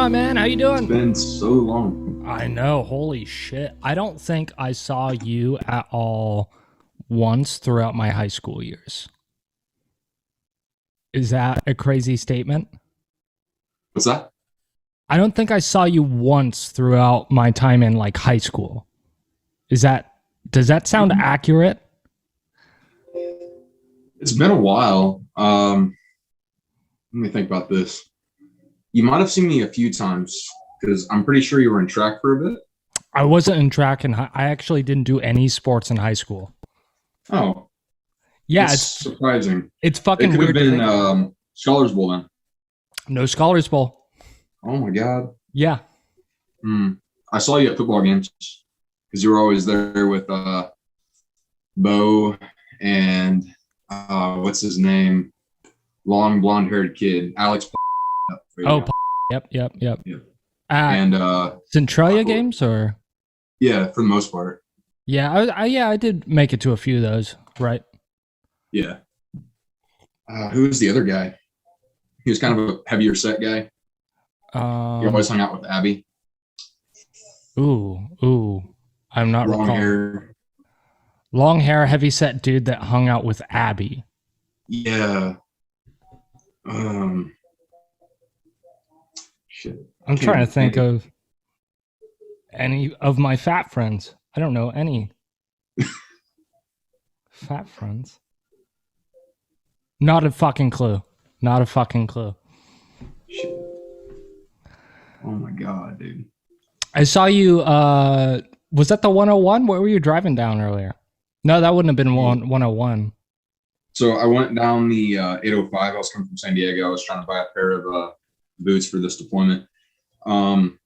my man. How you It's doing? been so long. I know. Holy shit. I don't think I saw you at all once throughout my high school years. Is that a crazy statement? What's that? I don't think I saw you once throughout my time in like high school. Is that does that sound accurate? It's been a while. Let me think about this. You might have seen me a few times because I'm pretty sure you were in track for a bit. I wasn't in track and I actually didn't do any sports in high school. Oh, Yeah, that's it's surprising. it's It fucking could have weird to been think about. Scholars Bowl then. No Scholars Bowl. Oh my God. Yeah. Hmm. I saw you at football games because you were always there with Bo and what's his name? Long blonde haired kid, Alex. There you Oh, go. yep. Yeah. At And Centralia games or yeah, for the most part. yeah, I did make it to a few of those, right? Yeah. Who was the other guy? He was kind of a heavier set guy. He Um, always hung out with Abby. ooh, I'm not Long recalling. hair. Long hair, heavy set dude that hung out with Abby. Yeah. Um. Shit. I'm Can't trying even to think think. of any of my fat friends. I don't know any fat friends. Not a fucking clue. Not a fucking clue. Shit. Oh my God, dude. I saw you. Was that the 101? Where were you driving down earlier? No, that wouldn't have been 101. So I went down the 805. I was coming from San Diego. I was trying to buy a pair of boots for this deployment. Um,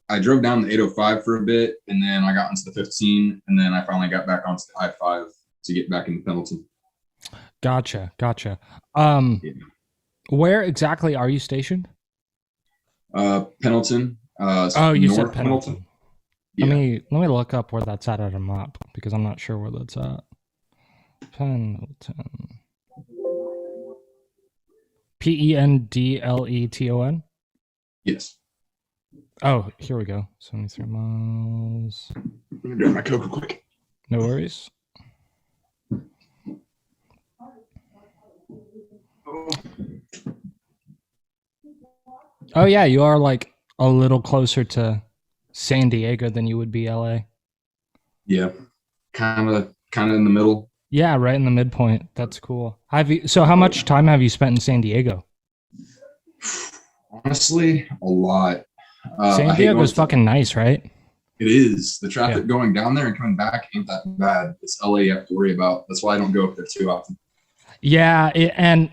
I drove down the 805 for a bit, and then I got into the 15, and then I finally got back onto the I-5 to get back into Pendleton. Gotcha. Um, Yeah. where exactly are you stationed? Pendleton, Oh, you said North Pendleton. Pendleton. Yeah. Let me look up where that's at a map because I'm not sure where that's at. Pendleton. Pendleton. Yes. Oh, here we go. 73 miles. Let me grab my Coke real quick. No worries. Oh yeah, you are like a little closer to San Diego than you would be LA. Yeah. Kind of in the middle. Yeah, right in the midpoint. That's cool. So how much time have you spent in San Diego? Honestly, a lot. San I hate going Diego's to, fucking nice, right? it is. The Yeah. traffic going down there and coming back ain't that bad. It's LA you have to worry about. That's why I don't go up there too often. Yeah, and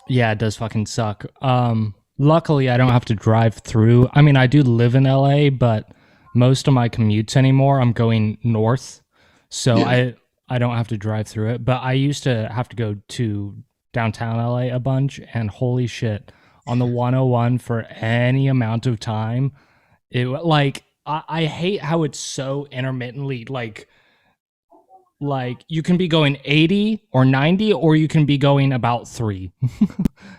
yeah, it does fucking suck. Luckily I don't have to drive through. I mean, I do live in LA, but most of my commutes anymore I'm going north. So Yeah. I don't have to drive through it, but I used to have to go to downtown LA a bunch and holy shit, on the 101 for any amount of time, like I hate how it's so intermittently like you can be going 80 or 90 or you can be going about 3.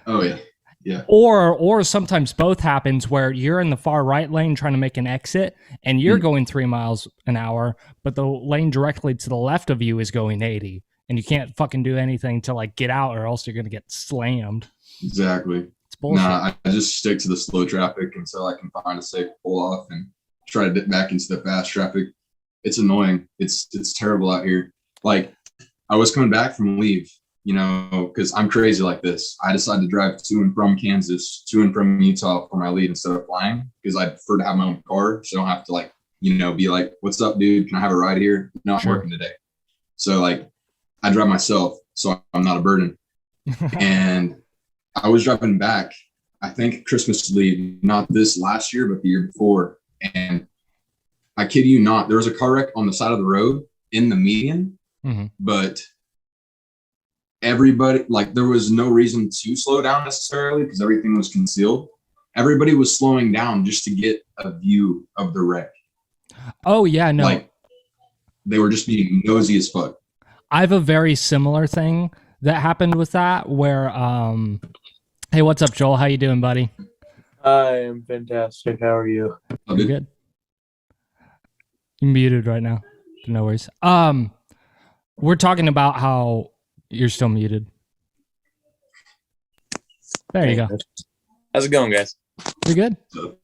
Oh yeah. Yeah. Or sometimes both happens where you're in the far right lane trying to make an exit and you're going 3 miles an hour, but the lane directly to the left of you is going 80 and you can't fucking do anything to like get out or else you're going to get slammed. Exactly. It's bullshit. Nah, I just stick to the slow traffic until I can find a safe pull off and try to dip back into the fast traffic. It's annoying. It's terrible out here. Like I was coming back from leave, because I'm crazy like this. I decided to drive to and from Kansas, to and from Utah for my lead instead of flying because I prefer to have my own car, so I don't have to be like, "What's up, dude? Can I have a ride here?" No, I'm working today, so like I drive myself, so I'm not a burden. And I was driving back, I think Christmas leave, not this last year, but the year before, and I kid you not, there was a car wreck on the side of the road in the median, but everybody, like, there was no reason to slow down necessarily because everything was concealed. Everybody was slowing down just to get a view of the wreck. Oh yeah, no. Like they were just being nosy as fuck. I have a very similar thing that happened with that where hey, what's up, Joel? How you doing, buddy? I am fantastic. How are you? I'm You're good. good. You're muted right now. No worries. We're talking about how you're still muted. There you go. How's it going, guys? You're good. So,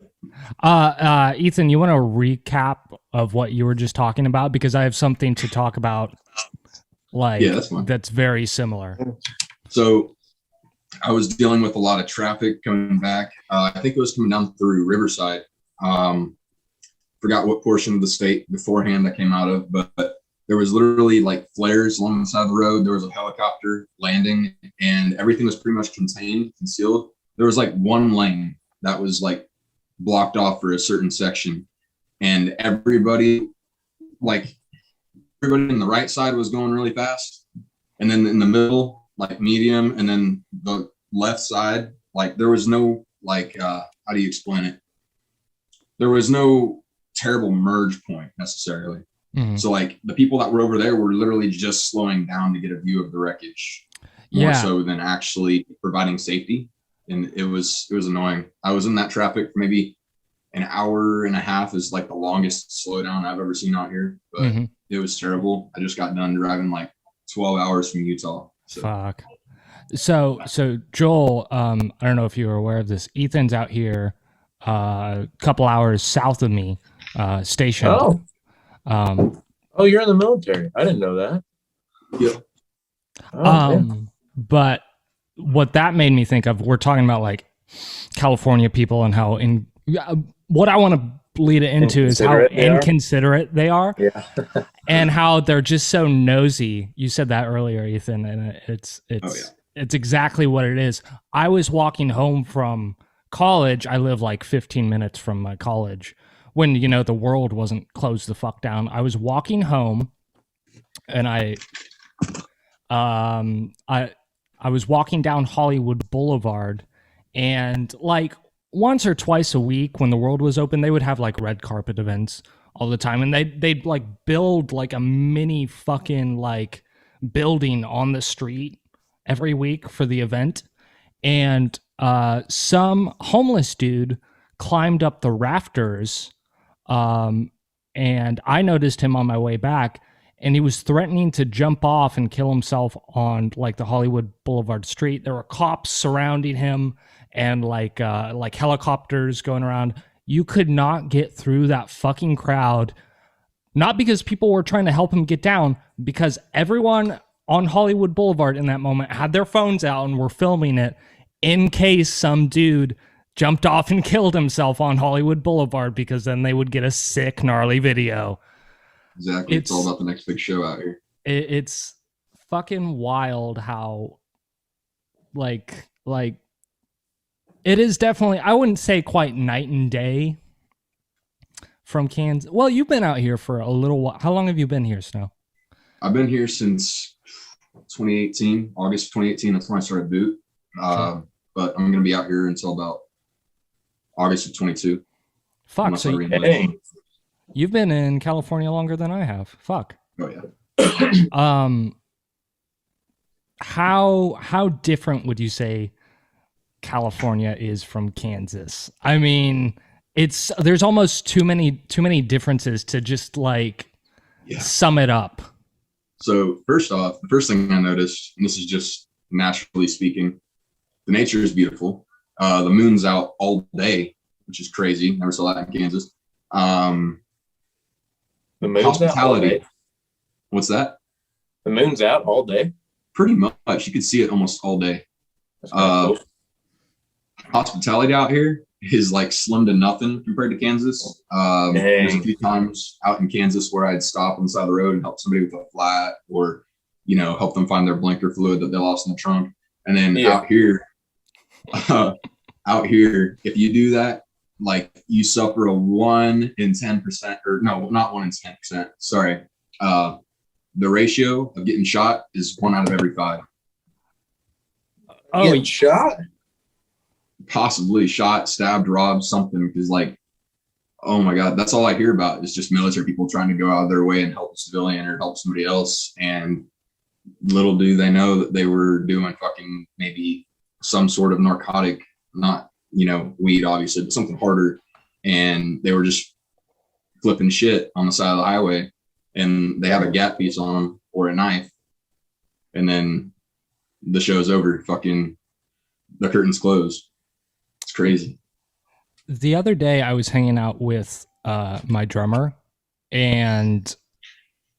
Ethan, you want to recap of what you were just talking about? Because I have something to talk about, like, yeah, that's fine. that's very similar. So I was dealing with a lot of traffic coming back. I think it was coming down through Riverside. Forgot what portion of the state beforehand I came out of, but there was literally like flares along the side of the road. There was a helicopter landing, and everything was pretty much concealed. There was like one lane that was like blocked off for a certain section, and like everybody in the right side was going really fast, and then in the middle, like medium, and then the left side, like there was no like how do you explain it? There was no terrible merge point necessarily. Mhm. So like the people that were over there were literally just slowing down to get a view of the wreckage, more Yeah. so than actually providing safety. And it was annoying. I was in that traffic for maybe an hour and a half is like the longest slowdown I've ever seen out here. But Mhm. it was terrible. I just got done driving like 12 hours from Utah. So Fuck. So Joel, I don't know if you were aware of this. Ethan's out here, a couple hours south of me, stationed. Oh, Um, oh, you're in the military. I didn't know that. yeah. Oh, man. but what that made me think of, we're talking about like California people and how what I want to lead it into is how inconsiderate they are. Yeah. And how they're just so nosy. You said that earlier, Ethan, and it's exactly what it is. I was walking home from college. I live like 15 minutes from my college when, you know, the world wasn't closed the fuck down. I was walking home, and I was walking down Hollywood Boulevard, and like once or twice a week when the world was open, they would have like red carpet events all the time, and they'd like build like a mini fucking like building on the street every week for the event. And some homeless dude climbed up the rafters, and I noticed him on my way back, and he was threatening to jump off and kill himself on like the Hollywood Boulevard street. There were cops surrounding him and like helicopters going around. You could not get through that fucking crowd, not because people were trying to help him get down, because everyone on Hollywood Boulevard in that moment had their phones out and were filming it in case some dude jumped off and killed himself on Hollywood Boulevard, because then they would get a sick, gnarly video. Exactly. It's all about the next big show out here. It's fucking wild how like it is definitely, I wouldn't say quite night and day from Kansas. Well, you've been out here for a little while. How long have you been here, Snow? I've been here since 2018, August 2018. That's when I started boot. Sure. But I'm going to be out here until about August of 22. Fuck. So you've been in California longer than I have. Fuck. Oh yeah. How different would you say California is from Kansas? I mean, there's almost too many differences to just like sum it up. So first off, the first thing I noticed, and this is just naturally speaking, the nature is beautiful. The moon's out all day, which is crazy. Never saw that in Kansas. The moon's hospitality. Out all day. What's that? The moon's out all day. Pretty much. You could see it almost all day. Cool. Hospitality out here is like slim to nothing compared to Kansas. There's a few times out in Kansas where I'd stop on the side of the road and help somebody with a flat, or, you know, help them find their blinker fluid that they lost in the trunk. And then out here, if you do that, like you suffer a 1 in 10%, or no, not 1 in 10%. Sorry. The ratio of getting shot is 1 out of every 5. Oh, getting shot? Possibly shot, stabbed, robbed, something. Because like, oh my God, that's all I hear about is just military people trying to go out of their way and help a civilian or help somebody else. And little do they know that they were doing fucking maybe some sort of narcotic, not weed, obviously, but something harder. And they were just flipping shit on the side of the highway, and they have a gap piece on them or a knife. And then the show's over. Fucking the curtains closed. It's crazy. The other day I was hanging out with my drummer, and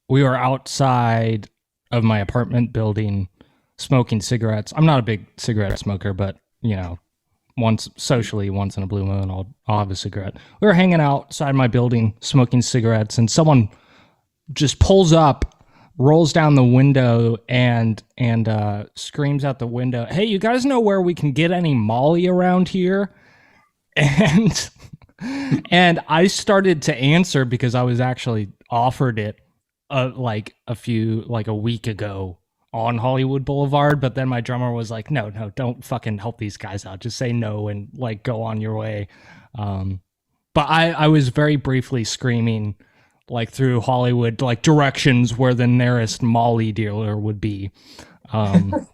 we were outside of my apartment building smoking cigarettes. I'm not a big cigarette smoker, but once in a blue moon, I'll have a cigarette. We were hanging outside my building smoking cigarettes, and someone just pulls up, rolls down the window, and screams out the window, "Hey, you guys know where we can get any Molly around here?" And I started to answer because I was actually offered it a week ago on Hollywood Boulevard, but then my drummer was like, no, don't fucking help these guys out. Just say no and go on your way. But I was very briefly screaming through Hollywood, directions where the nearest Molly dealer would be. Yeah,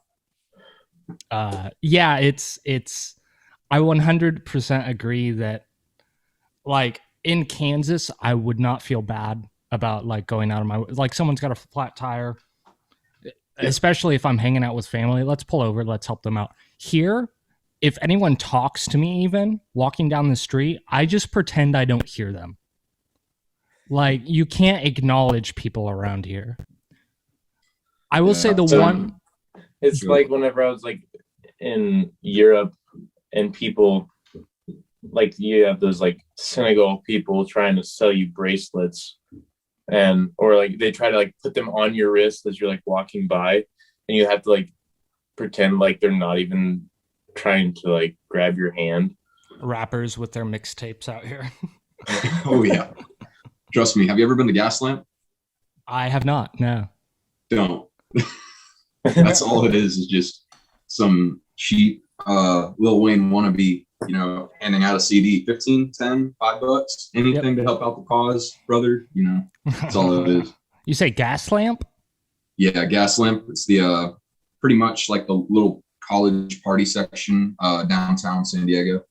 it's, I 100% agree that in Kansas, I would not feel bad about going out of my, someone's got a flat tire, especially if I'm hanging out with family. Let's pull over. Let's help them out. Here, if anyone talks to me, even walking down the street, I just pretend I don't hear them. You can't acknowledge people around here. I will say it's like whenever I was in Europe and people you have those Senegal people trying to sell you bracelets, and or they try to put them on your wrist as you're walking by, and you have to pretend they're not even trying to grab your hand. Rappers with their mixtapes out here. Oh yeah, trust me. Have you ever been to Gaslamp? I have not. No. Don't. That's all it is just some cheap Lil Wayne wannabe, handing out a CD, 15, 10, $5, anything to help out the cause, brother. That's all it is. You say Gaslamp? Yeah, Gaslamp. It's the pretty much the little college party section downtown San Diego.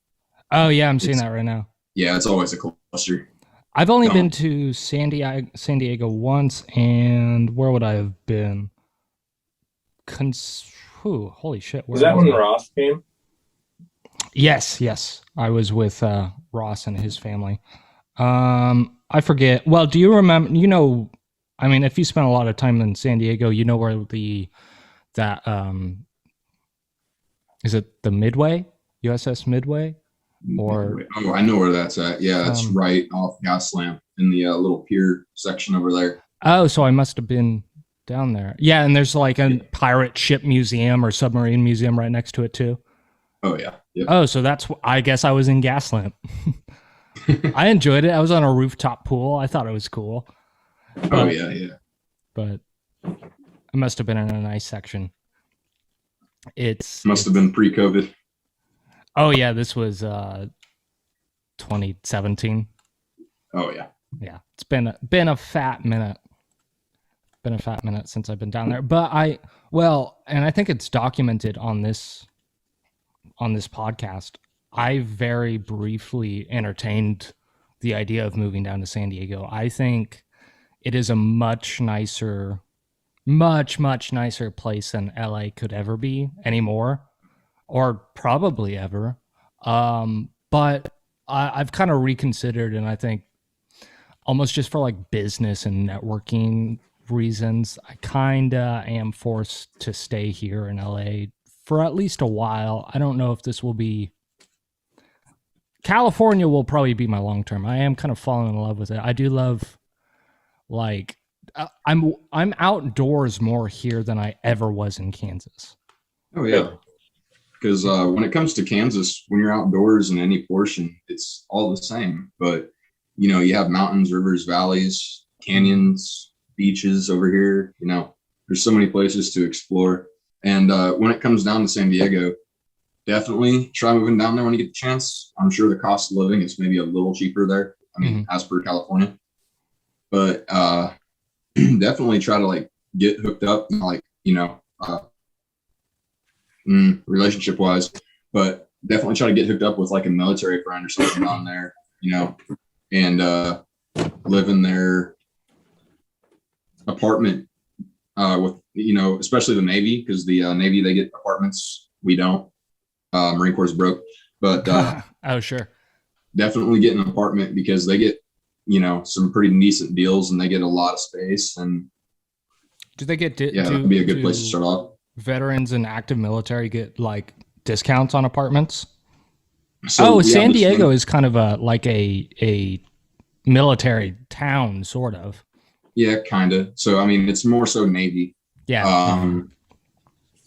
Oh yeah, I'm seeing that right now. Yeah, it's always a cluster. I've only been to San Diego once, and where would I have been? Holy shit! Was that when Ross came? Yes. I was with Ross and his family. I forget. Well, do you remember? If you spent a lot of time in San Diego, you know where is it the Midway, USS Midway, or? Oh, I know where that's at. Yeah, it's right off Gaslamp in the little pier section over there. Oh, so I must have been down there. Yeah, and there's a pirate ship museum or submarine museum right next to it too. Oh yeah. Yep. Oh, so I guess I was in Gaslamp. I enjoyed it. I was on a rooftop pool. I thought it was cool. Oh yeah. But I must have been in a nice section. It must have been pre-COVID. Oh yeah, this was 2017. Oh yeah. Yeah, it's been a fat minute. Been a fat minute since I've been down there. But and I think it's documented on this podcast. I very briefly entertained the idea of moving down to San Diego. I think it is a much nicer place than LA could ever be anymore, or probably ever. But I've kind of reconsidered, and I think almost just for business and networking reasons, I kind of am forced to stay here in LA for at least a while. I don't know if this will be... California will probably be my long term. I am kind of falling in love with it. I do love, I'm outdoors more here than I ever was in Kansas. Oh yeah, because when it comes to Kansas, when you're outdoors in any portion, it's all the same. But you have mountains, rivers, valleys, canyons, beaches over here. There's so many places to explore. And when it comes down to San Diego, definitely try moving down there when you get the chance. I'm sure the cost of living is maybe a little cheaper there. As per California, but definitely try to get hooked up, relationship wise. But definitely try to get hooked up with like a military friend or something on there, you know, and live in their apartment with, you know, especially the Navy, because the Navy, they get apartments. We don't. Marine Corps is broke, but oh, sure. definitely get an apartment because they get, you know, some pretty decent deals and they get a lot of space. And Do they get yeah, that'd be a good place to start off. Veterans and active military get like discounts on apartments? So San Diego is kind of a military town, sort of. Yeah, kind of. So I mean, it's more so Navy. Yeah.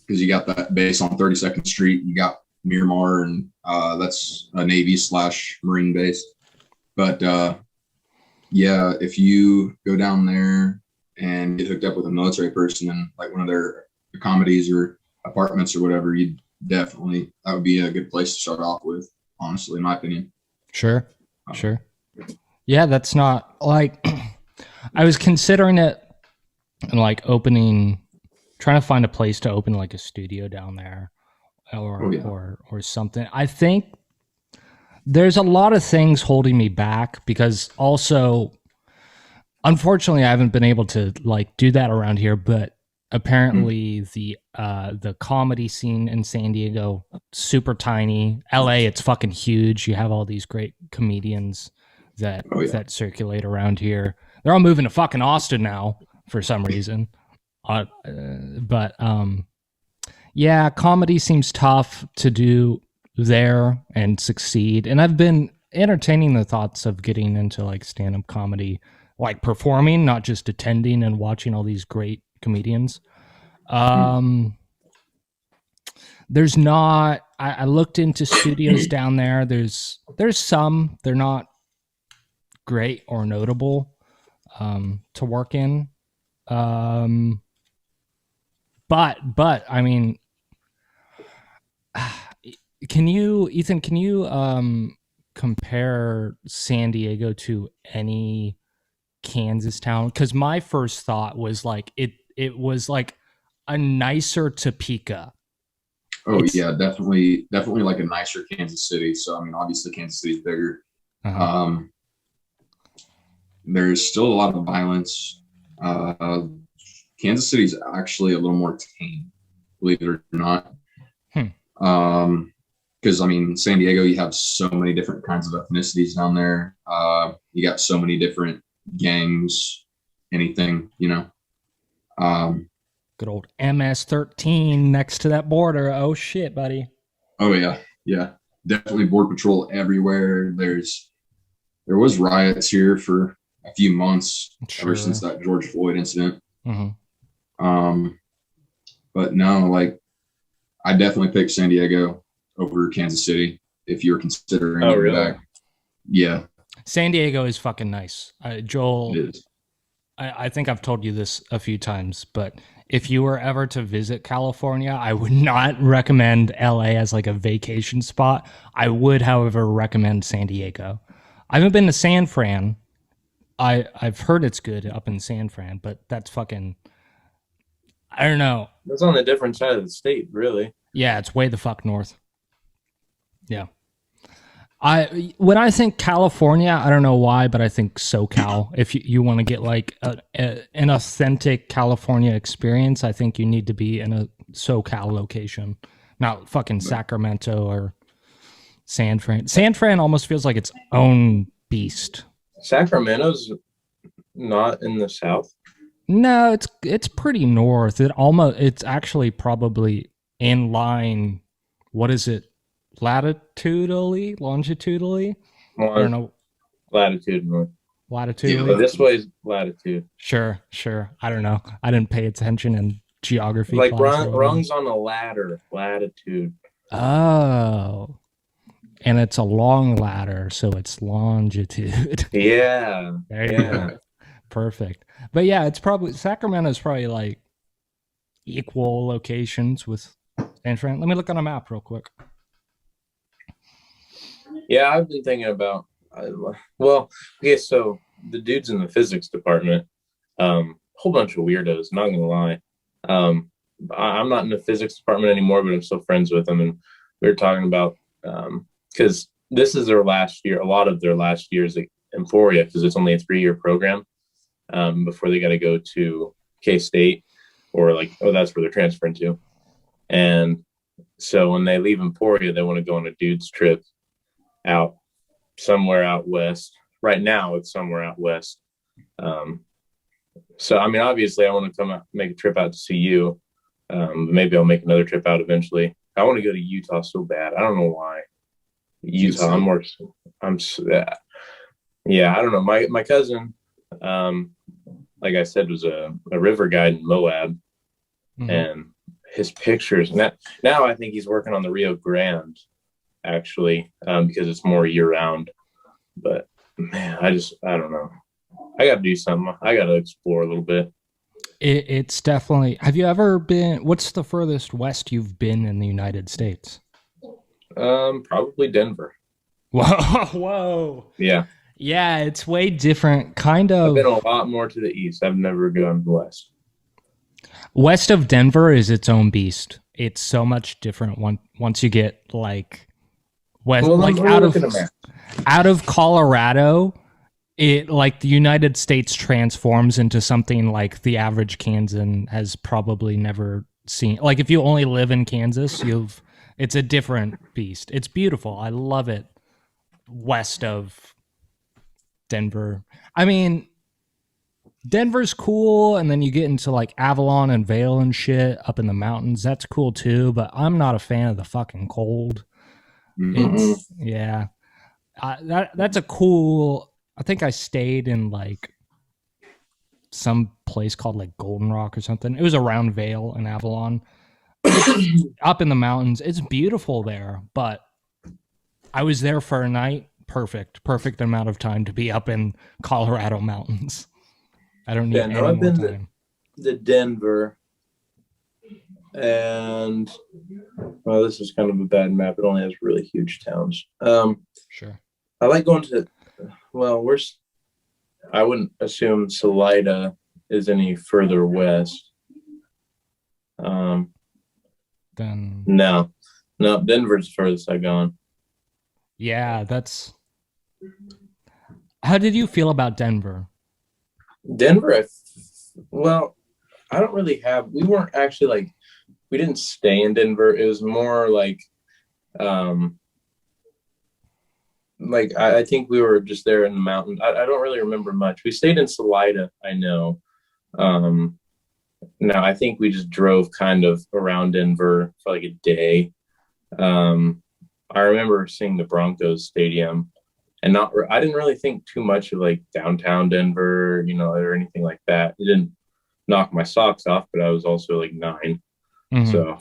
Because you got that base on 32nd Street. You got Miramar, and that's a Navy / Marine base. But yeah, if you go down there and get hooked up with a military person in like one of their accommodations or apartments or whatever, that would be a good place to start off with, honestly, in my opinion. Sure. Yeah, that's not like I was considering it and like trying to find a place to open like a studio down there or something. I think there's a lot of things holding me back because also, unfortunately, I haven't been able to like do that around here, but apparently the comedy scene in San Diego, super tiny. LA, it's fucking huge. You have all these great comedians that circulate around here. They're all moving to fucking Austin now for some reason. But yeah, comedy seems tough to do there and succeed. And I've been entertaining the thoughts of getting into like stand-up comedy, like performing, not just attending and watching all these great comedians. There's not, I looked into studios down there. There's some, they're not great or notable to work in. But I mean, Ethan, can you compare San Diego to any Kansas town? Because my first thought was like it was like a nicer Topeka. Yeah, definitely like a nicer Kansas City. So I mean, obviously Kansas City's bigger. There's still a lot of violence. Kansas City's actually a little more tame, believe it or not. Because I mean, San Diego, you have so many different kinds of ethnicities down there. You got so many different gangs, anything, you know. Good old MS-13 next to that border. Oh shit, buddy. Oh yeah, definitely Border Patrol everywhere. There was riots here for a few months, ever since that George Floyd incident. But no, like I definitely pick San Diego over Kansas City if you're considering. Oh, really? Back. Yeah, San Diego is fucking nice. Joel, it is. I think I've told you this a few times, but if you were ever to visit California, I would not recommend LA as like a vacation spot. I would, however, recommend San Diego. I haven't been to San Fran. I've heard it's good up in San Fran, but that's fucking, I don't know. That's on the different side of the state, really. Yeah, it's way the fuck north. Yeah. When I think California, I don't know why, but I think SoCal. If you want to get like an authentic California experience, I think you need to be in a SoCal location, not fucking Sacramento or San Fran. San Fran almost feels like its own beast. Sacramento's not in the south. No, it's pretty north. It's actually probably in line. What is it? Longitudinally? I don't know. Latitudinally. Latitudinally. Yeah, this way is latitude. Sure. I don't know. I didn't pay attention in geography. Like rungs on a ladder. Latitude. Oh. And it's a long ladder, so it's longitude. Yeah. There you go. Perfect. But yeah, it's probably Sacramento's probably like equal locations with San Fran. Let me look on a map real quick. Yeah, I've been thinking about. So the dudes in the physics department, whole bunch of weirdos. Not gonna lie. I'm not in the physics department anymore, but I'm still friends with them, and we were talking about because this is their last year. A lot of their last years at Emporia, because it's only a 3-year program before they got to go to K-State or like, oh, that's where they're transferring to. And so when they leave Emporia, they want to go on a dude's trip out somewhere out west. Right now, it's somewhere out west. So, I mean, obviously, I want to come out, make a trip out to see you. Maybe I'll make another trip out eventually. I want to go to Utah so bad. I don't know why. Utah. Yeah, I don't know. My cousin, like I said, was a river guide in Moab, and his pictures. Now I think he's working on the Rio Grande, actually, because it's more year round. But man, I don't know. I got to do something. I got to explore a little bit. It's definitely. Have you ever been? What's the furthest west you've been in the United States? Probably Denver. Whoa. Yeah. Yeah, it's way different. Kind of. I've been a lot more to the east. I've never gone west. West of Denver is its own beast. It's so much different once you get like west, like out of Colorado. It like the United States transforms into something like the average Kansan has probably never seen. Like if you only live in Kansas, it's a different beast. It's beautiful. I love it. West of Denver. I mean, Denver's cool, and then you get into like Avalon and Vail and shit up in the mountains. That's cool too, but I'm not a fan of the fucking cold. That's a cool. I think I stayed in like some place called like Golden Rock or something. It was around Vail and Avalon, up in the mountains. It's beautiful there, but I was there for a night. Perfect amount of time to be up in Colorado mountains. I don't need any more time. I've been to Denver, and well, this is kind of a bad map. It only has really huge towns. Sure. I like going to. Well, I wouldn't assume Salida is any further west. Then no, Denver's the furthest I've gone. Yeah, that's. How did you feel about Denver? Denver, I don't really have. We weren't actually like, we didn't stay in Denver. It was more like, I think we were just there in the mountains. I don't really remember much. We stayed in Salida, I know. Now I think we just drove kind of around Denver for like a day. I remember seeing the Broncos stadium, and I didn't really think too much of like downtown Denver, or anything like that. It didn't knock my socks off, but I was also like 9. So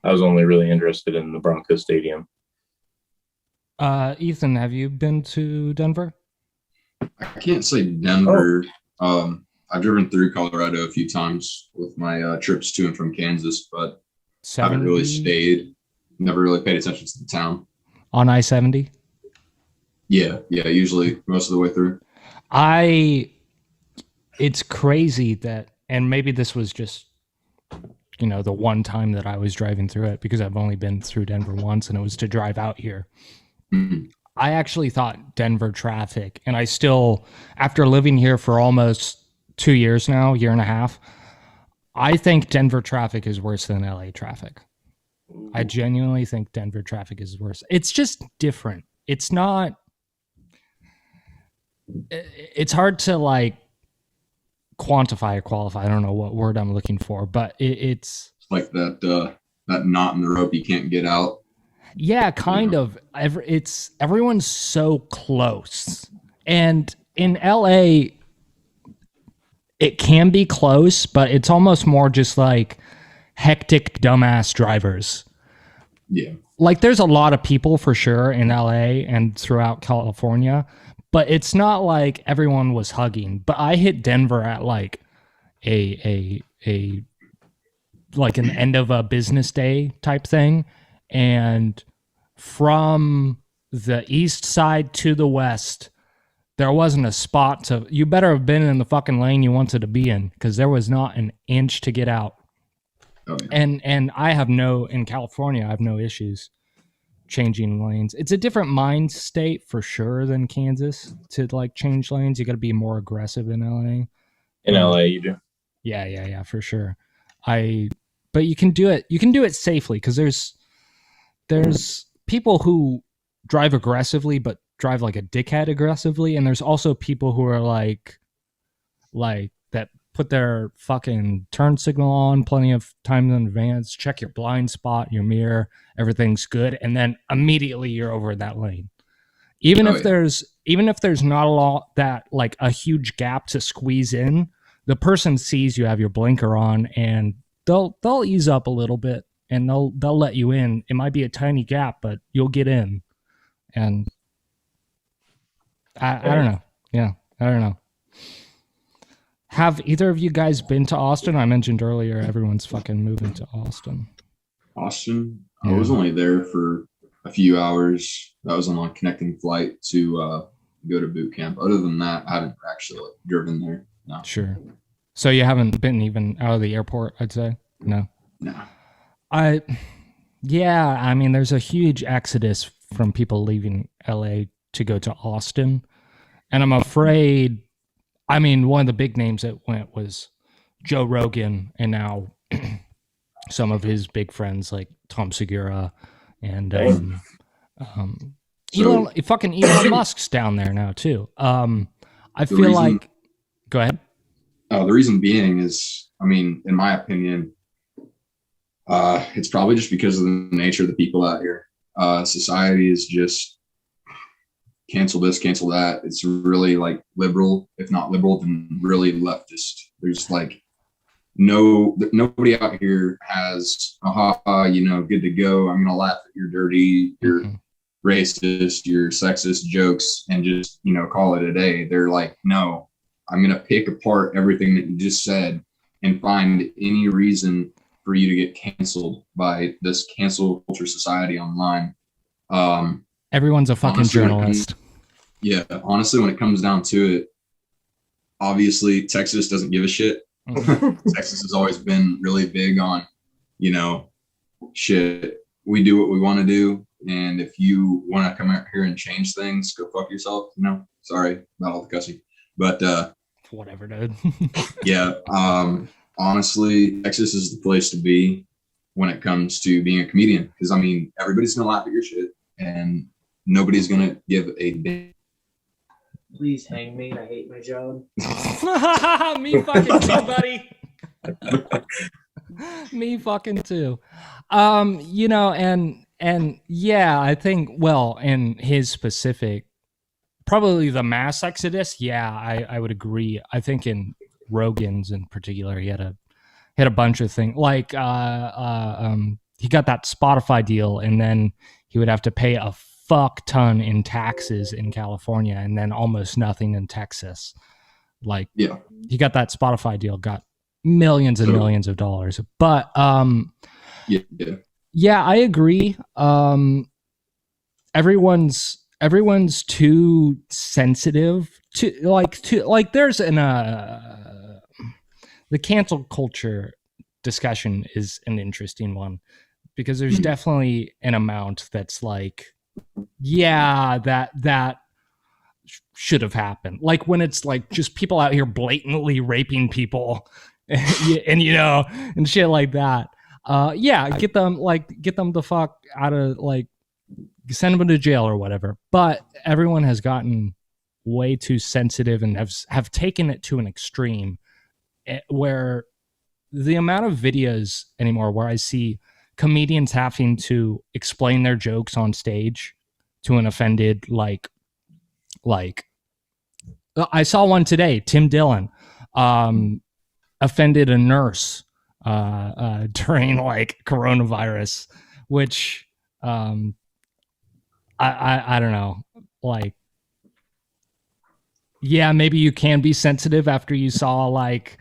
I was only really interested in the Broncos stadium. Ethan, have you been to Denver? I can't say Denver. I've driven through Colorado a few times with my trips to and from Kansas, but haven't really stayed. Never really paid attention to the town. On I-70? Yeah, usually most of the way through. It's crazy that, and maybe this was just, the one time that I was driving through it, because I've only been through Denver once, and it was to drive out here. I actually thought Denver traffic, and I still, after living here for almost 2 years now, year and a half, I think Denver traffic is worse than LA traffic. I genuinely think Denver traffic is worse. It's just different. It's not, it's hard to like quantify or qualify. I don't know what word I'm looking for, but it's like that knot in the rope you can't get out. Yeah, kind of. Everyone's so close. And in LA, it can be close, but it's almost more just like hectic, dumbass drivers. Yeah. Like there's a lot of people for sure in LA and throughout California, but it's not like everyone was hugging. But I hit Denver at like a like an end of a business day type thing. And from the east side to the west, there wasn't a spot you better have been in the fucking lane you wanted to be in, because there was not an inch to get out. Oh, yeah. And in California, I have no issues. changing lanes. It's a different mind state for sure than Kansas to like change lanes. You got to be more aggressive in LA. In LA, you do. Yeah, for sure. But you can do it. You can do it safely because there's people who drive aggressively but drive like a dickhead aggressively, and there's also people who are like that put their fucking turn signal on plenty of times in advance, check your blind spot, your mirror, everything's good, and then immediately you're over that lane. Even if there's not a lot that like a huge gap to squeeze in, the person sees you have your blinker on and they'll ease up a little bit and they'll let you in. It might be a tiny gap, but you'll get in. And I don't know. Yeah, I don't know. Have either of you guys been to Austin? I mentioned earlier everyone's fucking moving to Austin. Austin? Yeah. I was only there for a few hours. That was on a connecting flight to go to boot camp. Other than that, I haven't actually driven there. No. Sure. So you haven't been even out of the airport, I'd say? No. No. I mean, there's a huge exodus from people leaving LA to go to Austin. And I'm afraid, I mean, one of the big names that went was Joe Rogan, and now some of his big friends like Tom Segura and fucking Elon Musk's down there now too. I feel like, go ahead. The reason being is, I mean, in my opinion, it's probably just because of the nature of the people out here. Society is just cancel this, cancel that. It's really like liberal, if not liberal, then really leftist. There's like nobody out here has good to go. I'm gonna laugh at your dirty, your racist, your sexist jokes and just call it a day. They're like, no, I'm gonna pick apart everything that you just said and find any reason for you to get canceled by this cancel culture society online. Everyone's a fucking journalist. Honestly, when it comes down to it, obviously Texas doesn't give a shit. Texas has always been really big on, shit. We do what we want to do, and if you want to come out here and change things, go fuck yourself. Sorry about all the cussing, but whatever, dude. Honestly, Texas is the place to be when it comes to being a comedian, because I mean, everybody's gonna laugh at your shit, and nobody's gonna give a damn. Please hang me. I hate my job. Me fucking too, buddy. Me fucking too. And yeah, I think, well, in his specific, probably the mass exodus. Yeah, I would agree. I think in Rogan's in particular, he had a bunch of things like he got that Spotify deal, and then he would have to pay a fuck ton in taxes in California and then almost nothing in Texas. Like, yeah, he got that Spotify deal, got millions and millions of dollars. But yeah, I agree. Everyone's too sensitive to there's the cancel culture discussion is an interesting one, because there's definitely an amount that's like, yeah, that should have happened. Like when it's like just people out here blatantly raping people and and shit like that. Get them the fuck out of, like, send them to jail or whatever. But everyone has gotten way too sensitive and have taken it to an extreme where the amount of videos anymore where I see comedians having to explain their jokes on stage to an offended, like I saw one today, Tim Dillon offended a nurse during like coronavirus, which I don't know, like, yeah, maybe you can be sensitive after you saw like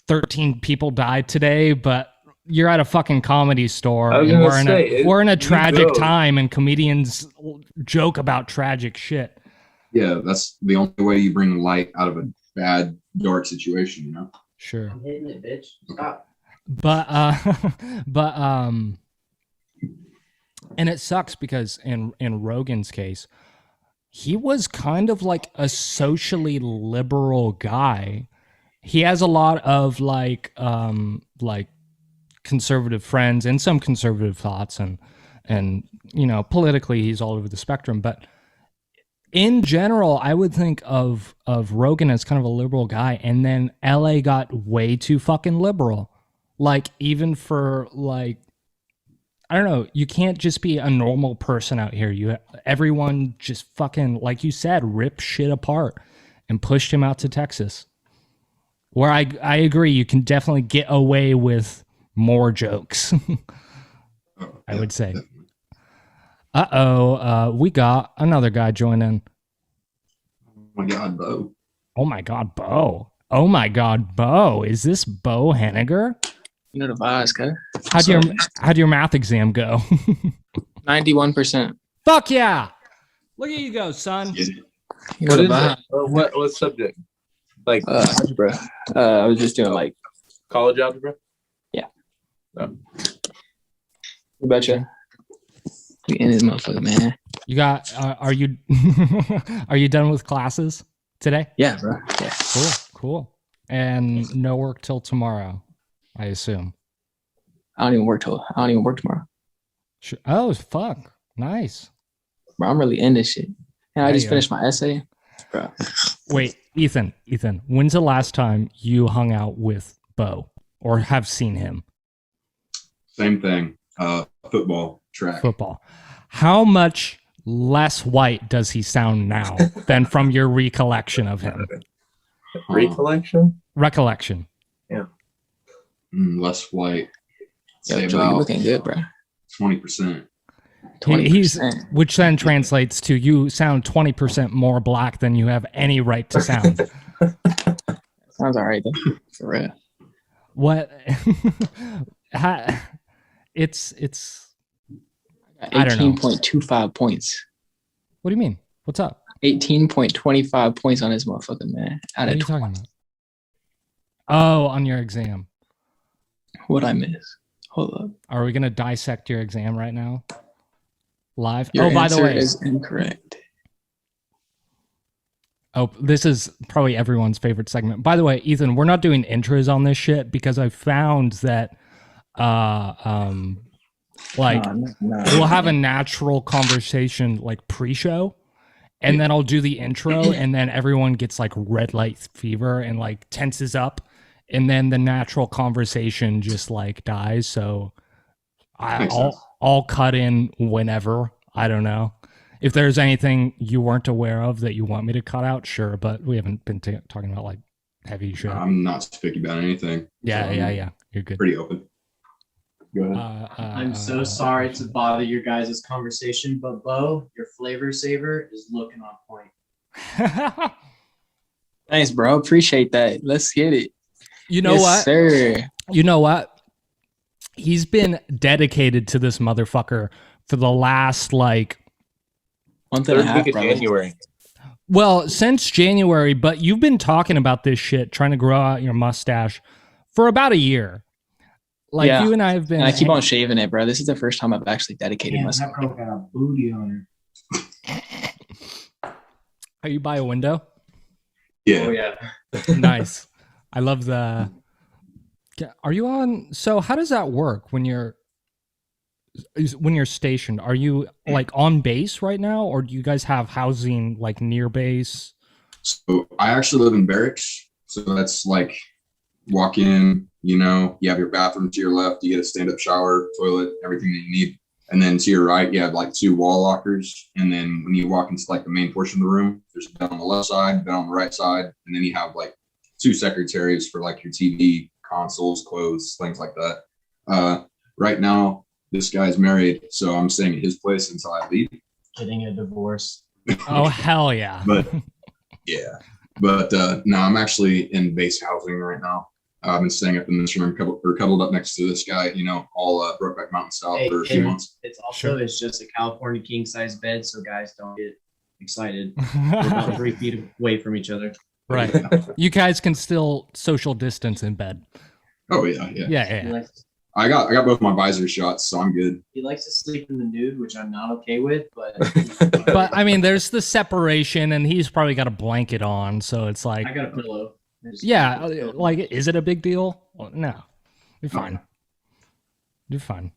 13 people died today, but you're at a fucking comedy store and we're in a tragic time and comedians joke about tragic shit. Yeah, that's the only way you bring light out of a bad, dark situation, Sure. I'm hitting it, bitch. Stop. But And it sucks because in Rogan's case, he was kind of like a socially liberal guy. He has a lot of like conservative friends and some conservative thoughts, and you know, politically he's all over the spectrum. But in general, I would think of Rogan as kind of a liberal guy, and then LA got way too fucking liberal. Like, even for like, I don't know, you can't just be a normal person out here. Everyone just fucking, like you said, ripped shit apart and pushed him out to Texas. Where I agree, you can definitely get away with more jokes. I would say. We got another guy joining. Oh my God, Bo. Oh my God, Bo. Oh my God, Bo. Is this Bo Henniger? You know the vibes, guy. How'd your math exam go? 91%. Fuck yeah! Look at you go, son. You know the vibe. What subject? Like Algebra. I was just doing like college algebra? Yeah. Oh. What about you? We in this motherfucker, man. You got? Are you are you done with classes today? Yeah, bro. Yeah. Cool. And no work till tomorrow, I assume. I don't even work tomorrow. Sure. Oh fuck! Nice. Bro, I'm really in this shit. And I just you finished my essay, bro. Wait, Ethan. When's the last time you hung out with Bo or have seen him? Same thing. Football, track. Football. How much less white does he sound now than from your recollection of him? Recollection. Yeah. Less white. Yo, Say Joe, you about looking good, bro. 20%. 20%. Which then translates to you sound 20% more black than you have any right to sound. Sounds all right, though. For real. What? It's. I don't know. 18.25 points. What do you mean? What's up? 18.25 points on this motherfucker, man. What are you talking about? Oh, on your exam. What'd I miss? Hold up. Are we gonna dissect your exam right now? Live? Your by the answer way, is incorrect. oh, this is probably everyone's favorite segment. By the way, Ethan, we're not doing intros on this shit because I found that we'll have a natural conversation like pre-show, and then I'll do the intro, and then everyone gets like red light fever and like tenses up, and then the natural conversation just like dies. So I'll cut in whenever. I don't know if there's anything you weren't aware of that you want me to cut out. Sure, but we haven't been talking about like heavy shit. I'm not picky about anything. Yeah. You're good. Pretty open. Go ahead. I'm so sorry to bother your guys' conversation, but Bo, your flavor saver is looking on point. Thanks, bro. Appreciate that. Let's get it. You know Yes, what? sir. You know what? He's been dedicated to this motherfucker for the last like month and a half, week of brother. January. Well, since January, but you've been talking about this shit, trying to grow out your mustache for about a year. Like Yeah. you and I have been. And I keep on shaving it, bro. This is the first time I've actually dedicated Damn, myself. that girl got a booty on her. Are you by a window? Yeah. Oh yeah. Nice. I love the. Are you on? So how does that work when you're stationed? Are you like on base right now, or do you guys have housing like near base? So I actually live in barracks. So that's like walk in, you know, you have your bathroom to your left, you get a stand-up shower, toilet, everything that you need. And then to your right, you have like 2 wall lockers. And then when you walk into like the main portion of the room, there's a bed on the left side, bed on the right side. And then you have like 2 secretaries for like your TV, consoles, clothes, things like that. Right now, this guy's married, so I'm staying at his place until I leave. Getting a divorce. Oh hell yeah! But yeah, but no, I'm actually in base housing right now. I've been staying up in this room, cuddled up next to this guy, you know, all Brokeback Mountain style for a few months. It's also it's just a California king size bed, so guys don't get excited. We're about 3 feet away from each other. Right. You guys can still social distance in bed. Oh yeah. Yeah. I got both my visor shots, so I'm good. He likes to sleep in the nude, which I'm not okay with, but But I mean, there's the separation, and he's probably got a blanket on, so it's like, I got a pillow. yeah, like, is it a big deal? Well, no, you're fine. You're fine.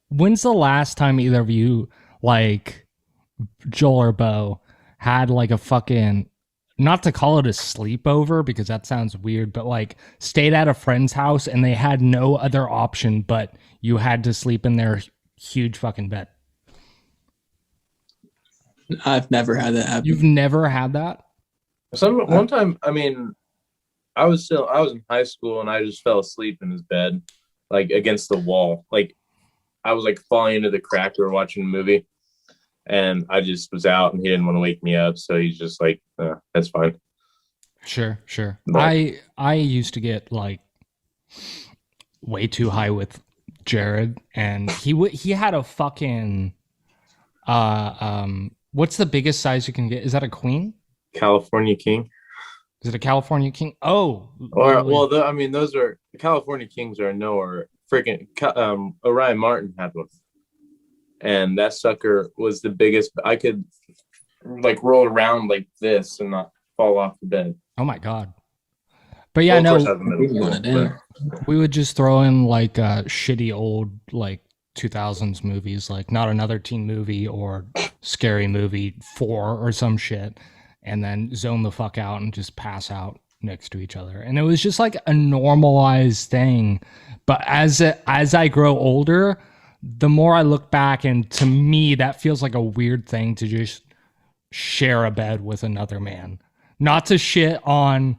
When's the last time either of you, like Joel or Bo, had like a fucking, not to call it a sleepover because that sounds weird, but like stayed at a friend's house and they had no other option but you had to sleep in their huge fucking bed? I've never had that happen. You've never had that? One time, I mean, I was in high school and I just fell asleep in his bed, like against the wall. Like I was like falling into the crack. We were watching a movie and I just was out and he didn't want to wake me up. So he's just like, that's fine. Sure. But I used to get like way too high with Jared, and he had a fucking what's the biggest size you can get? Is that a queen? California King. Is it a California King? Oh, Or really? well, I mean, those are California Kings are nowhere. Freaking Orion Martin had one, and that sucker was the biggest. I could like roll around like this and not fall off the bed. Oh my god. But yeah, Well, of no, course I have a middle school, but- we would just throw in like shitty old like 2000s movies, like Not Another Teen Movie or Scary Movie 4 or some shit, and then zone the fuck out and just pass out next to each other. And it was just like a normalized thing. But as I grow older, the more I look back, and to me that feels like a weird thing to just share a bed with another man. Not to shit on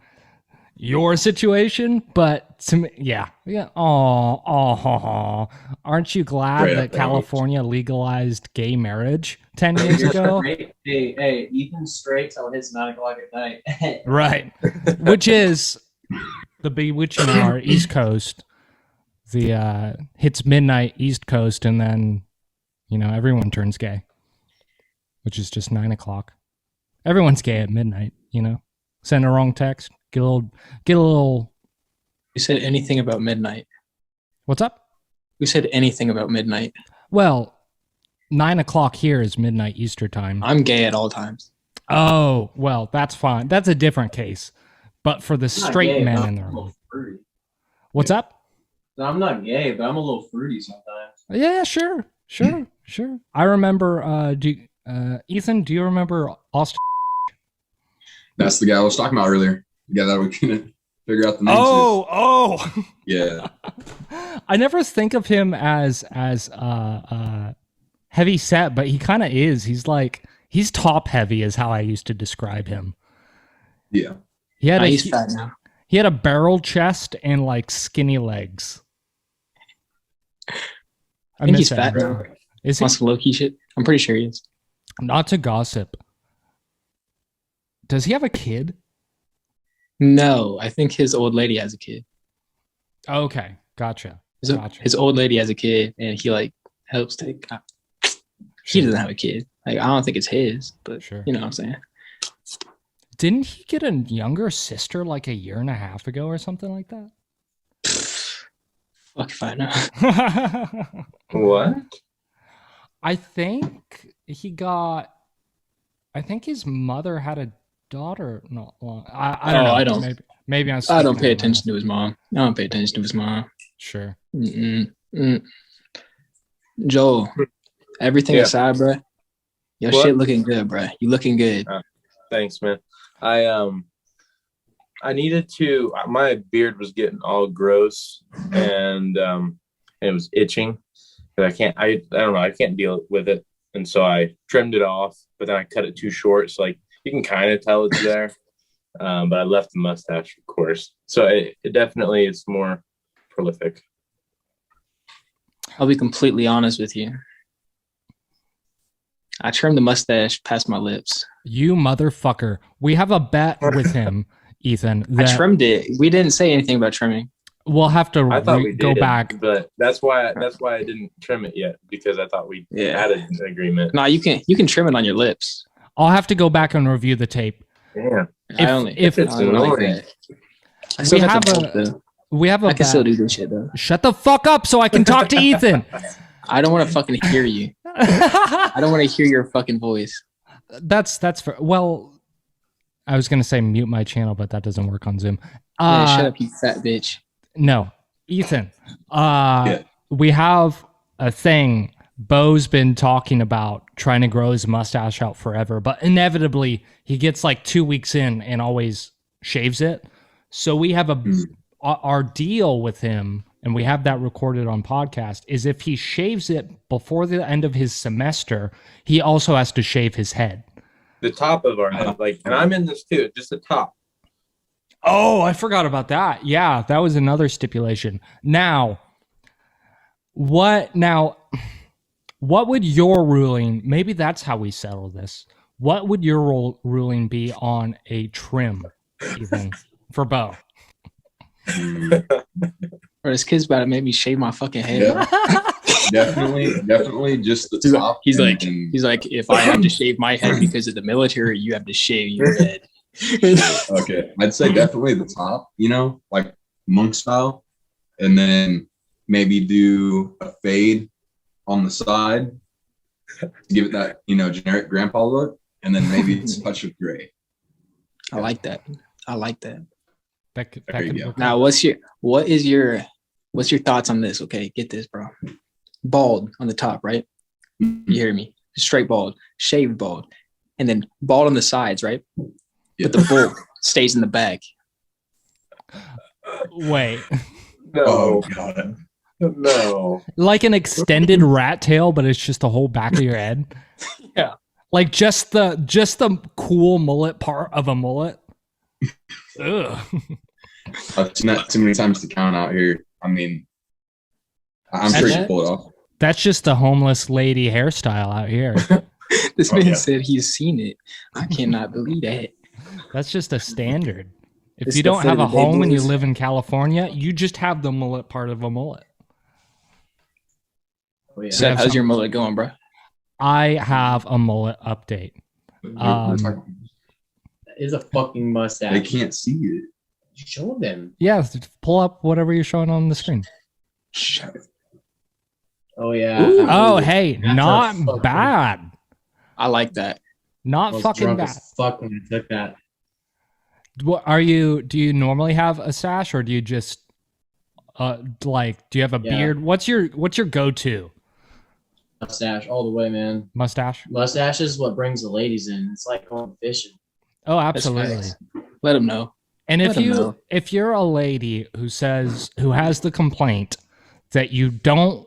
your situation, but to me, yeah. Oh, aren't you glad Right, that right. California legalized gay marriage 10 years ago? Hey, Ethan's straight till hits 9 o'clock at night. Right. Which is the bewitching hour, East Coast. The hits midnight East Coast, and then everyone turns gay, which is just 9 o'clock. Everyone's gay at midnight. Send a wrong text, get a little. We said anything about midnight. What's up? We said anything about midnight. Well, 9 o'clock here is midnight Easter time. I'm gay at all times. Oh, well, that's fine. That's a different case. But for the straight men in the room. What's up? I'm not gay, but I'm a little fruity sometimes. Yeah, sure. I remember, Ethan, do you remember Austin? That's the guy I was talking about earlier. The guy that we couldn't figure out the name. Oh. Yeah. I never think of him as heavy set, but he kind of is. He's top heavy is how I used to describe him. Yeah. He's fat now. He had a barrel chest and like skinny legs. I think he's miss fat that. now. Is he? On some low-key shit. I'm pretty sure he is. Not to gossip. Does he have a kid? No, I think his old lady has a kid. Okay, gotcha. His old lady has a kid, and he like helps take. He doesn't have a kid. Like I don't think it's his, but Sure. you know what I'm saying. Didn't he get a younger sister like a year and a half ago or something like that? Fuck if I know. What? I think his mother had a daughter not long. I don't know. I don't. Maybe I'm. I don't pay attention to his mom. I don't pay attention to his mom. Sure. Joel, everything Yeah. aside, bro. Your What? shit looking good, bro. You looking good. Thanks, man. I needed to. My beard was getting all gross, and it was itching. But I don't know. I can't deal with it, and so I trimmed it off. But then I cut it too short, so like you can kind of tell it's there. But I left the mustache, of course. So it definitely is more prolific. I'll be completely honest with you. I trimmed the mustache past my lips. You motherfucker. We have a bet with him, Ethan. I That trimmed it. We didn't say anything about trimming. we'll have to I thought we go did, back. but that's why I didn't trim it yet, because I thought we had an agreement. No, you can trim it on your lips. I'll have to go back and review the tape. Yeah. If it's I don't like annoying. that. I still we got have the a- bulk, though. We have a I can still bad- do this shit though. Shut the fuck up so I can talk to Ethan. I don't want to fucking hear you. I don't want to hear your fucking voice. That's for well. I was gonna say mute my channel, but that doesn't work on Zoom. Yeah, shut up, you fat bitch. No, Ethan. Yeah. We have a thing. Bo's been talking about trying to grow his mustache out forever, but inevitably he gets like 2 weeks in and always shaves it. So we have our deal with him, and we have that recorded on podcast, is if he shaves it before the end of his semester, he also has to shave his head. The top of our head, like, and I'm in this too, just the top. Oh, I forgot about that. Yeah, that was another stipulation. Now, what would your ruling, maybe that's how we settle this. What would your ruling be on a trim, Ethan, for Bo? Or this kid's about to make me shave my fucking head. Yeah. definitely just the top. He's and- like, if I have to shave my head because of the military, you have to shave your head. okay, I'd say definitely the top, like monk style, and then maybe do a fade on the side to give it that, generic grandpa look, and then maybe a touch of gray. I like that. That There you could go. work. Now, what's your thoughts on this? Okay, get this, bro. Bald on the top, right? You hear me? Straight bald, shaved bald, and then bald on the sides, right? Yeah. But the bulk stays in the back. Wait, Oh god. No. like an extended rat tail, but it's just the whole back of your head. Yeah. Like just the cool mullet part of a mullet. Ugh. I've seen that too many times to count out here. I mean, I'm sure you can pull it off. That's just a homeless lady hairstyle out here. This Oh, man yeah. said he's seen it. I cannot believe that. That's just a standard. If It's you the don't fit have of a the day, home and you boys. live in California, you just have the mullet part of a mullet. Oh, yeah. So how's your mullet going, bro? I have a mullet update. We're talking- That is a fucking mustache. they can't see it. Show them. Yeah, pull up whatever you're showing on the screen. Oh yeah. Ooh. Oh, hey, That's not a fucking- bad. I like that. I Not was fucking drunk bad. as fuck when I took that. What are you? Do you normally have a sash, or do you just do you have a Yeah. beard? What's your go-to Mustache all the way, man. mustache? Mustache is what brings the ladies in. It's like going fishing. Oh, That's absolutely. facts. Let them know. And Let 'em know. if you're a lady who has the complaint that you don't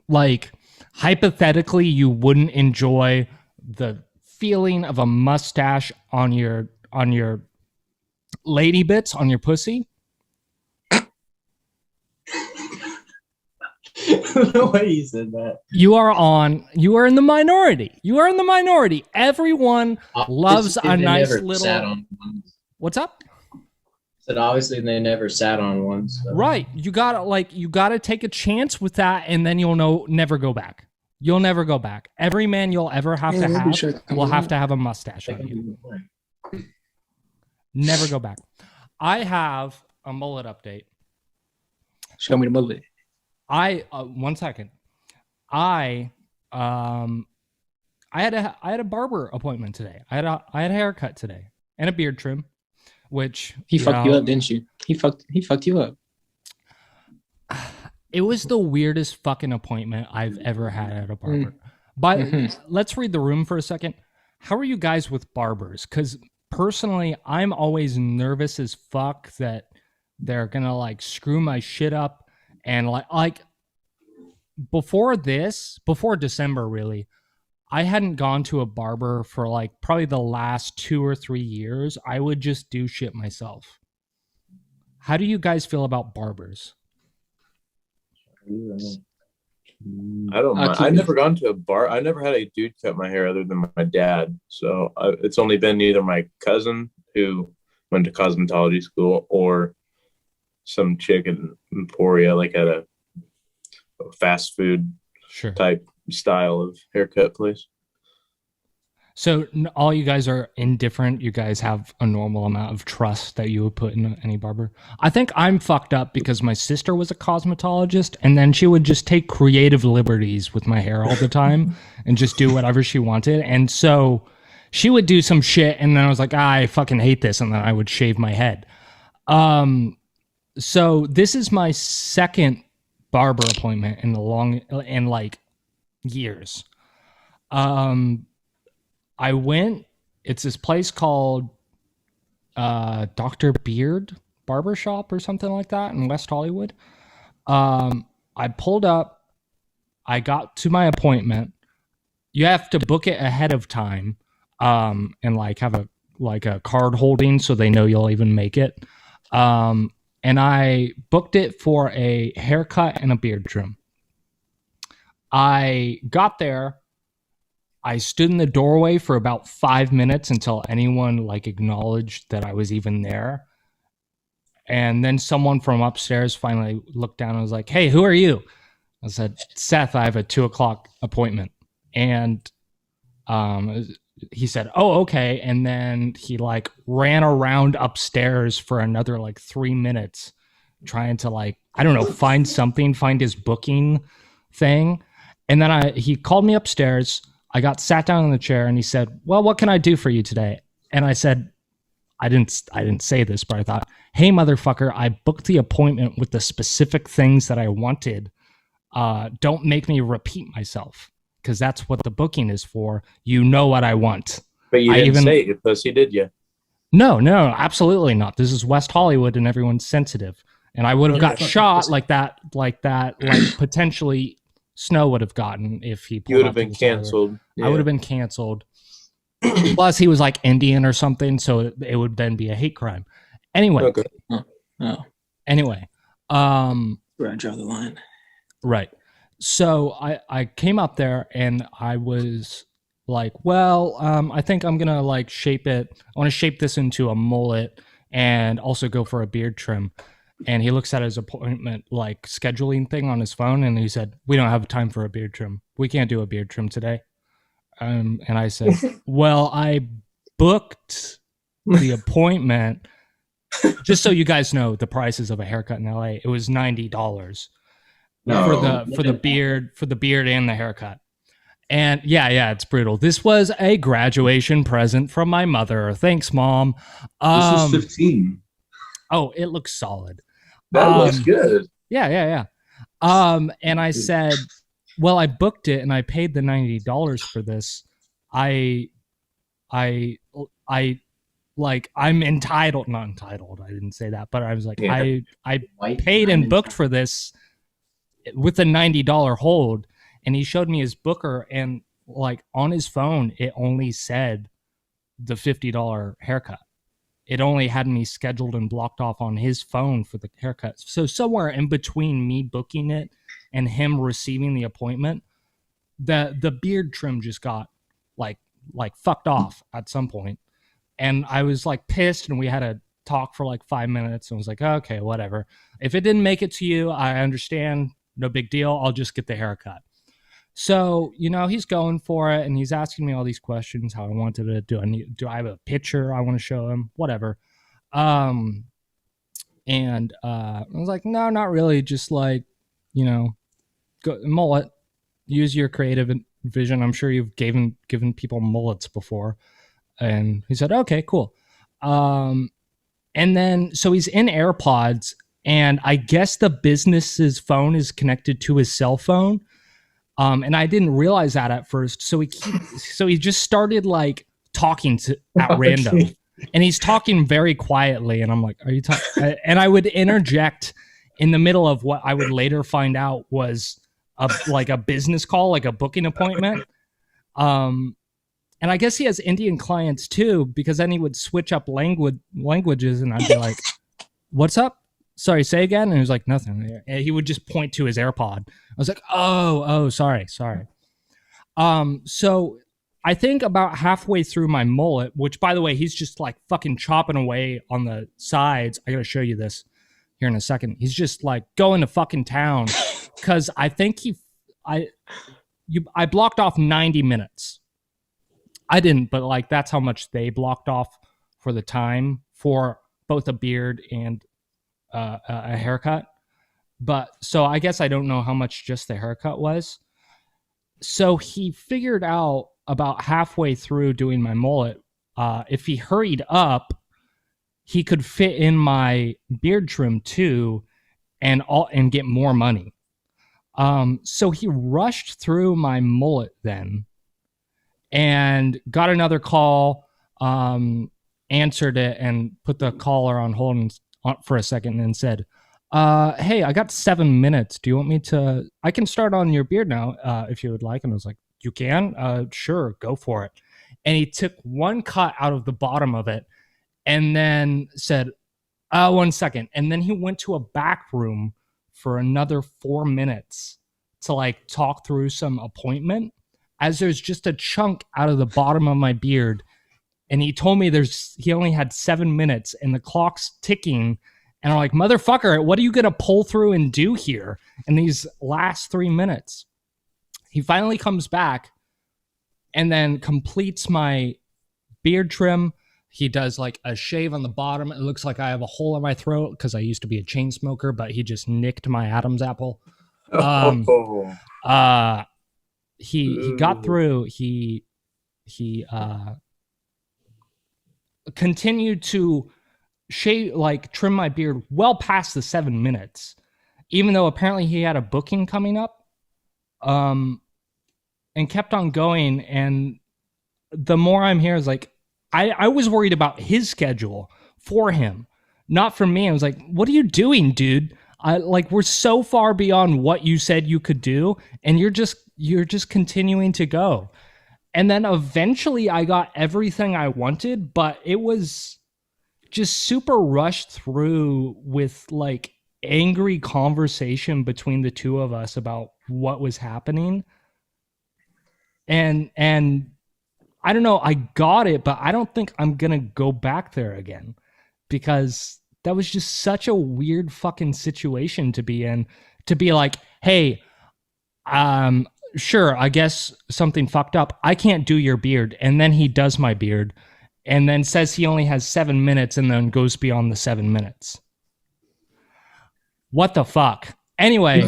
like, hypothetically you wouldn't enjoy the feeling of a mustache on your lady bits on your pussy, The way you said that. you are in the minority. You are in the minority. Everyone loves Obviously, a they nice never little. Sat on ones. What's up? Said obviously they never sat on one. So. Right. You gotta take a chance with that, and then you'll never go back. You'll never go back. Every man you'll ever have to have will have to have a mustache on you. Never go back. I have a mullet update. Show me the mullet. I 1 second. I had a barber appointment today. I had a haircut today and a beard trim, which He fucked you up, didn't you? He fucked you up. It was the weirdest fucking appointment I've ever had at a barber. But let's read the room for a second. How are you guys with barbers? Because personally, I'm always nervous as fuck that they're gonna like screw my shit up. And like before December, really, I hadn't gone to a barber for like probably the last 2 or 3 years. I would just do shit myself. How do you guys feel about barbers? I don't I'll mind. keep I've it. never gone to a bar. I never had a dude cut my hair other than my dad. So it's only been either my cousin who went to cosmetology school or some chick in Emporia, like at a fast food Sure. type style of haircut place. So all you guys are indifferent. You guys have a normal amount of trust that you would put in any barber. I think I'm fucked up because my sister was a cosmetologist, and then she would just take creative liberties with my hair all the time and just do whatever she wanted. And so she would do some shit, and then I was like, I fucking hate this, and then I would shave my head. So this is my second barber appointment in like years. I went. It's this place called Dr. Beard Barbershop or something like that in West Hollywood. I pulled up. I got to my appointment. You have to book it ahead of time, and like have a card holding so they know you'll even make it. And I booked it for a haircut and a beard trim. I got there. I stood in the doorway for about 5 minutes until anyone like acknowledged that I was even there. And then someone from upstairs finally looked down and was like, "Hey, who are you?" I said, "Seth, I have a 2:00 appointment." And he said, "Oh, okay." And then he like ran around upstairs for another like 3 minutes trying to like, I don't know, find his booking thing. And then he called me upstairs. I got sat down in the chair and he said, "Well, what can I do for you today?" And I said, I didn't say this, but I thought, "Hey, motherfucker, I booked the appointment with the specific things that I wanted. Don't make me repeat myself, because that's what the booking is for. You know what I want." But you didn't say it, pussy, did you? No, absolutely not. This is West Hollywood and everyone's sensitive. And I would have got shot like that, like potentially Snow would have gotten if he pulled. You would have been canceled. Yeah. I would have been canceled. Plus, he was like Indian or something, so it would then be a hate crime. Anyway. Okay. Oh. Anyway. Where I draw the line. Right. So I came up there and I was like, well, I think I'm gonna like shape it. I want to shape this into a mullet and also go for a beard trim. And he looks at his appointment like scheduling thing on his phone and he said, "We don't have time for a beard trim. We can't do a beard trim today." And I said, "Well, I booked the appointment. Just so you guys know, the prices of a haircut in LA, it was $90 for the beard and the haircut." And yeah, it's brutal. This was a graduation present from my mother. Thanks, Mom. This is 15. Oh, it looks solid. That looks good. Yeah. And I said, "Well, I booked it and I paid the $90 for this. I'm entitled, not entitled. I didn't say that, but I was like, I paid and booked for this with a $90 hold." And he showed me his booker, and like on his phone, it only said the $50 haircut. It only had me scheduled and blocked off on his phone for the haircut. So somewhere in between me booking it and him receiving the appointment, the beard trim just got like fucked off at some point. And I was like pissed, and we had a talk for like 5 minutes and was like, "Okay, whatever. If it didn't make it to you, I understand. No big deal. I'll just get the haircut." So, he's going for it and he's asking me all these questions, how I wanted to do I have a picture I want to show him, whatever. And I was like, "No, not really. Just like, go mullet, use your creative vision. I'm sure you've given people mullets before." And he said, "Okay, cool." And then, so he's in AirPods, and I guess the business's phone is connected to his cell phone. And I didn't realize that at first. So he just started like talking at random, and he's talking very quietly. And I'm like, "Are you talking?" And I would interject in the middle of what I would later find out was a business call, like a booking appointment. And I guess he has Indian clients too, because then he would switch up languages, and I'd be like, "What's up? Sorry, say again." And he was like, "Nothing." And he would just point to his AirPod. I was like, oh, sorry. So I think about halfway through my mullet, which, by the way, he's just like fucking chopping away on the sides. I gotta show you this here in a second. He's just like going to fucking town, because I think I blocked off 90 minutes. I didn't, but like that's how much they blocked off for the time for both a beard and a haircut. But so I guess I don't know how much just the haircut was. So he figured out about halfway through doing my mullet, if he hurried up, he could fit in my beard trim too, and get more money. So he rushed through my mullet then, and got another call. Answered it and put the caller on hold for a second, and said, "Hey, I got 7 minutes. Do you want me to? I can start on your beard now, if you would like." And I was like, "You can? Sure, go for it." And he took one cut out of the bottom of it, and then said, 1 second. And then he went to a back room for another 4 minutes to like talk through some appointment, as there's just a chunk out of the bottom of my beard. And he told me he only had 7 minutes and the clock's ticking. And I'm like, motherfucker, what are you going to pull through and do here in these last 3 minutes? He finally comes back and then completes my beard trim. He does like a shave on the bottom. It looks like I have a hole in my throat because I used to be a chain smoker, but he just nicked my Adam's apple. He got through. He continued to shave, like trim my beard well past the 7 minutes, even though apparently he had a booking coming up, and kept on going. And the more I'm here is like, I was worried about his schedule for him, not for me. I was like, what are you doing, dude? We're so far beyond what you said you could do, and you're just continuing to go. And then eventually I got everything I wanted, but it was just super rushed through with like angry conversation between the two of us about what was happening. And I don't know, I got it, but I don't think I'm going to go back there again, because that was just such a weird fucking situation to be in, to be like, hey, sure, I guess something fucked up. I can't do your beard. And then he does my beard and then says he only has 7 minutes and then goes beyond the 7 minutes. What the fuck? Anyway.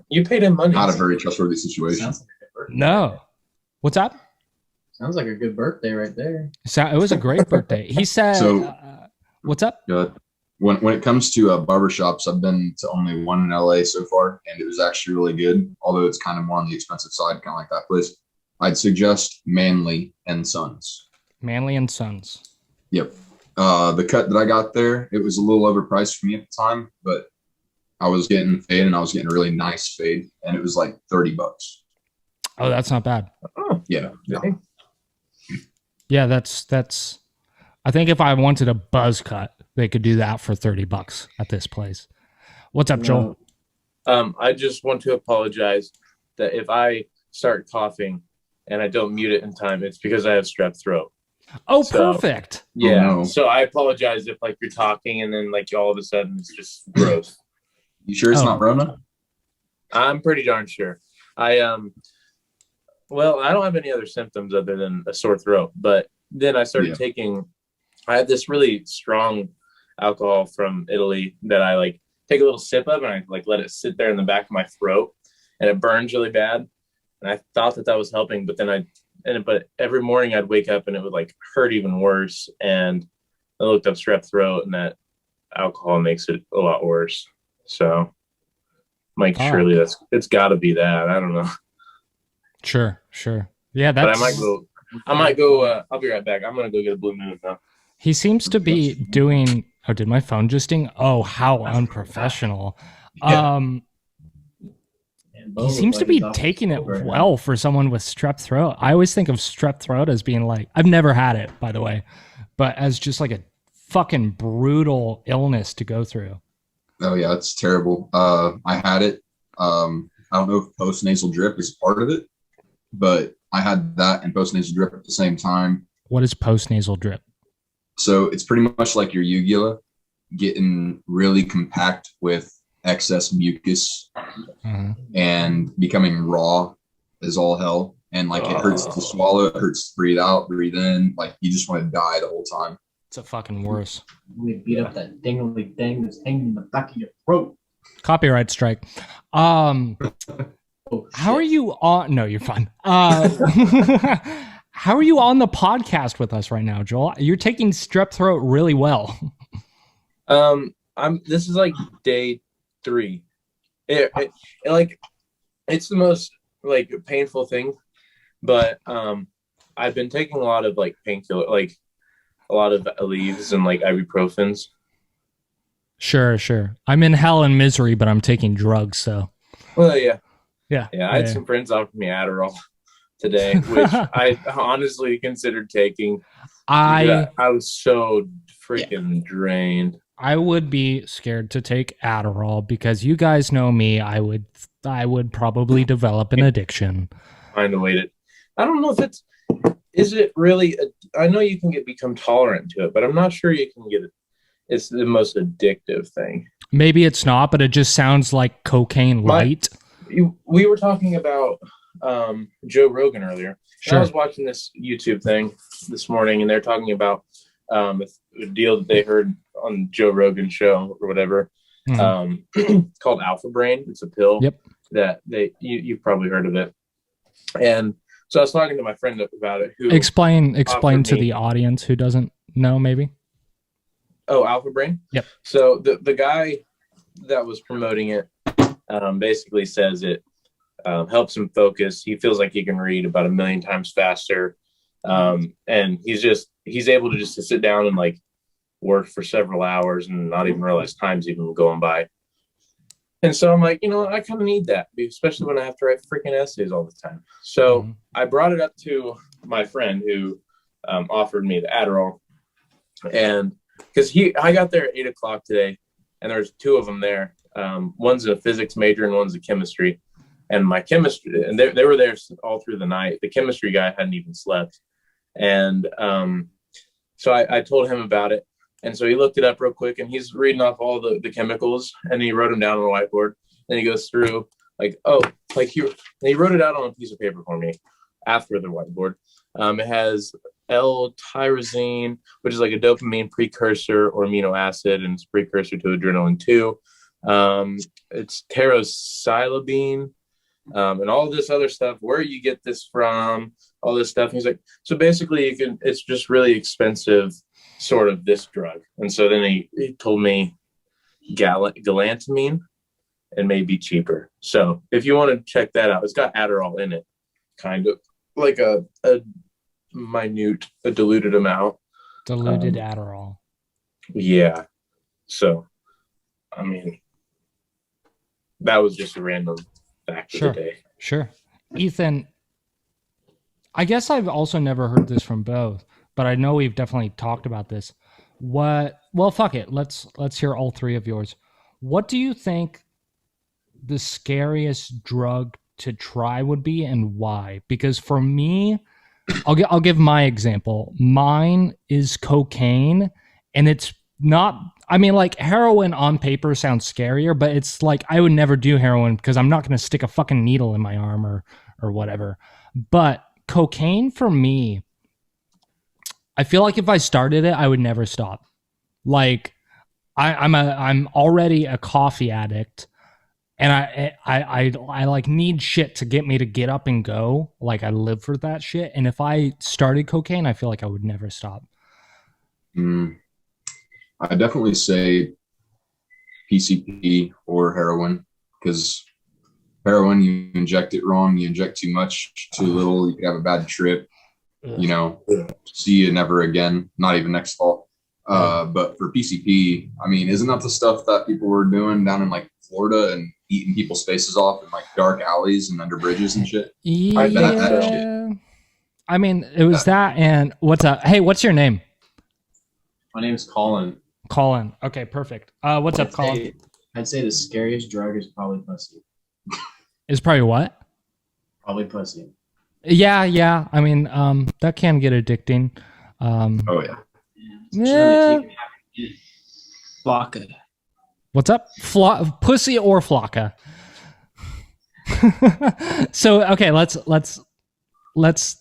You paid him money. Not a very trustworthy situation. Sounds like a good birthday. No. What's up? Sounds like a good birthday right there. So it was a great birthday. He said, what's up? When it comes to barbershops, I've been to only one in LA so far, and it was actually really good, although it's kind of more on the expensive side, kind of like that place. I'd suggest Manley and Sons. Manley and Sons. Yep. The cut that I got there, it was a little overpriced for me at the time, but I was getting fade, and I was getting a really nice fade, and it was like $30. Oh, that's not bad. Oh, yeah. Yeah, that's. I think if I wanted a buzz cut, they could do that for $30 at this place. What's up, Joel? I just want to apologize that if I start coughing and I don't mute it in time, it's because I have strep throat. Oh, so, perfect. Yeah. Oh, no. So I apologize if like you're talking and then like all of a sudden it's just gross. You sure it's not Rona? I'm pretty darn sure. Well, I don't have any other symptoms other than a sore throat, but then I started I had this really strong alcohol from Italy that I like take a little sip of, and I like let it sit there in the back of my throat, and it burns really bad. And I thought that was helping, but then but every morning I'd wake up and it would like hurt even worse. And I looked up strep throat, and that alcohol makes it a lot worse. So, Mike, surely it's got to be that. I don't know. Sure. Yeah, that's. But I might go. I'll be right back. I'm gonna go get a Blue Moon now. He seems to be doing. Oh, did my phone just ding? Oh, how unprofessional. He seems to be taking it well for someone with strep throat. I always think of strep throat as being like, I've never had it, by the way, but as just like a fucking brutal illness to go through. Oh yeah, it's terrible. I had it. I don't know if postnasal drip is part of it, but I had that and postnasal drip at the same time. What is postnasal drip? So it's pretty much like your uvula getting really compact with excess mucus and becoming raw as all hell. and like it hurts to swallow, it hurts to breathe out, breathe in. Like you just want to die the whole time. It's a fucking worse. We beat up that dingly thing that's hanging in the back of your throat. Copyright strike. Oh, How are shit. you on? No, you're fine. How are you on the podcast with us right now, Joel? You're taking strep throat really well. This is like day 3. It's the most like painful thing, but I've been taking a lot of like painkiller, like a lot of Aleve and like ibuprofens. Sure. I'm in hell and misery, but I'm taking drugs, so. Well, yeah. Yeah. I had some friends offer me Adderall today, which I honestly considered taking. I was so freaking drained. I would be scared to take Adderall because you guys know me. I would probably develop an addiction. Find a way to. I don't know if is it really. I know you can become tolerant to it, but I'm not sure you can get it. It's the most addictive thing. Maybe it's not, but it just sounds like cocaine light. We were talking about Joe Rogan earlier. Sure. I was watching this YouTube thing this morning, and they're talking about a deal that they heard on Joe Rogan's show or whatever, called Alpha Brain. It's a pill that you've probably heard of it. And so I was talking to my friend about it. Who explain to the audience who doesn't know, maybe. Oh, Alpha Brain? Yep. So the guy that was promoting it basically says it helps him focus. He feels like he can read about 1 million times faster. And he's able to just to sit down and like work for several hours and not even realize time's even going by. And so I'm like, I kind of need that, especially when I have to write freaking essays all the time. So I brought it up to my friend who offered me the Adderall. And because I got there at 8:00 today, and there's 2 of them there. One's a physics major and one's a chemistry. And my chemistry, and they were there all through the night. The chemistry guy hadn't even slept. And so I told him about it. And so he looked it up real quick, and he's reading off all the chemicals, and he wrote them down on the whiteboard. And he goes through and he wrote it out on a piece of paper for me after the whiteboard. It has L-tyrosine, which is like a dopamine precursor or amino acid, and it's precursor to adrenaline too. It's pterosylabine, and all this other stuff. Where you get this from? All this stuff. And he's like, so basically, it's just really expensive, sort of this drug. And so then he told me galantamine, and may be cheaper. So if you want to check that out, it's got Adderall in it, kind of like a minute, a diluted amount. Diluted Adderall. Yeah. So, I mean, that was just a random fact of the day. Sure. Ethan, I guess I've also never heard this from both, but I know we've definitely talked about this. Well, fuck it. Let's hear all 3 of yours. What do you think the scariest drug to try would be, and why? Because for me, I'll give my example. Mine is cocaine, and it's not, I mean, like heroin on paper sounds scarier, but it's like I would never do heroin because I'm not going to stick a fucking needle in my arm or whatever. But cocaine for me, I feel like if I started it, I would never stop. Like I'm already a coffee addict, and I like need shit to get up and go. Like I live for that shit. And if I started cocaine, I feel like I would never stop. I definitely say PCP or heroin, because heroin, you inject it wrong, you inject too much, too little, you could have a bad trip, see you never again, not even next fall. But for PCP, I mean, isn't that the stuff that people were doing down in like Florida and eating people's faces off in like dark alleys and under bridges and shit? Yeah. That shit. I mean, it was that. And what's up? Hey, what's your name? My name's Collin. Collin. Okay, perfect. What's up, Collin? I'd say the scariest drug is probably pussy. Is probably what? Probably pussy. Yeah. I mean, that can get addicting. Oh yeah. Yeah. Flocka. What's up? Pussy or flocka? So okay, let's let's.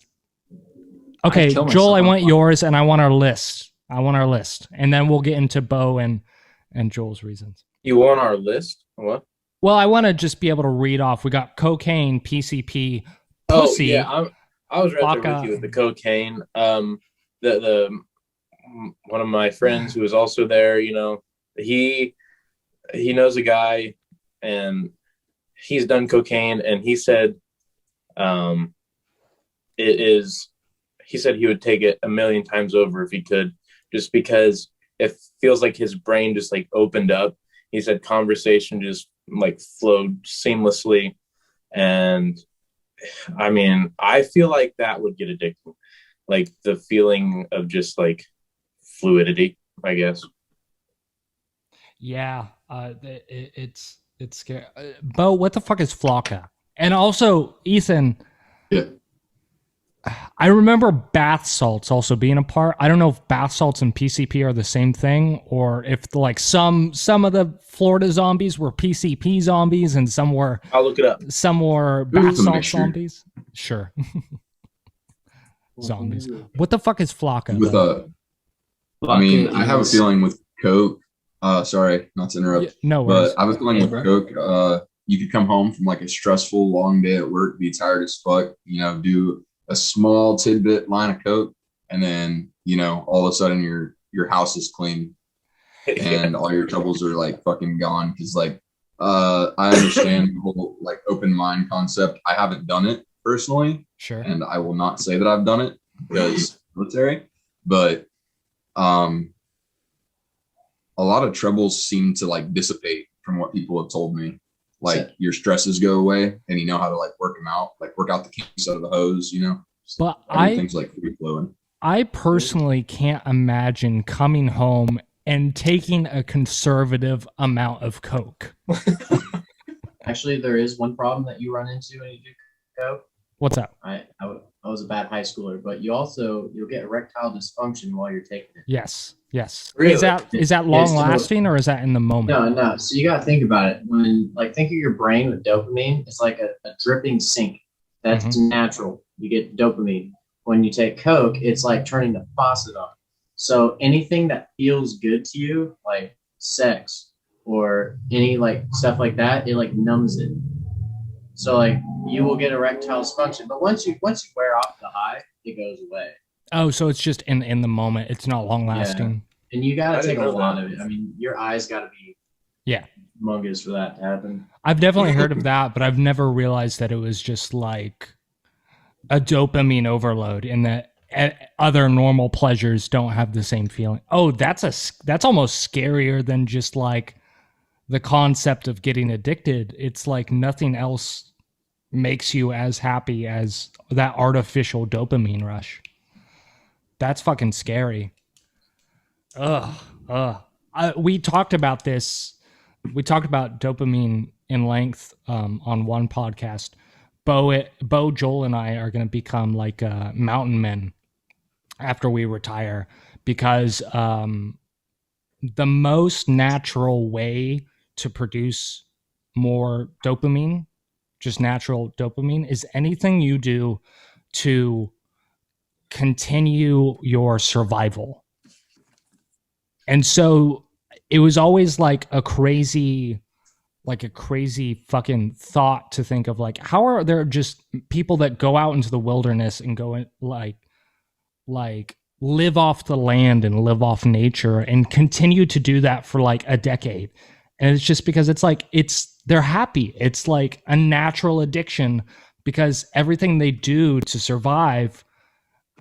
Okay, kill Joel, myself. I want yours, and I want our list. And then we'll get into Bo and Joel's reasons. You want our list? What? Well, I want to just be able to read off. We got cocaine, PCP, pussy. Oh yeah, I was right there with you with the cocaine. The one of my friends who was also there, you know, he knows a guy, and he's done cocaine, and he said, it is. He said he would take it 1,000,000 times over if he could, just because it feels like his brain just like opened up. He said conversation just like flowed seamlessly. And I mean, I feel like that would get addicting. Like the feeling of just like fluidity, I guess. Yeah, it's scary. Bo, what the fuck is Flocka? And also, Ethan, Yeah. I remember bath salts also being a part. I don't know if bath salts and PCP are the same thing, or if like some of the Florida zombies were PCP zombies and some were. I'll look it up. Some were bath It's a salt mixture. zombies. Sure. Zombies. What the fuck is Flocka? With I mean, I have a feeling with Coke. Sorry, not to interrupt. Yeah, no worries. But I have a feeling with Coke, you could come home from like a stressful long day at work, be tired as fuck, you know, do a small tidbit line of Coke, and then, you know, all of a sudden your house is clean and all your troubles are like fucking gone. Because like I understand the whole like open mind concept. I haven't done it personally, Sure. and I will not say that I've done it because military, but a lot of troubles seem to like dissipate from what people have told me. Like your stresses go away, and you know how to like work them out, like work out the kinks out of the hose, you know. But Everything's like free flowing. I personally can't imagine coming home and taking a conservative amount of Coke. Actually, there is one problem that you run into when you do Coke. What's that? I was a bad high schooler, but you'll get erectile dysfunction while you're taking it. Yes. Really? Is that long lasting, or is that in the moment? No. So you gotta think about it. When like think of your brain with dopamine, it's like a dripping sink. That's natural. You get dopamine. When you take Coke, it's like turning the faucet on. So anything that feels good to you, like sex or any like stuff like that, it like numbs it. So like you will get erectile dysfunction, but once you wear off the high, it goes away. Oh, so it's just in the moment. It's not long lasting. Yeah. And you got I to take didn't a know lot that. of it. I mean, your eyes got to be humongous for that to happen. I've definitely heard of that, but I've never realized that it was just like a dopamine overload, and that other normal pleasures don't have the same feeling. Oh, that's almost scarier than just like the concept of getting addicted. It's like nothing else makes you as happy as that artificial dopamine rush. That's fucking scary. We talked about this. We talked about dopamine in length on one podcast. Bo, Joel, and I are going to become like mountain men after we retire, because the most natural way to produce more dopamine, just natural dopamine, is anything you do to continue your survival. And so it was always like a crazy fucking thought to think of, like, how are there just people that go out into the wilderness and go in, like live off the land and live off nature and continue to do that for like a decade. And it's just because they're happy. It's like a natural addiction, because everything they do to survive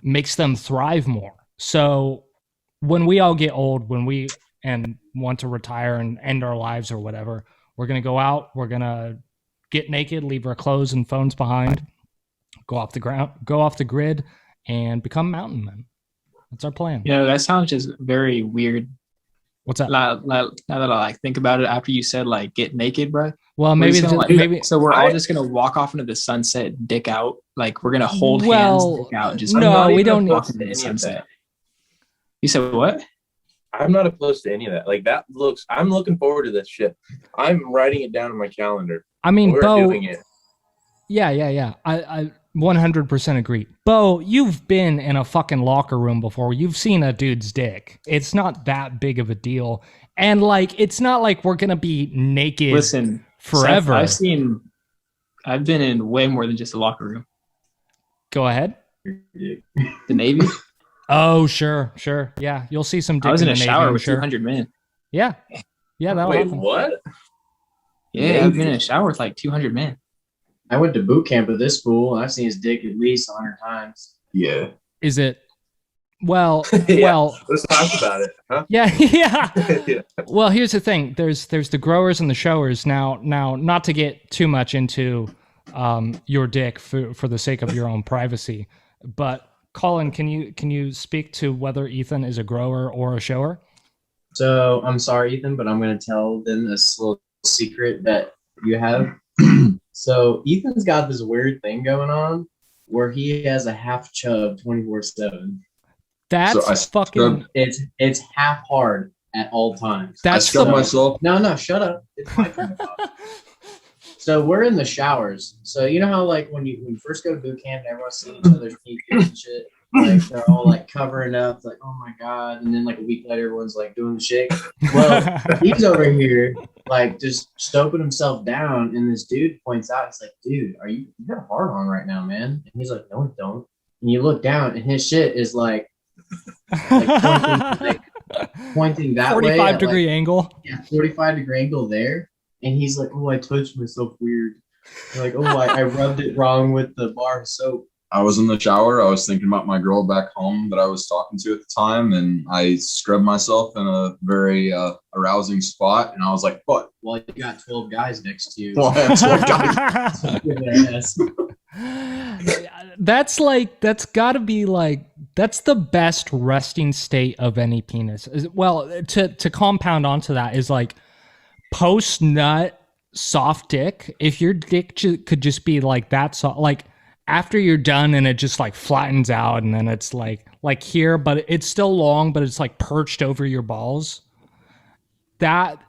makes them thrive more. So when we all get old, and want to retire and end our lives or whatever, we're going to go out, we're going to get naked, leave our clothes and phones behind, go off the grid, and become mountain men. That's our plan. Yeah, that sounds just very weird. What's that? Now that I like think about it, after you said like get naked, bro. Well, maybe So we're all just gonna walk off into the sunset, dick out. Like we're gonna hold hands, dick out. Just no, we don't walk into the sunset. You said what? I'm not opposed to any of that. Like I'm looking forward to this shit. I'm writing it down in my calendar. I mean, We're Bo, doing it. Yeah. 100% agree. Bo, you've been in a fucking locker room before. You've seen a dude's dick. It's not that big of a deal. And like, it's not like we're going to be naked forever. Seth, I've been in way more than just a locker room. Go ahead. The Navy? Oh, sure. Yeah, you'll see some dick I was in a the shower Navy, with 200 men. Yeah, that Wait, happen. what? Yeah, I've been in a shower with like 200 men. I went to boot camp at this school, and I've seen his dick at least 100 times. Yeah. Is it? Well, Yeah. well. Let's talk about it, huh? Yeah. Yeah. Well, here's the thing. There's the growers and the showers. Now, not to get too much into your dick for the sake of your own privacy, but Colin, can you speak to whether Ethan is a grower or a shower? So I'm sorry, Ethan, but I'm going to tell them this little secret that you have. So Ethan's got this weird thing going on where he has a half chub 24/7. That's fucking. It's half hard at all times. That's I scrub myself. No, shut up. It's my turn to talk. So we're in the showers. So you know how like when you first go to boot camp, everyone's seeing each other's penises and shit. Like they're all like covering up, like oh my god, and then like a week later, everyone's like doing the shake. Well, he's over here like just stoking himself down, and this dude points out, he's like, "Dude, you got a hard on right now, man?" And he's like, "No, I don't." And you look down, and his shit is like pointing that 45 way, degree angle. Yeah, 45-degree angle there, and he's like, "Oh, I touched myself weird." Like, "Oh, I rubbed it wrong with the bar of soap." I was in the shower. I was thinking about my girl back home that I was talking to at the time, and I scrubbed myself in a very arousing spot. And I was like, "What?" Well, you got 12 guys next to you. Well, I had 12 guys. That's gotta be like, that's the best resting state of any penis. Well, to compound onto that is like post nut soft dick. If your dick could just be like that soft, like after you're done and it just like flattens out and then it's like here, but it's still long, but it's like perched over your balls. And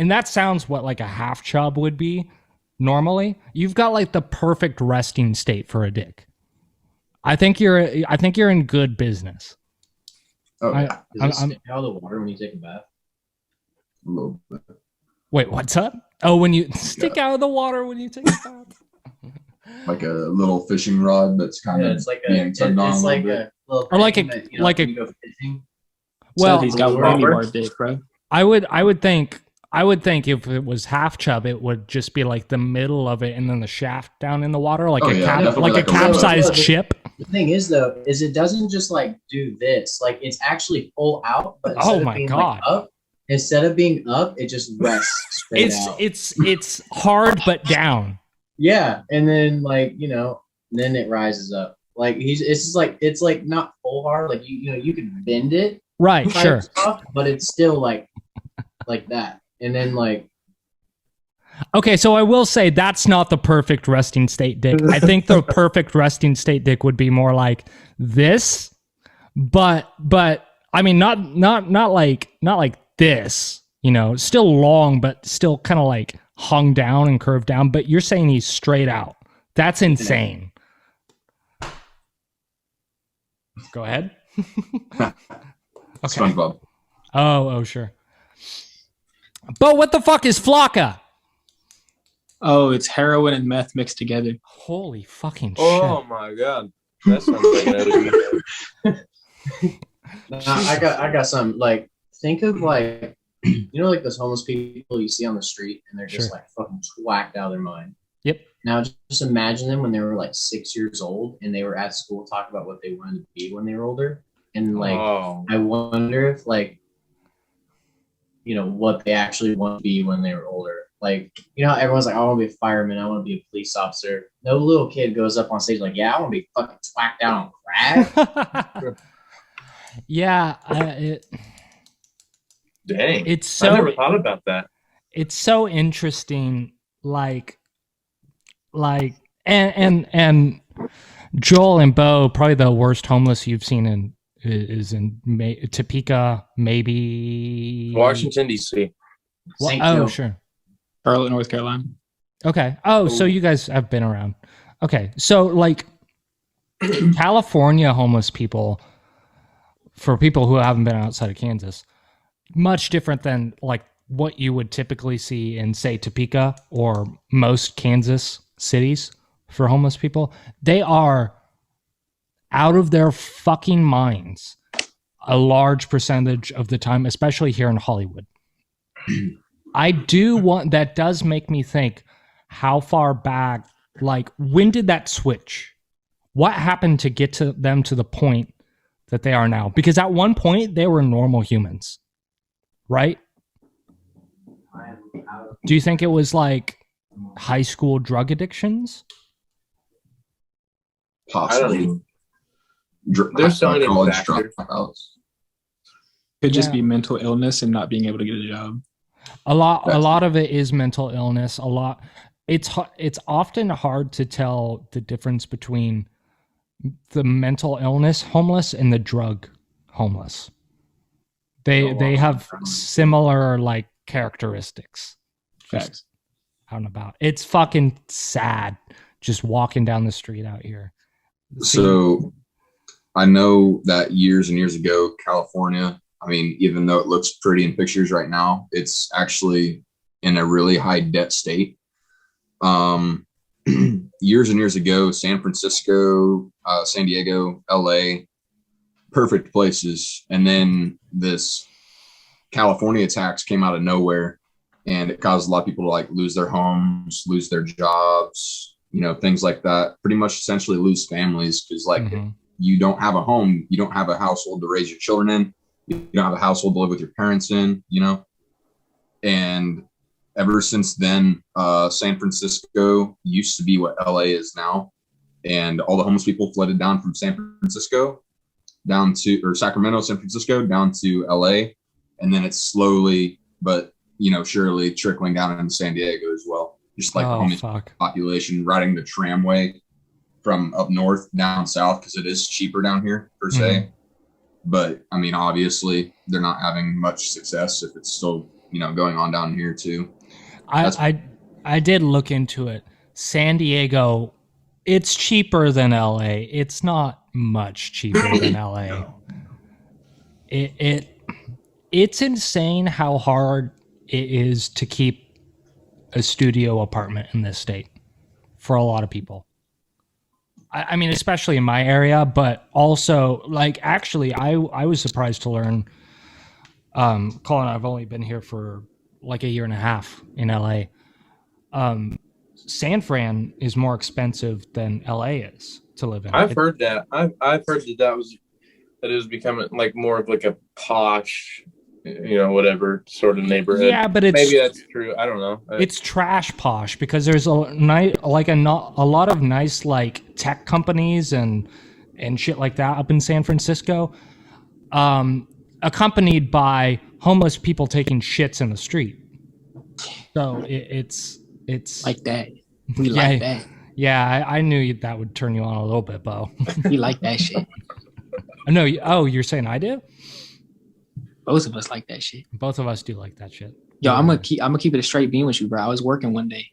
that sounds what like a half chub would be normally. You've got like the perfect resting state for a dick. I think you're in good business. Oh, yeah. Does it stick out of the water when you take a bath? A little bit. Wait, what's up? Oh, when you stick out of the water when you take a bath. Like a little fishing rod that's kind of It's like being tugged on a little bit. little Or like thing a- that, like a- when you go fishing. Well, So he's got whammy bar dick, bro. I would think if it was half chub, it would just be like the middle of it and then the shaft down in the water, like definitely like a like a capsized rubber. ship. The thing is, though, is it doesn't just like do this. Like it's actually full out, but instead Oh of my being, God. Like, up, instead of being up, it just rests straight out. It's hard but down. Yeah, and then then it rises up. Like it's like not full hard. Like you can bend it, Right, type sure. stuff, but it's still like that. And then like Okay, so I will say that's not the perfect resting state dick. I think the perfect resting state dick would be more like this, but I mean not like this, still long but still kind of like hung down and curved down, but you're saying he's straight out. That's insane. Go ahead. Okay. SpongeBob. Oh, sure. But what the fuck is flocka? Oh, it's heroin and meth mixed together. Holy fucking Oh shit. my god. That sounds like an I got some. Like think of like like those homeless people you see on the street and they're just Sure. like fucking twacked out of their mind. Yep. Now just imagine them when they were like 6 years old and they were at school talking about what they wanted to be when they were older. And like Oh. I wonder if like what they actually want to be when they were older. Like, how everyone's like, I want to be a fireman, I want to be a police officer. No little kid goes up on stage like, yeah, I want to be fucking twacked out on crack. Yeah, Dang. it's I so never thought about that. it's so interesting. Like and Joel and Bo, probably the worst homeless you've seen is in Topeka, maybe Washington, D.C. St. Oh, Joe. sure. Charlotte, North Carolina. Okay. Oh, so you guys have been around. Okay, so like California homeless people, for people who haven't been outside of Kansas, much different than like what you would typically see in, say, Topeka or most Kansas cities for homeless people. They are out of their fucking minds a large percentage of the time, especially here in Hollywood. That does make me think, how far back, like when did that switch? What happened to get to them to the point that they are now? Because at one point they were normal humans, right? Do you think it was like high school drug addictions? Possibly. There's so many college factors. dropouts. Could just Yeah. be mental illness and not being able to get a job. A lot of it is mental illness. It's often hard to tell the difference between the mental illness homeless and the drug homeless. They have similar like characteristics. Facts. Out and about. It's fucking sad just walking down the street out here. So I know that years and years ago, California, I mean, even though it looks pretty in pictures right now, it's actually in a really high debt state. Years and years ago, San Francisco, San Diego, LA, perfect places. And then this California tax came out of nowhere, and it caused a lot of people to like lose their homes, lose their jobs, things like that. Pretty much essentially lose families because like you don't have a home, you don't have a household to raise your children in, you don't have a household to live with your parents in, and ever since then, San Francisco used to be what LA is now. And all the homeless people flooded down from San Francisco Sacramento, San Francisco, down to LA. And then it's slowly, but surely trickling down into San Diego as well. Just like the homeless population riding the tramway from up north down south, because it is cheaper down here per se. But I mean, obviously they're not having much success if it's still, going on down here too. I did look into it. San Diego, it's cheaper than LA. It's not much cheaper than LA. It's insane how hard it is to keep a studio apartment in this state for a lot of people. I mean, especially in my area, but also like actually I was surprised to learn, Colin, I've only been here for like a year and a half in LA. San Fran is more expensive than LA is to live in. I've heard that. I've heard that it was becoming like more of like a posh, whatever sort of neighborhood. Yeah, but maybe that's true. I don't know. It's trash posh because there's a lot of nice like tech companies and shit like that up in San Francisco, accompanied by homeless people taking shits in the street. So it's like that. We like that. Yeah, I knew that would turn you on a little bit, Bo. We like that shit. No, you're saying I do? Both of us like that shit. Both of us do like that shit. Yo, I'm gonna keep it a straight beam with you, bro. I was working one day,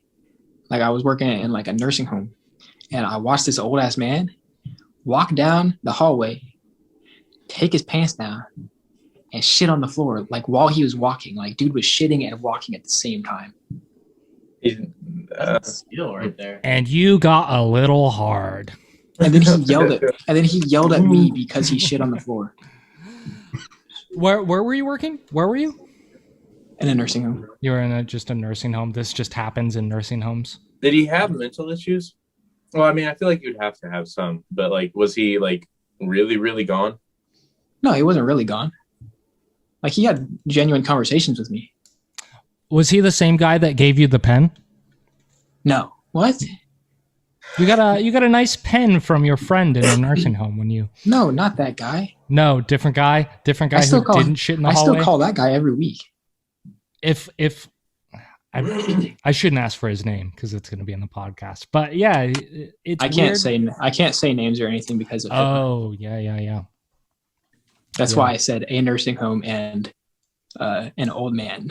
like I was working in like a nursing home, and I watched this old ass man walk down the hallway, take his pants down, and shit on the floor. Like while he was walking, like dude was shitting and walking at the same time. That's a skill right there. And you got a little hard. And then he yelled at me because he shit on the floor. Where were you working? Where were you? In a nursing home. You were in just a nursing home. This just happens in nursing homes. Did he have mental issues? Well, I mean, I feel like you'd have to have some, but like, was he like really, really gone? No, he wasn't really gone. Like he had genuine conversations with me. Was he the same guy that gave you the pen? No. What? You got a nice pen from your friend in a nursing home when you. No, not that guy. No, different guy who didn't shit in the hallway. I still call that guy every week. If I shouldn't ask for his name because it's going to be in the podcast. But yeah, it's I can't say names or anything because of Oh, yeah. That's why I said a nursing home and an old man.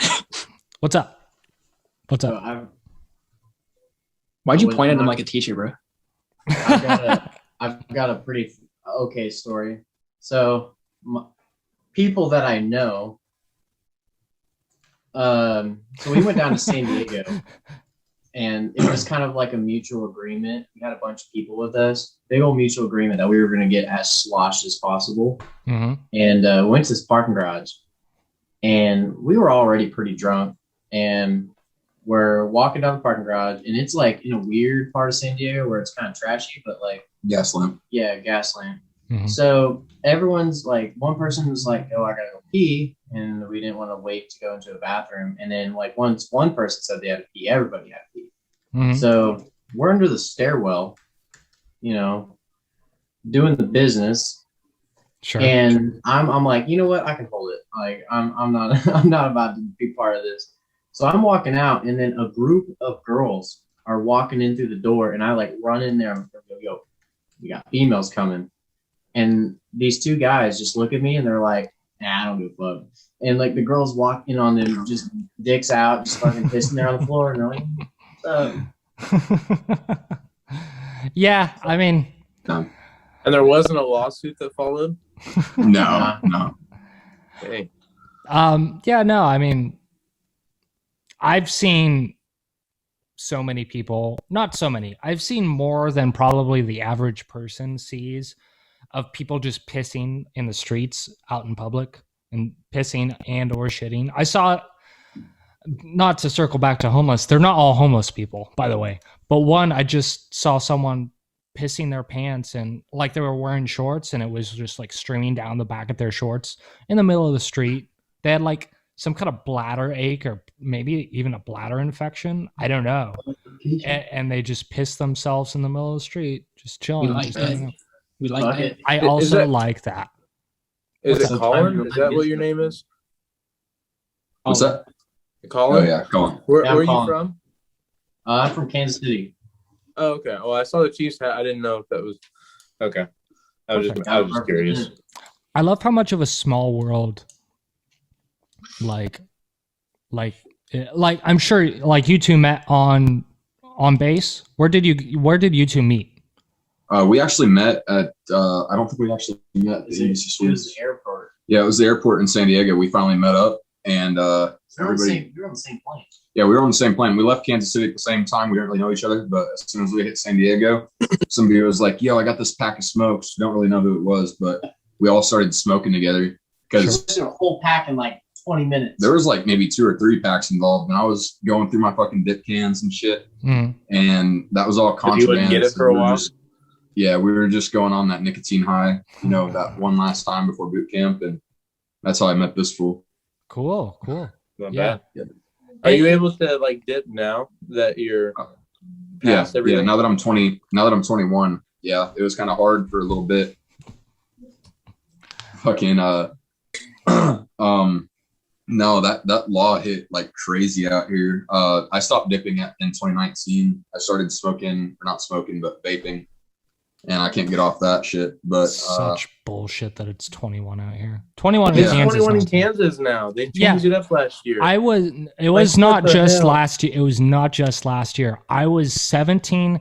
What's up? Why'd you point at him like a teacher, bro? I've got a pretty okay story. So people that I know, so we went down to San Diego, and it was kind of like a mutual agreement. We had a bunch of people with us, big old mutual agreement that we were going to get as sloshed as possible. Mm-hmm. And went to this parking garage, and we were already pretty drunk, and we're walking down the parking garage, and it's like in a weird part of San Diego where it's kind of trashy, but like Gas lamp. yeah, Gaslamp. Mm-hmm. So everyone's like, one person was like, "Oh, I gotta go pee," and we didn't want to wait to go into a bathroom. And then like once one person said they had to pee, everybody had to pee. Mm-hmm. So we're under the stairwell, you know, doing the business. Sure. And I'm like, you know what? I can hold it. Like I'm not I'm not about to be part of this. So I'm walking out, and then a group of girls are walking in through the door, and I like run in there and go, yo, we got females coming. And these two guys just look at me and they're like, nah, I don't give a fuck. And like the girls walk in on them, just dicks out, just fucking pissing there on the floor, and they're like, what's up? Yeah, I mean, No, And there wasn't a lawsuit that followed? no. Hey. yeah, no, I mean, I've seen so many people, not so many, I've seen more than probably the average person sees of people just pissing in the streets out in public and pissing and or shitting. I saw, not to circle back to homeless, they're not all homeless people, by the way, but one, I just saw someone pissing their pants and like they were wearing shorts and it was just like streaming down the back of their shorts in the middle of the street. They had like some kind of bladder ache or maybe even a bladder infection. I don't know. And they just pissed themselves in the middle of the street, just chilling. We like just that. hanging out. We like Fuck that. it. I Is also that- like that. Is What's it up? Colin? Is that what your name is? What's that? Colin? Oh yeah, go on. Where Yeah, I'm are you Colin. from? I'm from Kansas City. Oh, okay. Well, I saw the Chiefs hat. I didn't know if that was okay. I was just curious. I love how much of a small world, like I'm sure, like you two met on base. Where did you two meet? We actually met at. I don't think we actually met at the ABC It was Suites. the airport. Yeah, it was the airport in San Diego. We finally met up, and everybody. You're on the same plane. Yeah, we were on the same plane. We left Kansas City at the same time. We didn't really know each other, but as soon as we hit San Diego, somebody was like, "Yo, I got this pack of smokes." Don't really know who it was, but we all started smoking together because Just a whole pack in like 20 minutes. there was like maybe 2 or 3 packs involved, and I was going through my fucking dip cans and shit, and that was all If you contraband. wouldn't get it for a we were while. just- yeah, we were just going on that nicotine high, you know, that one last time before boot camp, and that's how I met this fool. Cool. Not Yeah. bad. Are you able to like dip now that you're Yeah, past everything? now that I'm 21, yeah, it was kind of hard for a little bit. Fucking no, that law hit like crazy out here. I stopped dipping in 2019. I started smoking, or not smoking, but vaping, and I can't get off that shit. But Such bullshit that it's 21 out here. 21 in It's Kansas. 21 in now. Kansas now. They changed Yeah. it up last year. It was not what the just hell? last year. It was not just last year. I was 17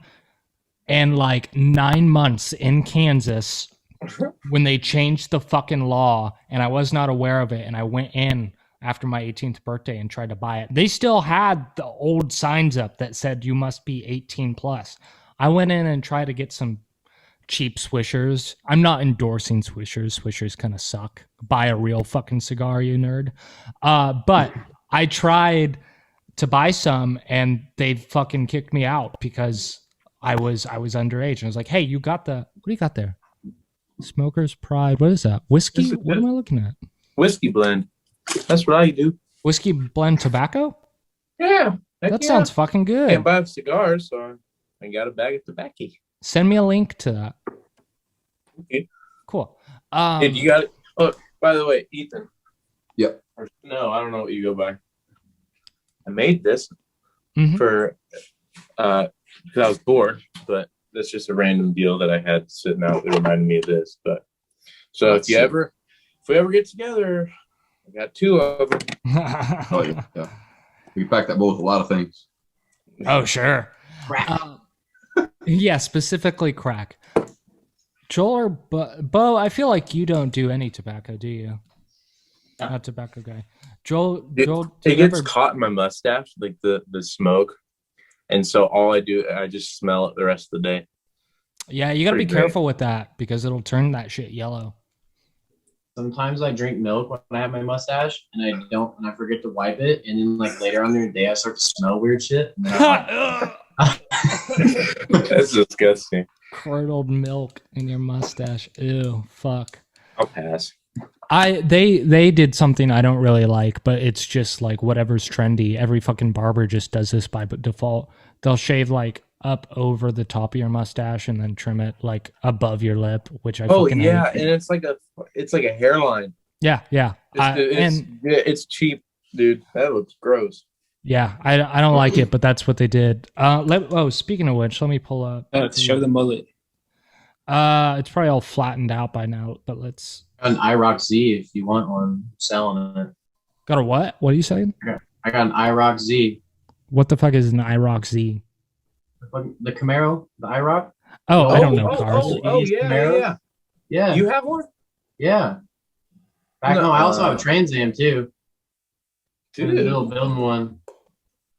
and like 9 months in Kansas when they changed the fucking law, and I was not aware of it. And I went in after my 18th birthday and tried to buy it. They still had the old signs up that said you must be 18 plus. I went in and tried to get some cheap swishers. I'm not endorsing swishers. Swishers kind of suck. Buy a real fucking cigar, you nerd. But I tried to buy some and they fucking kicked me out because I was underage. And I was like, hey, what do you got there? Smoker's Pride. What is that? Whiskey? What am I looking at? Whiskey blend. That's what I do. Whiskey blend tobacco? Yeah. That sounds fucking good. Can't buy cigars, so I got a bag of tobacco. Send me a link to that. Okay. Cool. Hey, you got it. Oh, by the way, Ethan. Yep. Or, no, I don't know what you go by. I made this Mhm. for because I was bored, but that's just a random deal that I had sitting out that reminded me of this. But so That's if we ever get together, I got 2 of them. oh yeah, we packed that bowl with a lot of things. Oh, sure. Crap. Yeah, specifically crack. Joel or Bo, I feel like you don't do any tobacco, do you? No. Not tobacco guy. Joel, It, do it you gets ever- caught in my mustache, like the smoke, and so all I do, I just smell it the rest of the day. Yeah, you got to be Pretty great. careful with that because it'll turn that shit yellow. Sometimes I drink milk when I have my mustache, and I forget to wipe it, and then like later on in the day, I start to smell weird shit. And then That's disgusting. Curdled milk in your mustache. Ew, fuck. I'll pass. They did something I don't really like, but it's just like whatever's trendy. Every fucking barber just does this by default. They'll shave like up over the top of your mustache and then trim it like above your lip, which I fucking hate. And it's like a hairline. Yeah. It's cheap, dude. That looks gross. Yeah, I don't like it, but that's what they did. Speaking of which, let me pull up. Show the mullet. It's probably all flattened out by now, but let's. an IROC Z if you want one. I'm selling it. Got a what? What are you saying? I got an IROC Z. What the fuck is an IROC Z? The Camaro, the IROC. Oh, I don't know cars. Yeah. Yeah, You have one? yeah. No, I also have a Trans Am too. In the Dude. middle of building one.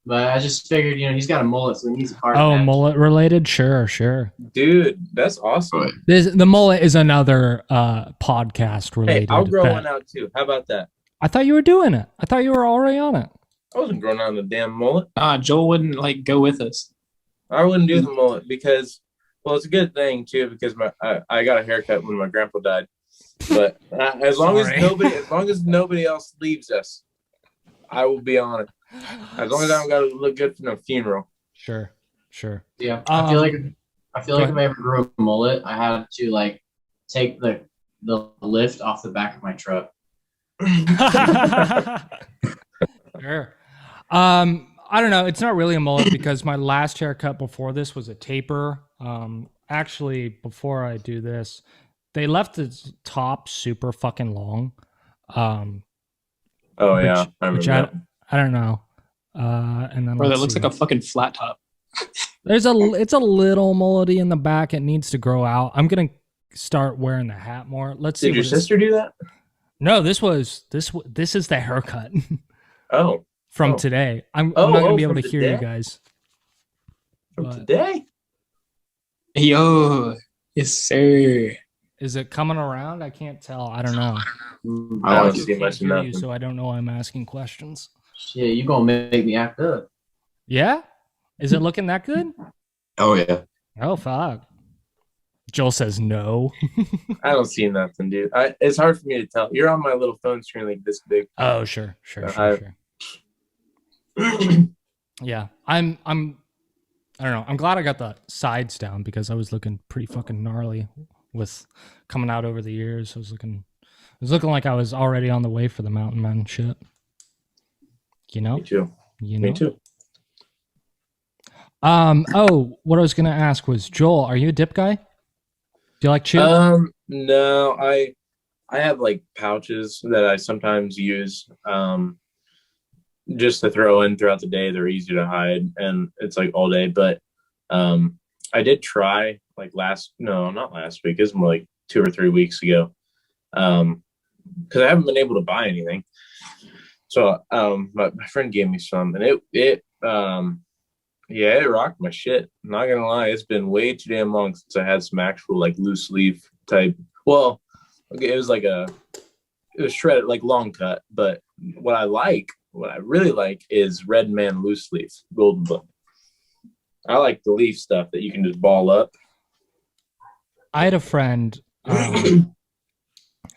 But I just figured, he's got a mullet, so he needs a car. Oh, patch. mullet related? Sure. Dude, that's awesome. The mullet is another podcast Hey, related. I'll grow bet. one out too. How about that? I thought you were doing it. I thought you were already on it. I wasn't growing out a damn mullet. Joel wouldn't like go with us. I wouldn't do the mullet because, well, it's a good thing too because I got a haircut when my grandpa died. But as long as nobody else leaves us, I will be on it. As long as I don't got to look good for no funeral. Sure. Yeah, I feel like if I ever grew a mullet, I had to like take the lift off the back of my truck. Sure. I don't know. It's not really a mullet because my last haircut before this was a taper. Actually, before I do this, they left the top super fucking long. Oh yeah, I remember that. I don't know. And then Bro, that looks like a fucking flat top. it's a little mullety in the back. It needs to grow out. I'm gonna start wearing the hat more. Let's see. Did your sister do that? No, this is the haircut Oh, from Oh. today. I'm Oh, not gonna be able from to hear you today? guys. from But- today? Yo, yes, sir. Is it coming around? I can't tell. I don't know. I Oh, don't just see can't much of hear you, nothing. so I don't know why I'm asking questions. Shit, you gonna make me act up? Yeah, is it looking that good? Oh yeah. Oh fuck. Joel says no. I don't see nothing, dude. It's hard for me to tell. You're on my little phone screen like this big. Oh sure. I- Yeah, I'm. I don't know. I'm glad I got the sides down because I was looking pretty fucking gnarly with coming out over the years. I was looking like I was already on the way for the mountain man shit. You know. Me too. You know. Me too. Oh, what I was gonna ask was, Joel, are you a dip guy? Do you like chew? No, I have like pouches that I sometimes use just to throw in throughout the day. They're easy to hide and it's like all day. But I did try like not last week. It was more like 2 or 3 weeks ago. Because I haven't been able to buy anything. So my friend gave me some and it rocked my shit. I'm not gonna lie, it's been way too damn long since I had some actual like loose leaf type. Well, okay, it was shredded like long cut, but what I really like is Red Man loose leaf golden book. I like the leaf stuff that you can just ball up. I had a friend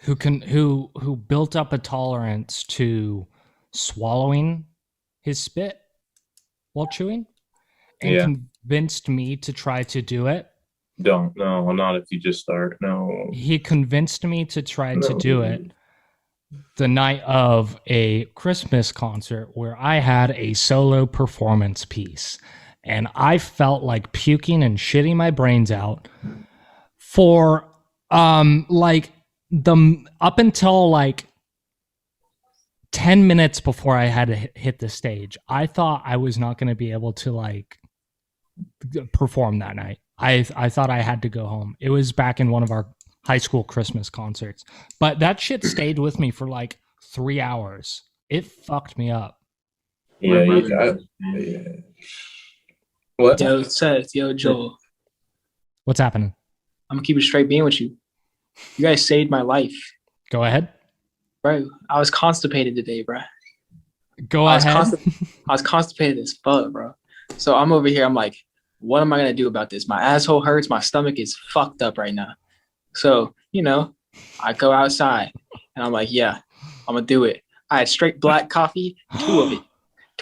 who built up a tolerance to swallowing his spit while chewing and Yeah. convinced me to try to do it. Not if you just start. No. He convinced me to try to No. do it the night of a Christmas concert where I had a solo performance piece and I felt like puking and shitting my brains out for like up until like 10 minutes before I had to hit the stage. I thought I was not going to be able to like perform that night. I thought I had to go home. It was back in one of our high school Christmas concerts. But that shit stayed with me for like 3 hours. It fucked me up. Yeah, yeah. What? Yo, Seth, yo, Joel. What's happening? I'm gonna keep it straight being with you. You guys saved my life, Go ahead. bro. I was constipated today, bro. Go I ahead. was constipated as fuck, bro. So I'm over here. I'm like, what am I gonna do about this? My asshole hurts. My stomach is fucked up right now. So I go outside and I'm like, yeah, I'm gonna do it. I had straight black coffee, 2 of it.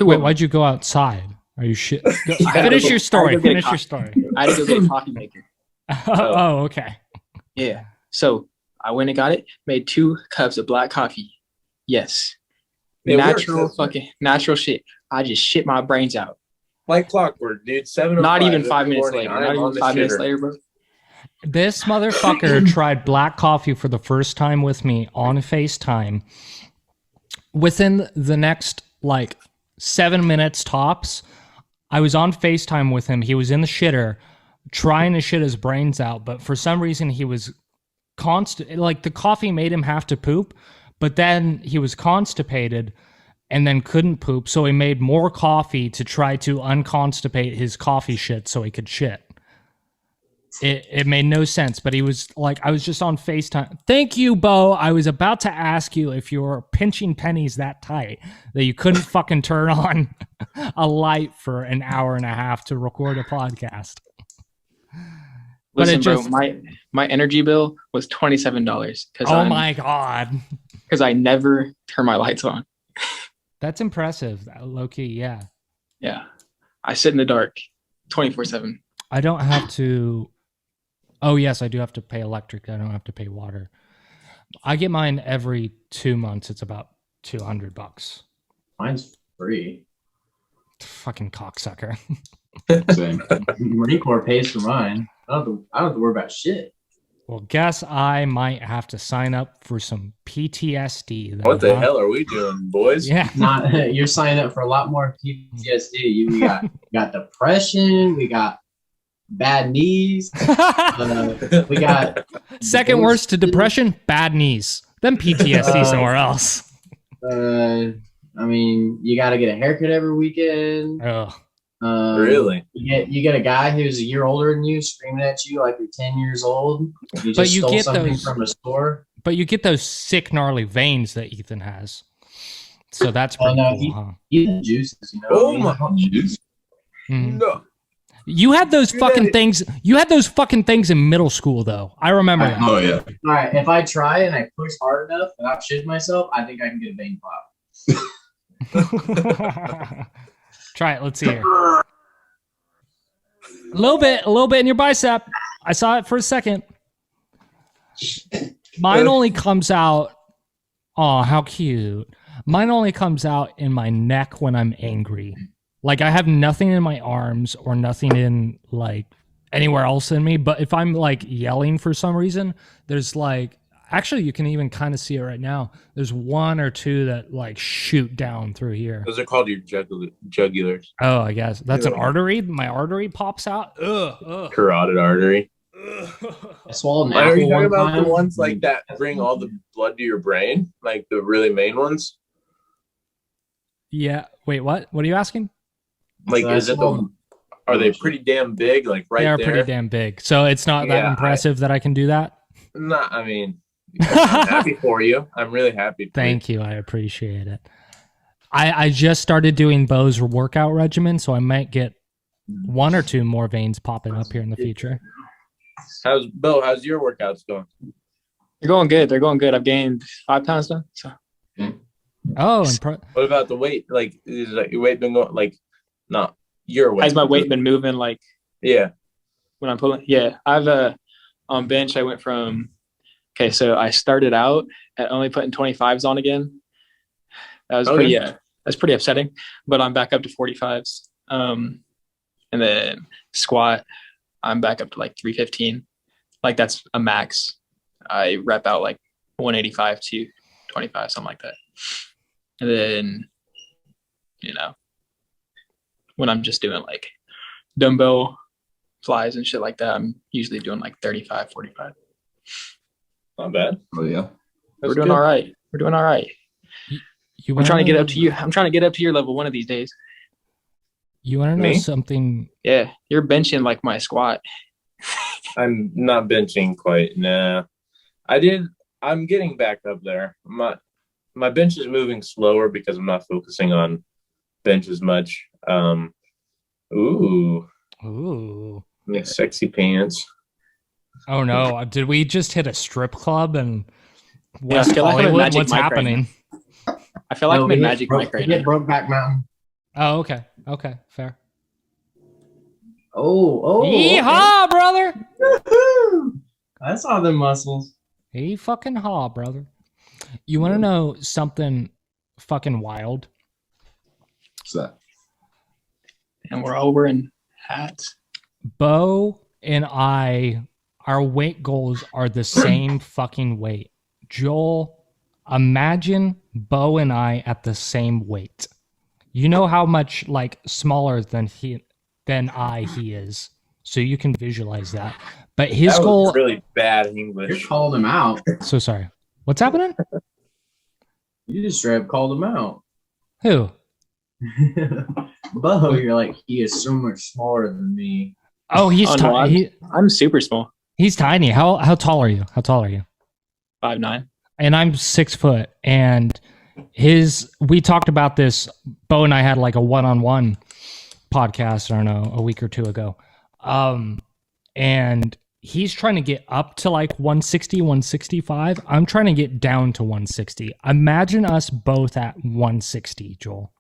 Wait, why'd you go outside? Are you shit? Finish your story. Finish your story. I had to go get a coffee maker. Oh, okay. Yeah. So I went and got it. Made 2 cups of black coffee. Yes. Natural shit. I just shit my brains out. Like clockwork, dude. 7:05. Not even 5 minutes later. Not even 5 minutes later, bro. This motherfucker tried black coffee for the first time with me on FaceTime. Within the next, 7 minutes tops, I was on FaceTime with him. He was in the shitter, trying to shit his brains out, but for some reason he was the coffee made him have to poop, but then he was constipated and then couldn't poop, so he made more coffee to try to unconstipate his coffee shit so he could shit. It made no sense, but he was like, I was just on FaceTime. Thank you, Bo. I was about to ask you if you were pinching pennies that tight that you couldn't fucking turn on a light for an hour and a half to record a podcast. Listen, bro, my energy bill was $27 my God. because I never turn my lights on. That's impressive. Low key, yeah. Yeah. I sit in the dark 24/7. I don't have to. Oh, yes, I do have to pay electric. I don't have to pay water. I get mine every 2 months. It's about $200. Mine's free. Fucking cocksucker. Same. Marine Corps pays for mine. I don't have to worry about shit. Well, guess I might have to sign up for some PTSD. Then, What the hell are we doing, boys? Yeah. You're signing up for a lot more PTSD. We got depression. We got bad knees. We got second worst to depression, bad knees. Then PTSD somewhere else. I mean, you got to get a haircut every weekend. Oh. Really? You get a guy who's a year older than you screaming at you like you're 10 years old. You just stole something from a store. But you get those sick, gnarly veins that Ethan has. So that's pretty cool, huh? Eating juices, Oh my juice. No. You had those fucking things. You had those fucking things in middle school, though. I remember that. Oh yeah. All right, if I try and I push hard enough and I shit myself, I think I can get a vein pop. Try it. Let's see here. A little bit in your bicep. I saw it for a second. Mine only comes out. Oh, how cute. Mine only comes out in my neck when I'm angry. Like, I have nothing in my arms or nothing in, anywhere else in me. But if I'm, yelling for some reason, there's, actually, you can even kind of see it right now. There's 1 or 2 that, shoot down through here. Those are called your jugulars. Oh, I guess. That's an artery? My artery pops out? Ugh. Carotid artery. I swallowed an Are apple you talking one about time. the ones that bring all the blood to your brain? Like the really main ones? Yeah. Wait, what? What are you asking? Are they pretty damn big? Like right there? They are pretty damn big. So it's not that impressive that I can do that? I mean, I'm happy for you. I'm really happy. Thank you. I appreciate it. I just started doing Bo's workout regimen, so I might get 1 or 2 more veins popping up here in the future. How's your workouts going? They're going good. I've gained 5 pounds now. So. Oh, what about the weight? Is your weight been going not your weight? Has my weight been moving Yeah. When I'm pulling? Yeah. I've on bench I went from so I started out at only putting 25s on again. That was that's pretty upsetting, but I'm back up to 45s. And then squat, I'm back up to 315. That's a max. I rep out 185 to 25, something like that. And then, when I'm just doing dumbbell flies and shit like that, I'm usually doing like 35, 45. Not bad. Oh yeah. We're doing all right. We're doing all right. I'm trying to get up to you. I'm trying to get up to your level one of these days. You want to know Me? something? Yeah, you're benching like my squat. I'm not benching quite. Nah. I'm getting back up there. My bench is moving slower because I'm not focusing on bench as much. Ooh, yeah, sexy pants. Oh no! Did we just hit a strip club and Yeah, I West feel like I'm in Hollywood? Magic What's Mike right happening? I feel like I'm in Magic Mike right now. Brokeback Mountain. Oh, okay. Okay, fair. Oh. Yeehaw, brother! Woohoo! I saw them muscles. He fucking haw, brother. You want to know something fucking wild? What's that? And we're all wearing hats. Bo and I, our weight goals are the same fucking weight. Joel, imagine Bo and I at the same weight. You know how much like smaller than I he is. So you can visualize that. But his That was goal really bad You English. called him out. So sorry. What's happening? You just straight up called him out. Who? Bo, you're like, he is so much smaller than me. Oh, he's Oh, no, tiny. I'm super small. He's tiny. How tall are you? How tall are you? 5'9". And I'm 6 foot. And we talked about this. Bo and I had like a one-on-one podcast, I don't know, a week or two ago. And he's trying to get up to like 160, 165. I'm trying to get down to 160. Imagine us both at 160, Joel.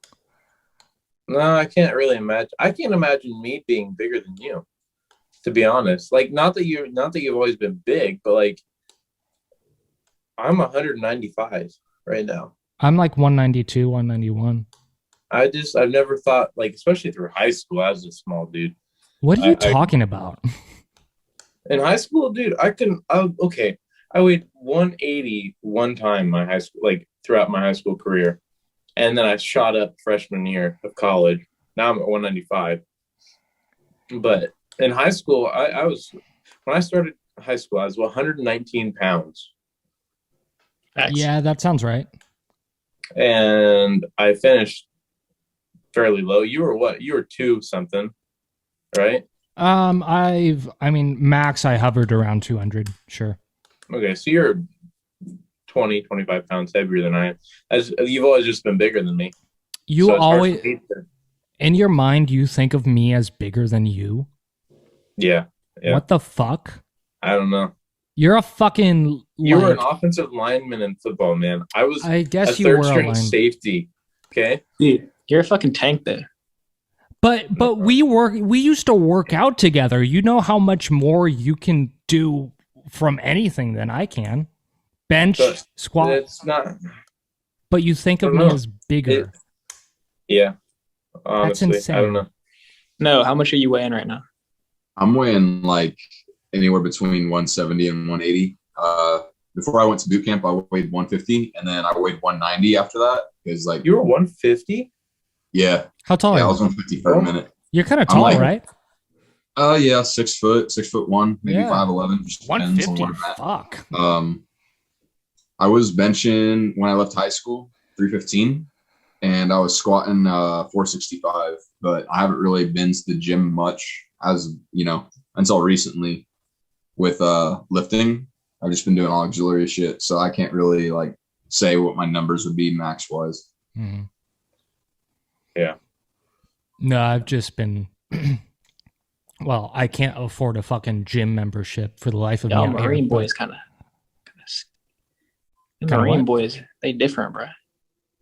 No, I can't really imagine. I can't imagine me being bigger than you, to be honest. Like, not that you've always been big, but like, I'm 195 right now. I'm like 192, 191. I've never thought, like, especially through high school, I was a small dude. What are you talking about? In high school, dude, I weighed 180 one time my high school, like throughout my high school career. And then I shot up freshman year of college. Now I'm at 195. But in high school, when I started high school, I was 119 pounds. Yeah, that sounds right. And I finished fairly low. You were what? You were 2 something, right? Max I hovered around 200, sure. Okay, so you're 20, 25 pounds heavier than I am. You've always just been bigger than me. You always, in your mind, you think of me as bigger than you? Yeah. What the fuck? I don't know. You're a fucking... You were an offensive lineman in football, man. I guess a you were third-string a line. safety, okay? Dude, you're a fucking tank there. But we used to work out together. You know how much more you can do from anything than I can. Bench, squat. It's not. But you think of me as bigger. Yeah. Honestly, That's insane. I don't know. No, how much are you weighing right now? I'm weighing like anywhere between 170 and 180. Before I went to boot camp, I weighed 150, and then I weighed 190 after that. Because like You were 150? yeah, How tall are I you? was 150 for a minute. You're kind of tall, like- right? Yeah, 6 foot, 6'1", maybe Yeah. 5'11". Just depends on 150. where I'm at. Fuck. I was benching when I left high school, 315, and I was squatting 465. But I haven't really been to the gym much, as you know, until recently with lifting. I've just been doing all auxiliary shit, so I can't really like say what my numbers would be max wise. Mm-hmm. Yeah. No, I've just been... Well, I can't afford a fucking gym membership for the life of me. Y'all out here, Marine but- boys kind of. Kinda Marine what? boys, they different, bro.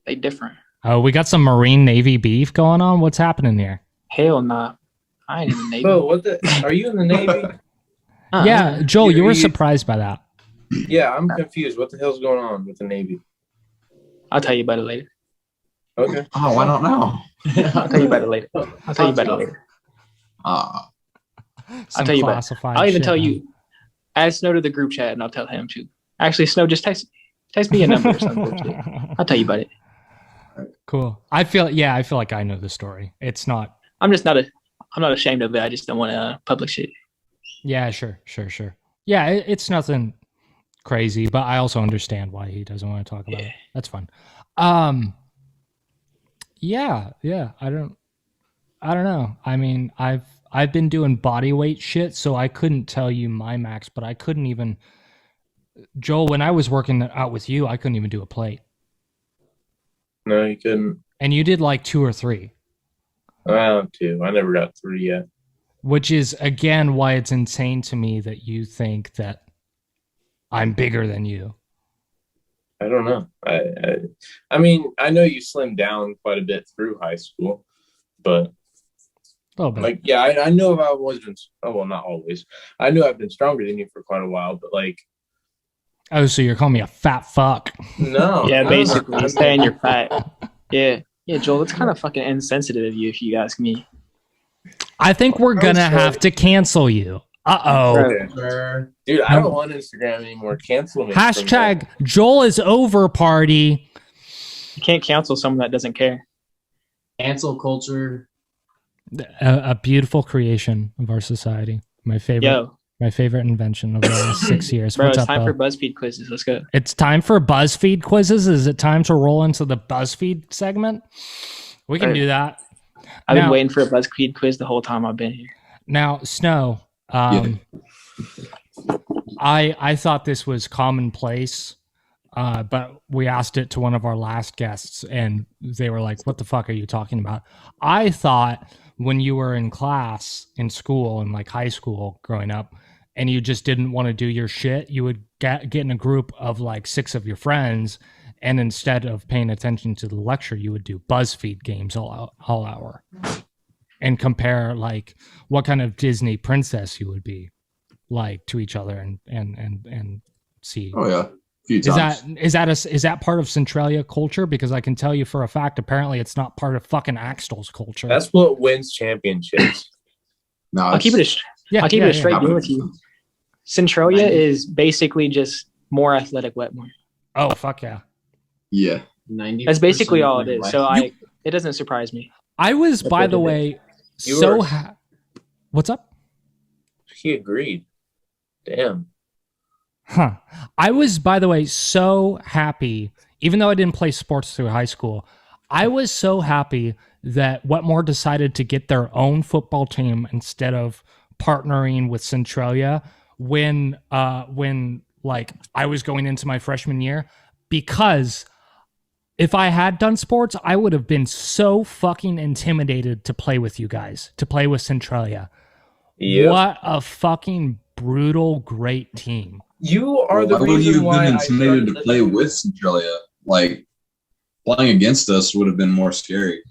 They different. Oh, we got some Marine Navy beef going on. What's happening here? Hell nah. I ain't in the Navy. Oh, are you in the Navy? Uh-uh. Yeah, Joel, you were you- surprised by that. Yeah, I'm confused. What the hell's going on with the Navy? I'll tell you about it later. Okay. Oh, why not now? I'll tell you about it later. I'll tell you about it later. Some tell you about it. classified I'll even shit, tell man. you. Add Snow to the group chat, and I'll tell him too. Actually, Snow, just text me a number or something. I'll tell you about it. Cool. I feel like I know the story. It's not. I'm just not I'm not ashamed of it. I just don't want to publish it. Yeah, sure. Yeah, it's nothing crazy, but I also understand why he doesn't want to talk about it. That's fine. Yeah. I don't know. I mean, I've been doing body weight shit, so I couldn't tell you my max, but I couldn't even. Joel, when I was working out with you, I couldn't even do a plate. No, you couldn't. And you did like 2 or 3. 2. I never got 3 yet. Which is, again, why it's insane to me that you think that I'm bigger than you. I don't know. I mean, I know you slimmed down quite a bit through high school, but like, yeah, I know I wasn't. Oh, well, not always. I knew I've been stronger than you for quite a while, but like. Oh, so you're calling me a fat fuck? No. Yeah, basically, he's saying you're fat. Yeah, Joel, it's kind of fucking insensitive of you, if you ask me. I think we're gonna have to cancel you. Okay. Dude, I don't want Instagram anymore. Cancel me. Hashtag Joel is over party. You can't cancel someone that doesn't care. Cancel culture. A beautiful creation of our society. My favorite invention of the last 6 years. Bro, What's it's up, time for BuzzFeed quizzes. Let's go. It's time for BuzzFeed quizzes. Is it time to roll into the BuzzFeed segment? We can do that. I've been waiting for a BuzzFeed quiz the whole time I've been here. Now, Snow, I thought this was commonplace, but we asked it to one of our last guests, and they were like, what the fuck are you talking about? I thought when you were in class in school, in like high school growing up, and you just didn't want to do your shit, you would get in a group of like 6 of your friends, and instead of paying attention to the lecture, you would do BuzzFeed games all hour and compare like what kind of Disney princess you would be like to each other and see. Oh yeah. Is that part of Centralia culture? Because I can tell you for a fact, apparently it's not part of fucking Axtel's culture. That's what wins championships. No, I'll keep it a straight deal with you. Centralia is basically just more athletic Wetmore. Oh fuck yeah. Yeah. That's basically all it is. So it doesn't surprise me. I was, by the way, what's up? He agreed. Damn. Huh. I was, by the way, so happy, even though I didn't play sports through high school, I was so happy that Wetmore decided to get their own football team instead of partnering with Centralia when like I was going into my freshman year, because if I had done sports, I would have been so fucking intimidated to play with you guys, to play with Centralia. Yep. What a fucking brutal, great team. You are the reason why you've been intimidated to play with Centralia. Like, playing against us would have been more scary.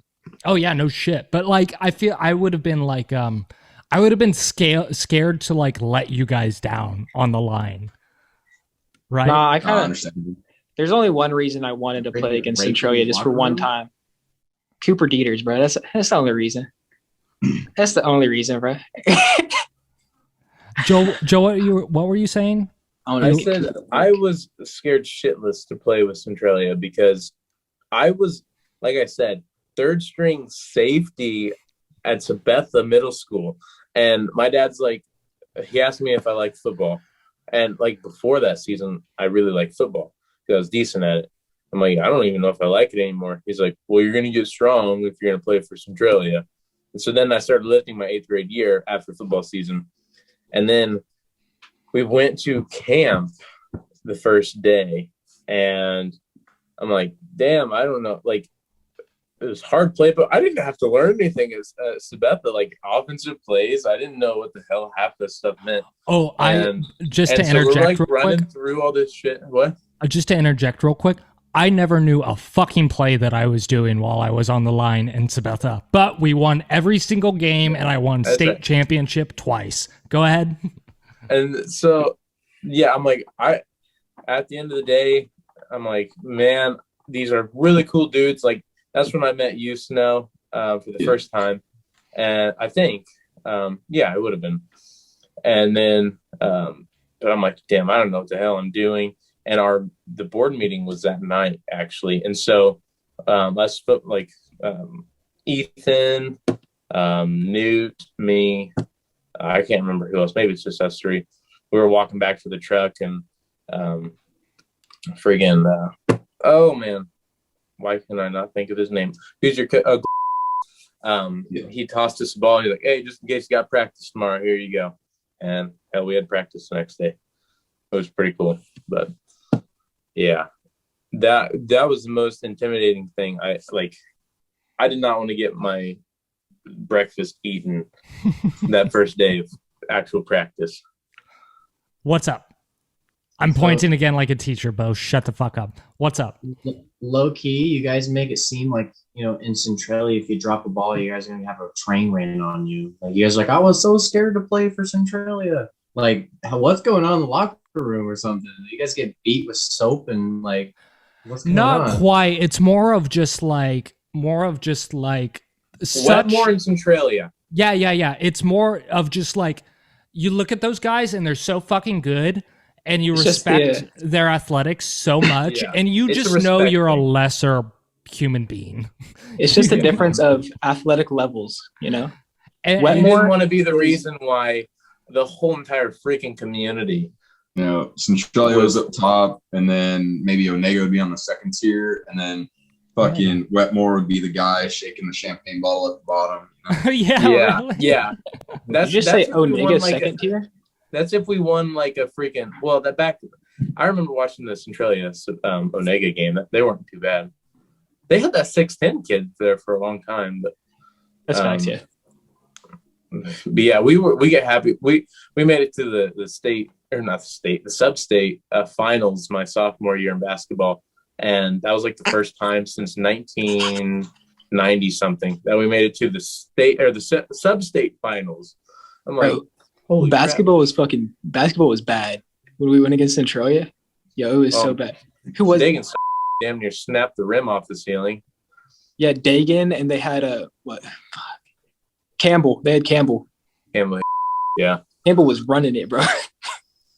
Oh yeah, no shit. But like, I feel I would have been like, I would have been scared to like let you guys down on the line. Right? Nah, I kind of understand. There's only one reason I wanted to play against Centralia, just for one time. Cooper Dieters, bro. That's the only reason. That's the only reason, bro. Joe, what were you saying? I said I was scared shitless to play with Centralia because I was, like I said, third string safety at Sabetha Middle School. And my dad's like, he asked me if I liked football. And like before that season, I really liked football because I was decent at it. I'm like, I don't even know if I like it anymore. He's like, well, you're going to get strong if you're going to play for Centralia. And so then I started lifting my 8th grade year after football season. And then we went to camp the first day. And I'm like, damn, I don't know. Like, it was hard play, but I didn't have to learn anything as Sabetha, like offensive plays. I didn't know what the hell half this stuff meant. Oh, to interject so we're like real running quick, through all this shit. What? Just to interject real quick, I never knew a fucking play that I was doing while I was on the line in Sabetha, but we won every single game, and I won state championship twice. Go ahead. And so, yeah, I'm like, at the end of the day, I'm like, man, these are really cool dudes. Like, that's when I met you, Snow, for the first time. And I think, yeah, it would have been. And then, but I'm like, damn, I don't know what the hell I'm doing. And the board meeting was that night, actually. And so, Ethan, Newt, me, I can't remember who else. Maybe it's just us three. We were walking back to the truck, and oh man, why can I not think of his name? Who's your he tossed us a ball. He's like, hey, just in case you got practice tomorrow, here you go. And hell, we had practice the next day. It was pretty cool. But yeah, that was the most intimidating thing. I did not want to get my breakfast eaten that first day of actual practice. What's up? I'm pointing again like a teacher, Bo. Shut the fuck up. What's up? Low key, you guys make it seem like, in Centralia, if you drop a ball, you guys are gonna have a train ran on you. Like, you guys are like, I was so scared to play for Centralia. Like, what's going on in the locker room or something? You guys get beat with soap and like, what's going on? Not quite. It's more of just like What more in Centralia? Yeah. It's more of just like, you look at those guys and they're so fucking good, and you respect their athletics so much, and you just know you're a lesser human being. It's just a difference of athletic levels, And you didn't want to be the reason why the whole entire freaking community. Centralia was up top, and then maybe Onega would be on the second tier, and then fucking Wetmore would be the guy shaking the champagne bottle at the bottom. Really? Yeah. Did you just say Onega second tier? That's if we won like a freaking I remember watching the Centralia Onega game. They weren't too bad. They had that 6'10" kid there for a long time, but that's nice, yeah. But yeah, we get happy. We made it to the state, or not the state, the sub-state finals my sophomore year in basketball, and that was like the first time since 1990 something that we made it to the state or the sub-state finals. I'm like, holy basketball was bad when we went against Centralia. Yo, it was so bad. Who was Dagan? Damn near snapped the rim off the ceiling. Yeah, Dagan, and they had Campbell. They had Campbell. Yeah. Campbell was running it, bro.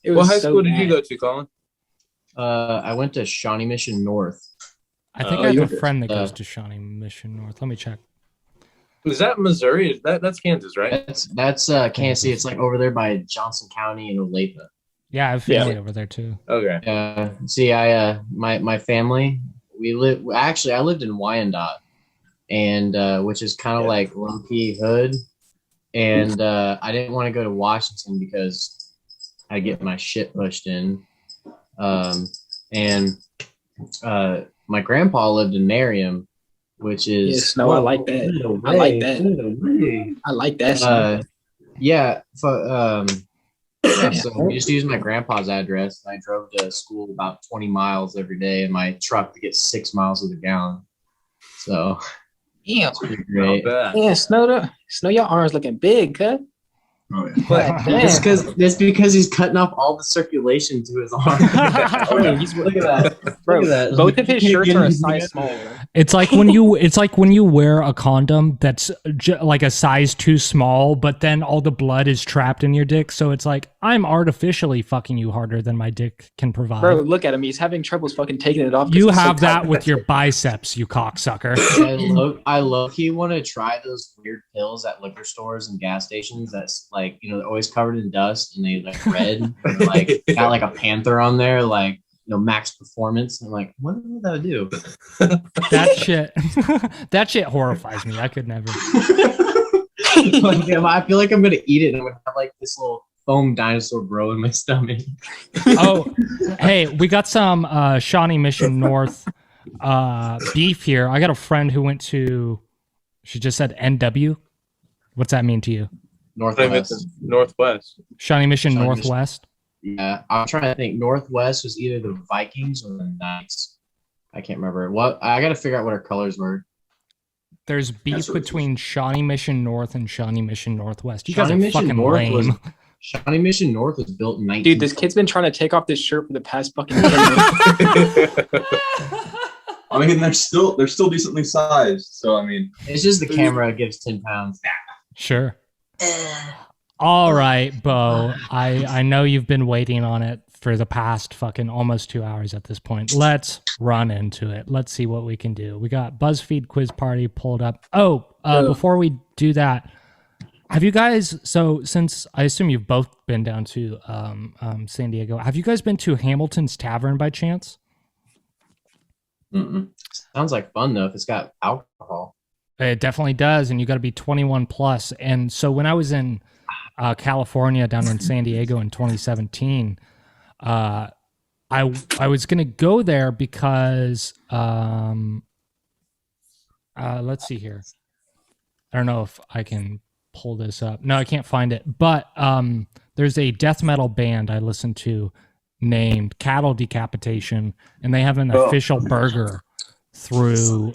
What high school did you go to, Colin? I went to Shawnee Mission North. I think I have a friend that goes to Shawnee Mission North. Let me check. Is that Missouri? That's Kansas, right? That's Kansas. It's like over there by Johnson County and Olathe. Yeah, I have family over there too. Okay. See, my family, I lived in Wyandotte, and which is kind of like low key hood, and I didn't want to go to Washington because I get my shit pushed in, and my grandpa lived in Merriam, which is I like that. I like that. So I just used my grandpa's address, and I drove to school about 20 miles every day in my truck to get 6 miles to the gallon. So, damn, it's pretty great. Yeah, Snow, your arms looking big, huh? Oh, yeah. That's because he's cutting off all the circulation to his arm. Look at that, bro. Both of his shirts are a size small. Bro. It's like when you wear a condom that's like a size too small, but then all the blood is trapped in your dick. So it's like, I'm artificially fucking you harder than my dick can provide. Bro, look at him. He's having troubles fucking taking it off. You have that with your biceps, you cocksucker. I low-key want to try those weird pills at liquor stores and gas stations that's like, they're always covered in dust and they like red and like got like a panther on there, like, max performance. I'm like, what would that do? That shit horrifies me. I could never. I feel like I'm gonna eat it and I'm gonna have like this little foam dinosaur grow in my stomach. Oh, hey, we got some Shawnee Mission North beef here. I got a friend who went to, she just said NW. What's that mean to you? Northwest. Shawnee Mission Northwest. Yeah, I'm trying to think. Northwest was either the Vikings or the Knights. I can't remember. I got to figure out what our colors were. There's beef between Shawnee Mission North and Shawnee Mission Northwest. You guys are fucking lame. Shawnee Mission North was built in 19. Dude, this kid's been trying to take off this shirt for the past fucking 10 minutes. I mean, they're still decently sized. So I mean, it's just the camera gives 10 pounds. Sure. All right, Bo. I know you've been waiting on it. for the past fucking almost 2 hours at this point. Let's run into it. Let's see what we can do. We got BuzzFeed quiz party pulled up. Before we do that, have you guys, so since I assume you've both been down to San Diego, have you guys been to Hamilton's Tavern by chance? Mm-mm. Sounds like fun though if it's got alcohol. It definitely does, and you got to be 21 plus. And so when I was in California, down in San Diego in 2017, I was gonna go there because let's see here. I don't know if I can pull this up. No, I can't find it. But there's a death metal band I listen to named Cattle Decapitation, and they have an official burger through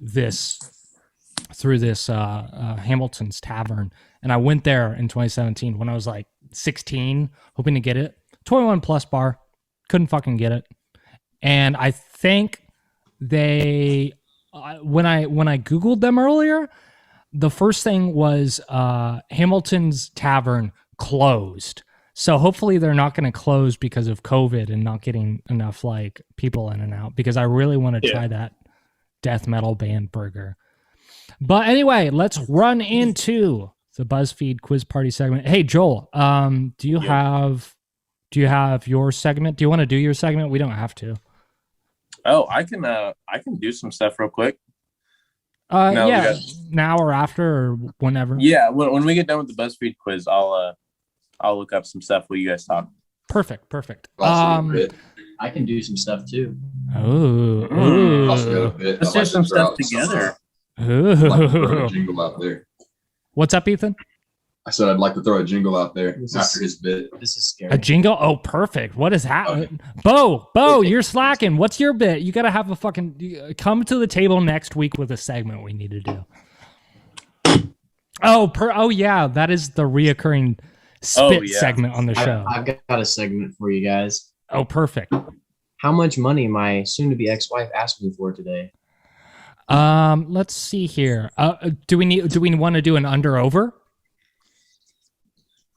this Hamilton's Tavern. And I went there in 2017 when I was like 16, hoping to get it. 21 plus bar, couldn't fucking get it. And I think they, when I Googled them earlier, the first thing was Hamilton's Tavern closed. So hopefully they're not going to close because of COVID and not getting enough like people in and out, because I really want to try that death metal band burger. But anyway, let's run into the BuzzFeed quiz party segment. Hey Joel, do you have your segment? Do you want to do your segment? We don't have to. Oh, I can do some stuff real quick. Now or after or whenever. Yeah, when we get done with the BuzzFeed quiz, I'll look up some stuff while you guys talk. Perfect. I can do some stuff too. Let's do some stuff together. I'd like to throw a jingle out there. What's up, Ethan? I said I'd like to throw a jingle out there after his bit. This is scary. A jingle? Oh, perfect. What is happening? Bo, you're slacking. What's your bit? You got to have a fucking come to the table next week with a segment we need to do. Oh yeah, that is the reoccurring spit segment on the show. I've got a segment for you guys. Oh, perfect. How much money my soon-to-be ex-wife asked me for today? Let's see here. Do we want to do an under-over?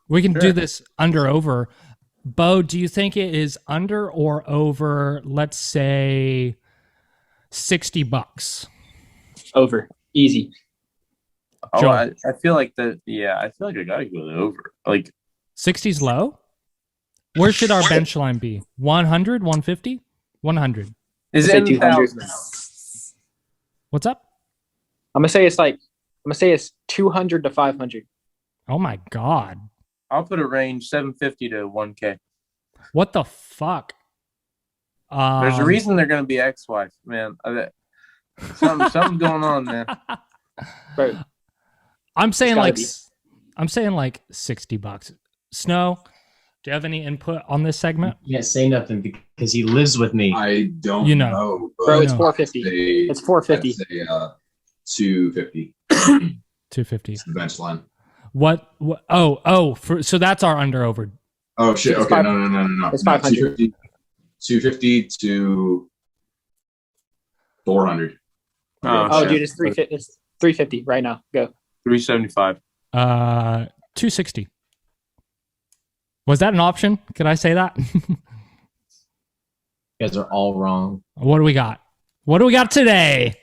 We can do this under-over. Bo, do you think it is under or over, let's say, $60? Over. Easy. Oh, Joel. I feel like that. Yeah, I feel like I gotta go over. Like 60's low? Where should our bench line be? 100, 150? 100. is Say it 200. What's up? I'm gonna say it's 200 to 500. Oh my God. I'll put a range 750 to 1K. What the fuck? There's a reason they're gonna be ex-wife, man. Something's going on, man. Bro, I'm saying gotta like be. $60. Snow, do you have any input on this segment? You can't say nothing because he lives with me. I don't You know. know. Bro, it's No. 450. It's 450. I'd say 250. 250. It's the bench line. What so that's our under over. Oh shit! It's Okay, five- no. it's 500. 250 to 400. Oh, shit. dude, it's 350. It's 350 right now. Go. 375. 260. Was that an option? Could I say that? You guys are all wrong. What do we got? What do we got today?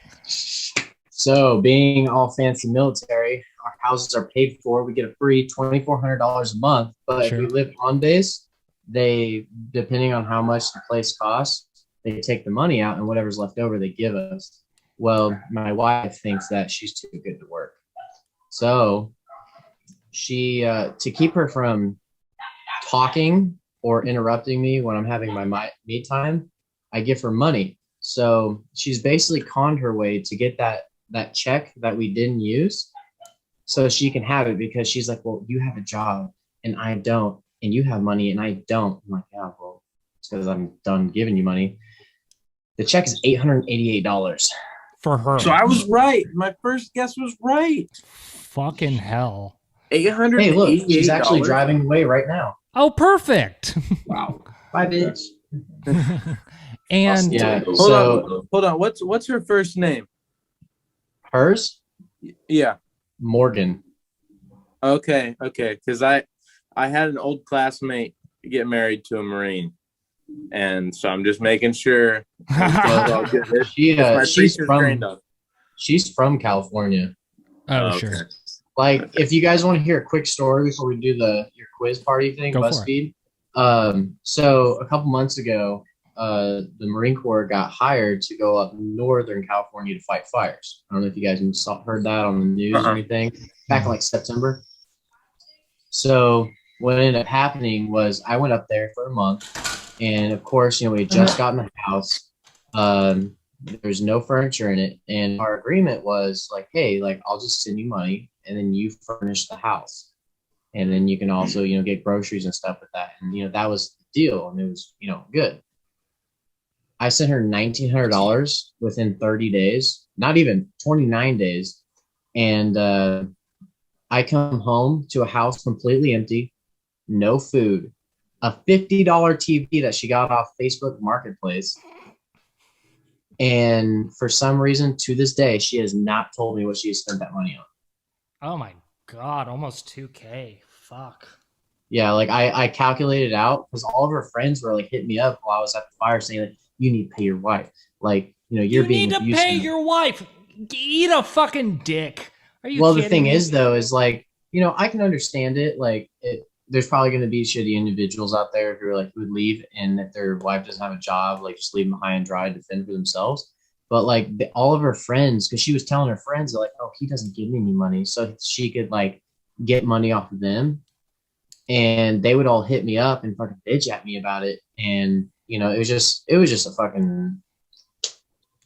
So, being all fancy military, our houses are paid for. We get a free $2,400 a month. But Sure. if we live on base, they, depending on how much the place costs, they take the money out and whatever's left over, they give us. Well, my wife thinks that she's too good to work. So, she, to keep her from talking or interrupting me when I'm having my me time, I give her money. So she's basically conned her way to get that check that we didn't use so she can have it, because she's like, well, you have a job and I don't, and you have money and I don't. I'm like, yeah, well, it's because I'm done giving you money. The check is $888. For her. So I was right. My first guess was right. Fucking hell. $888. Hey, look, she's actually driving away right now. Oh, perfect. Wow. Bye, bitch. And Yeah. Hold on. What's her first name? Hers, Yeah. Morgan. Okay. Because I had an old classmate get married to a Marine, and so I'm just making sure. She's from California. Oh, sure. Okay. Like, if you guys want to hear a quick story before we do your quiz party thing, BuzzFeed. So a couple months ago, the Marine Corps got hired to go up Northern California to fight fires. I don't know if you guys heard that on the news or anything back in like September. So what ended up happening was I went up there for a month, and of course, we had just gotten a house. There's no furniture in it, and our agreement was like, hey, like, I'll just send you money, and then you furnish the house, and then you can also get groceries and stuff with that. And that was the deal, and it was good. I sent her $1,900 within 30 days, not even 29 days, and I come home to a house completely empty, no food, a $50 TV that she got off Facebook Marketplace. And for some reason, to this day, she has not told me what she has spent that money on. Oh my God, almost $2,000. Fuck. Yeah, like I calculated out because all of her friends were like hitting me up while I was at the fire saying, like, you need to pay your wife. Like, you need to pay your wife. Eat a fucking dick. Are you kidding the thing me? is, though, is like, I can understand it. Like, there's probably going to be shitty individuals out there who would leave, and if their wife doesn't have a job, like, just leave them high and dry to fend for themselves. But like all of her friends, because she was telling her friends, like, oh, he doesn't give me any money, so she could like get money off of them, and they would all hit me up and fucking bitch at me about it. And it was just a fucking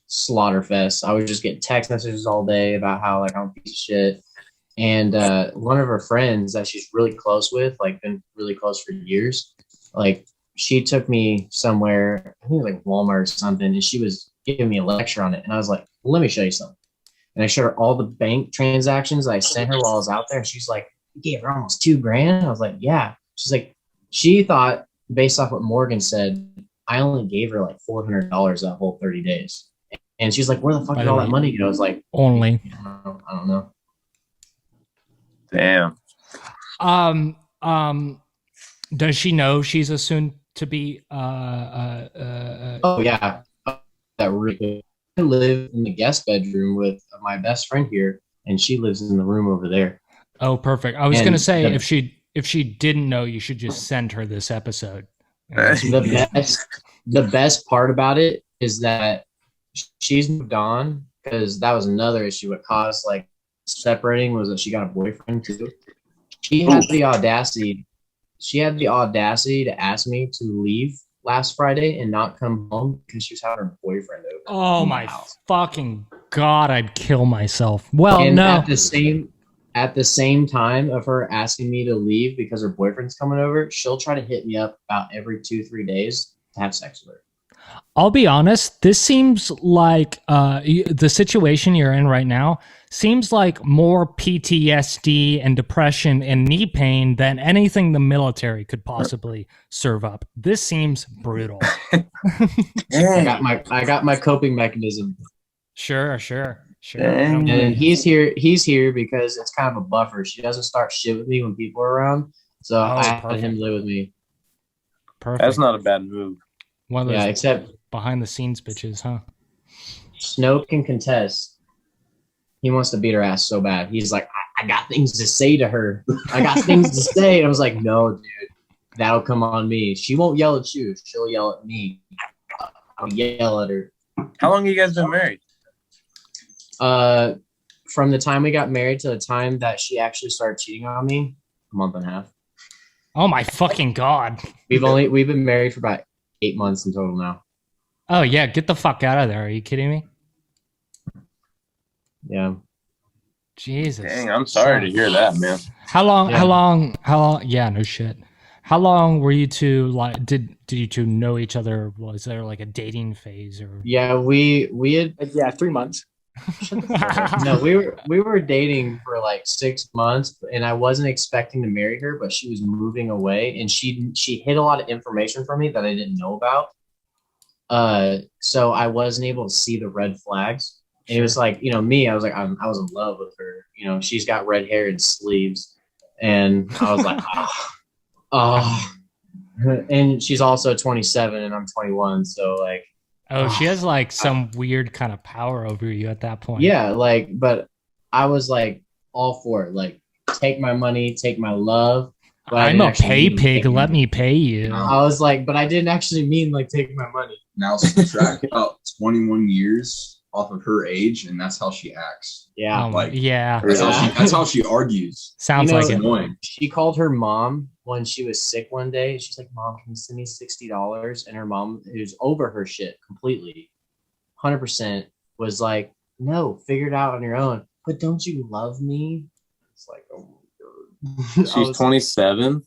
slaughter fest. I was just getting text messages all day about how like I'm a piece of shit. And one of her friends that she's really close with, like been really close for years, like she took me somewhere, I think it was like Walmart or something, and she was giving me a lecture on it. And I was like, well, let me show you something. And I showed her all the bank transactions I sent her while I was out there. And she's like, you gave her almost $2,000. I was like, yeah. She's like, she thought, based off what Morgan said, I only gave her like $400 that whole 30 days. And she's like, where the fuck did all that money go? I was like, only. I don't know. Damn. Does she know she's a soon to be oh yeah. That really I live in the guest bedroom with my best friend here, and she lives in the room over there. Oh, perfect. I was gonna say if she didn't know, you should just send her this episode. The best part about it is that she's moved on, because that was another issue. What caused like separating was that she got a boyfriend too. She had the audacity to ask me to leave last Friday and not come home because she was having her boyfriend over. Oh my fucking God, I'd kill myself. Well, and no. At the same time of her asking me to leave because her boyfriend's coming over, she'll try to hit me up about every 2-3 days to have sex with her. I'll be honest, this seems like the situation you're in right now seems like more PTSD and depression and knee pain than anything the military could possibly serve up. This seems brutal. I got my coping mechanism. Sure. And he's here because it's kind of a buffer. She doesn't start shit with me when people are around, so I had him live with me. Perfect. That's not a bad move. One of those except behind the scenes bitches, huh? Snow can contest. He wants to beat her ass so bad. He's like, I got things to say to her. I got things to say. And I was like, no, dude, that'll come on me. She won't yell at you. She'll yell at me. I'll yell at her. How long have you guys been married? From the time we got married to the time that she actually started cheating on me, a month and a half. Oh my fucking God. We've been married for about 8 months in total now. Oh yeah, get the fuck out of there. Are you kidding me? Yeah. Jesus. Dang, I'm sorry to hear that, man. How long? Yeah, no shit. How long were you two like? Did you two know each other? Was there like a dating phase or? Yeah, we had 3 months. No, we were dating for like 6 months, and I wasn't expecting to marry her, but she was moving away, and she hid a lot of information from me that I didn't know about. So I wasn't able to see the red flags. And it was like, me, I was like, I was in love with her. She's got red hair and sleeves, and I was like, oh. And she's also 27 and I'm 21. So like, Oh, she has like some weird kind of power over you at that point. yeah, like, but I was like all for it. Like, take my money, take my love. But I I'm didn't a actually pay mean pig. take my Let me pay you. I was like, but I didn't actually mean like take my money. Now subtract about 21 years off of her age, and that's how she acts. Yeah. Oh, like- yeah. That's how she argues. Sounds You know, like It's it. annoying. She called her mom when she was sick one day. She's like, Mom, can you send me $60? And her mom, who's over her shit completely, 100%, was like, no, figure it out on your own. But don't you love me? It's like, oh my God. She's 27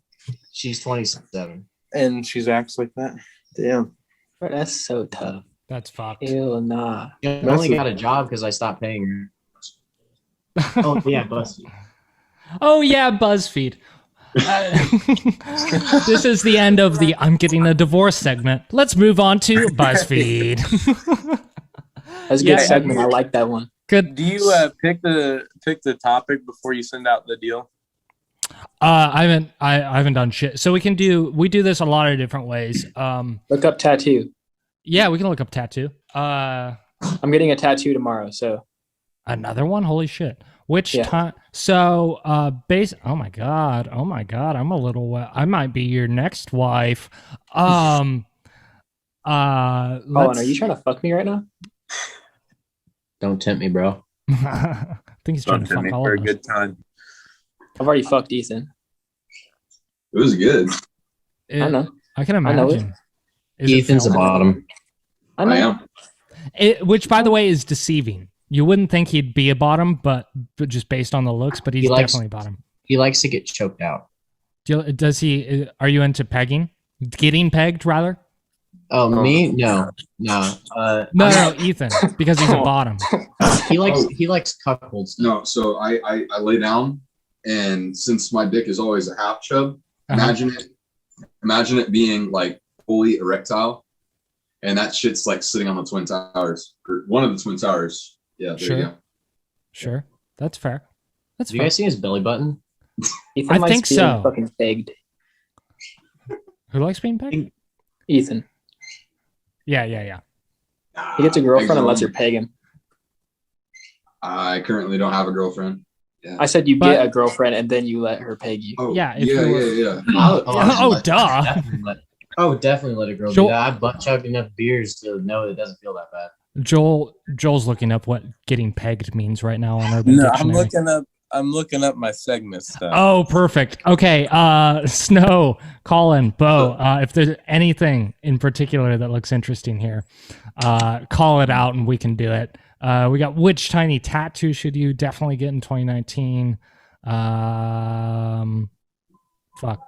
She's 27. and she's acts like that. Damn. Bro, that's so tough. That's fucked. Ew, nah. She only got a job because I stopped paying her. Oh, yeah, BuzzFeed. Oh yeah, BuzzFeed. This is the end of the I'm getting a divorce segment. Let's move on to BuzzFeed. That's a Yeah. good segment. I like that one. Good. Do you pick the topic before you send out the deal? I haven't done shit. So we do this a lot of different ways. Look up tattoo. Yeah, we can look up tattoo. I'm getting a tattoo tomorrow, so Another one? Holy shit. Which Yeah. time? So, oh my God. I'm a little wet. I might be your next wife. Colin, are you trying to fuck me right now? Don't tempt me, bro. I think he's trying Don't to tempt fuck me all for a of us. good time. I've already fucked Ethan. It was good. It- I know. I can I know it. imagine. Is it Ethan's the filmed? bottom. I know. I am. Which, by the way, is deceiving. You wouldn't think he'd be a bottom, but just based on the looks, but he's He likes- definitely bottom. He likes to get choked out. Does he? Are you into pegging? Getting pegged, rather? Oh, me? No. No, Ethan, because he's a bottom. He likes cuckold stuff. No, so I lay down, and since my dick is always a half chub, Uh-huh. imagine it being like fully erectile, and that shit's like sitting on the Twin Towers, or one of the Twin Towers. Yeah, there you go. Sure, that's fair. That's Have you fair. guys seen his belly button? Ethan I likes think being so. Fucking pegged. Who likes being pegged? Ethan. Yeah. He gets a girlfriend and Exo. lets her peg him. I currently don't have a girlfriend. Yeah. I said you But- get a girlfriend and then you let her peg you. Oh, Yeah, if yeah, you were- yeah. Duh. Definitely let a girl Joel- do that. I butt chugged enough beers to know it doesn't feel that bad. Joel's looking up what getting pegged means right now on Urban No, I'm Dictionary. looking up my segment stuff. Oh, perfect. Okay. Snow, Colin, Bo, if there's anything in particular that looks interesting here, call it out and we can do it. We got which tiny tattoo should you definitely get in 2019?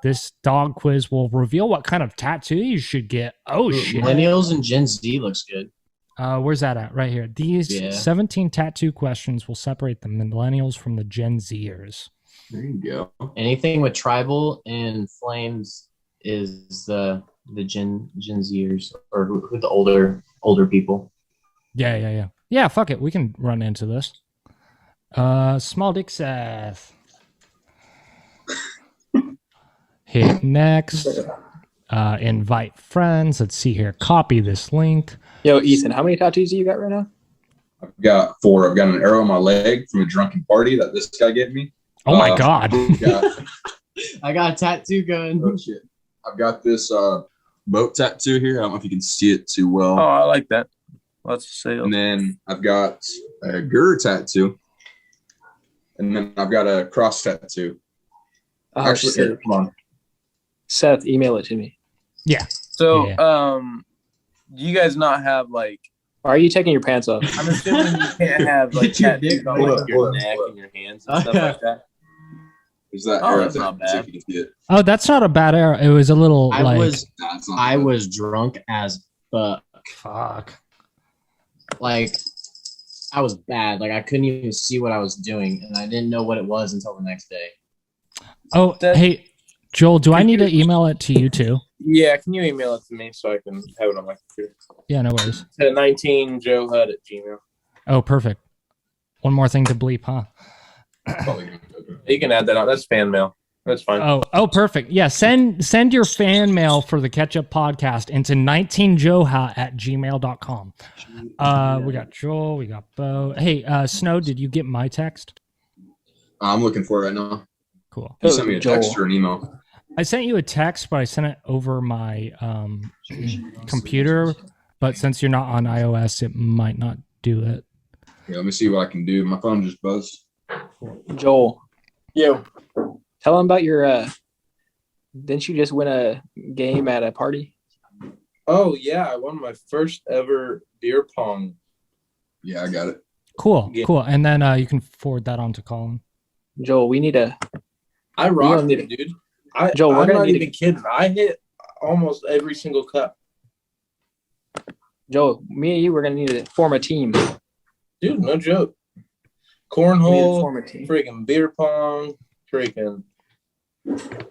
This dog quiz will reveal what kind of tattoo you should get. Oh shit. Millennials and Gen Z looks good. Where's that at? Right here. These Yeah. 17 tattoo questions will separate the millennials from the Gen Zers. There you go. Anything with tribal and flames is the Gen Zers or who the older people. Yeah. Yeah, fuck it. We can run into this. Small Dick Seth. Hit next. Invite friends. Let's see here. Copy this link. Yo, Ethan, how many tattoos do you got right now? I've got 4. I've got an arrow on my leg from a drunken party that this guy gave me. Oh my god. I've got, I got a tattoo gun. oh shit. I've got this boat tattoo here. I don't know if you can see it too well. Oh, I like that. Let's say And then I've got a Gur tattoo. And then I've got a cross tattoo. Oh, Actually, shit. here, come on. Seth, email it to me. so. Yeah. Do you guys not have like? Why are you taking your pants off? I'm assuming you can't have like Your tattoos dick on hold like up, your hold up, neck hold up. and your hands and stuff like that. There's that Oh, arrow. that's not tattoo, bad. if you can see it. Oh, that's not a bad arrow. It was a little I like was Nah, it's not I bad. was drunk as fuck. fuck. Like I was bad. Like I couldn't even see what I was doing, and I didn't know what it was until the next day. Oh, That- hey, Joel, do I need to email it to you too? Yeah, can you email it to me so I can have it on my computer? Yeah, no worries. To 19joehud@gmail. Oh, perfect. One more thing to bleep, huh? Probably gonna go. You can add that on. That's fan mail. That's fine. Oh, perfect. Yeah, send your fan mail for the Ketchup Podcast into 19joha@gmail.com. We got Joel, we got Bo. Hey, Snow, did you get my text? I'm looking for it right now. Cool. You sent me a text or an email. I sent you a text, but I sent it over my computer. But since you're not on iOS, it might not do it. Yeah, let me see what I can do. My phone just buzzed. Joel, Yo. tell them about your. Didn't you just win a game at a party? Oh yeah, I won my first ever beer pong. Yeah, I got it. Cool, Yeah. cool. And then you can forward that on to Colin. Joel, we need a. I gonna rocked need it, dude. Joel, we're I'm gonna not need even kidding. I hit almost every single cup. Joel, me and you, we're gonna need to form a team. Dude, no joke. We need to Cornhole, form a team. freaking beer pong, freaking.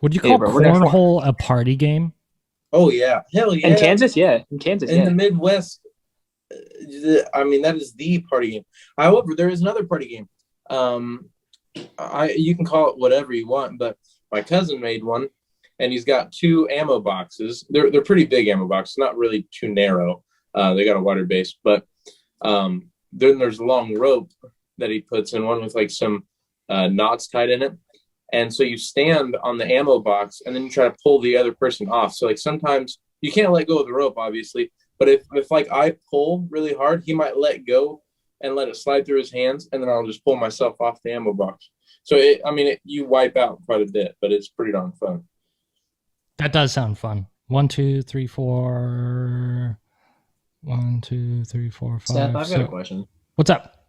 Would you Hey, call bro, we're gonna cornhole a party game? Oh yeah, hell yeah. In Kansas, yeah. In Kansas, In yeah. the Midwest, I mean that is the party game. However, there is another party game. You can call it whatever you want, but my cousin made one, and he's got 2 ammo boxes. They're pretty big ammo boxes, not really too narrow. They got a wider base, but then there's a long rope that he puts in one with like some knots tied in it. And so you stand on the ammo box and then you try to pull the other person off. So like sometimes you can't let go of the rope, obviously, but if like I pull really hard, he might let go and let it slide through his hands, and then I'll just pull myself off the ammo box. So you wipe out quite a bit, but it's pretty darn fun. That does sound fun. 1, 2, 3, 4. 1, 2, 3, 4, 5. Seth, I've got a question. What's up?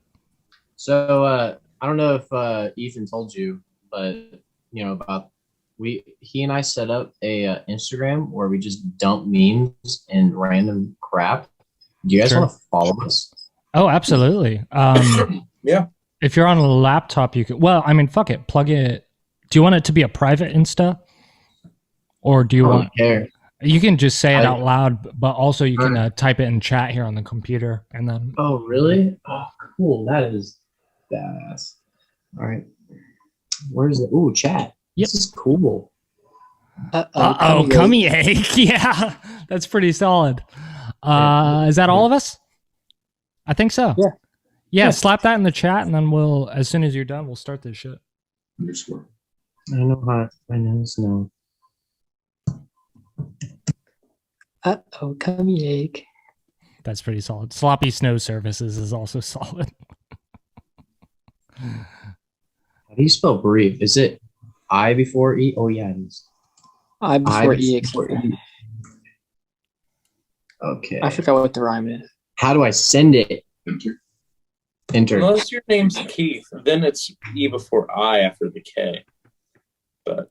So I don't know if Ethan told you, but about he and I set up a Instagram where we just dump memes and random crap. Do you guys Sure. want to follow us? Oh, absolutely. Yeah. If you're on a laptop, you could. Well, I mean, fuck it. Plug it. Do you want it to be a private Insta, or do you I want? don't care. You can just say it out loud, but also you can type it in chat here on the computer, and then. Oh, really? Oh, cool. That is badass. All right. Where's it? Ooh, chat. Yep. This is cool. Cummy ache. Yeah, that's pretty solid. Is that all of us? I think so. Yeah. Yeah, slap that in the chat, and then we'll, as soon as you're done, we'll start this shit. Underscore. I know how. I know Snow. Cummy ache. That's pretty solid. Sloppy Snow Services is also solid. How do you spell brief? Is it I before E? Oh yeah, it is. I before E. before E. Okay. I forgot what the rhyme is. How do I send it? Enter. Enter. Unless your name's Keith, then it's E before I after the K. But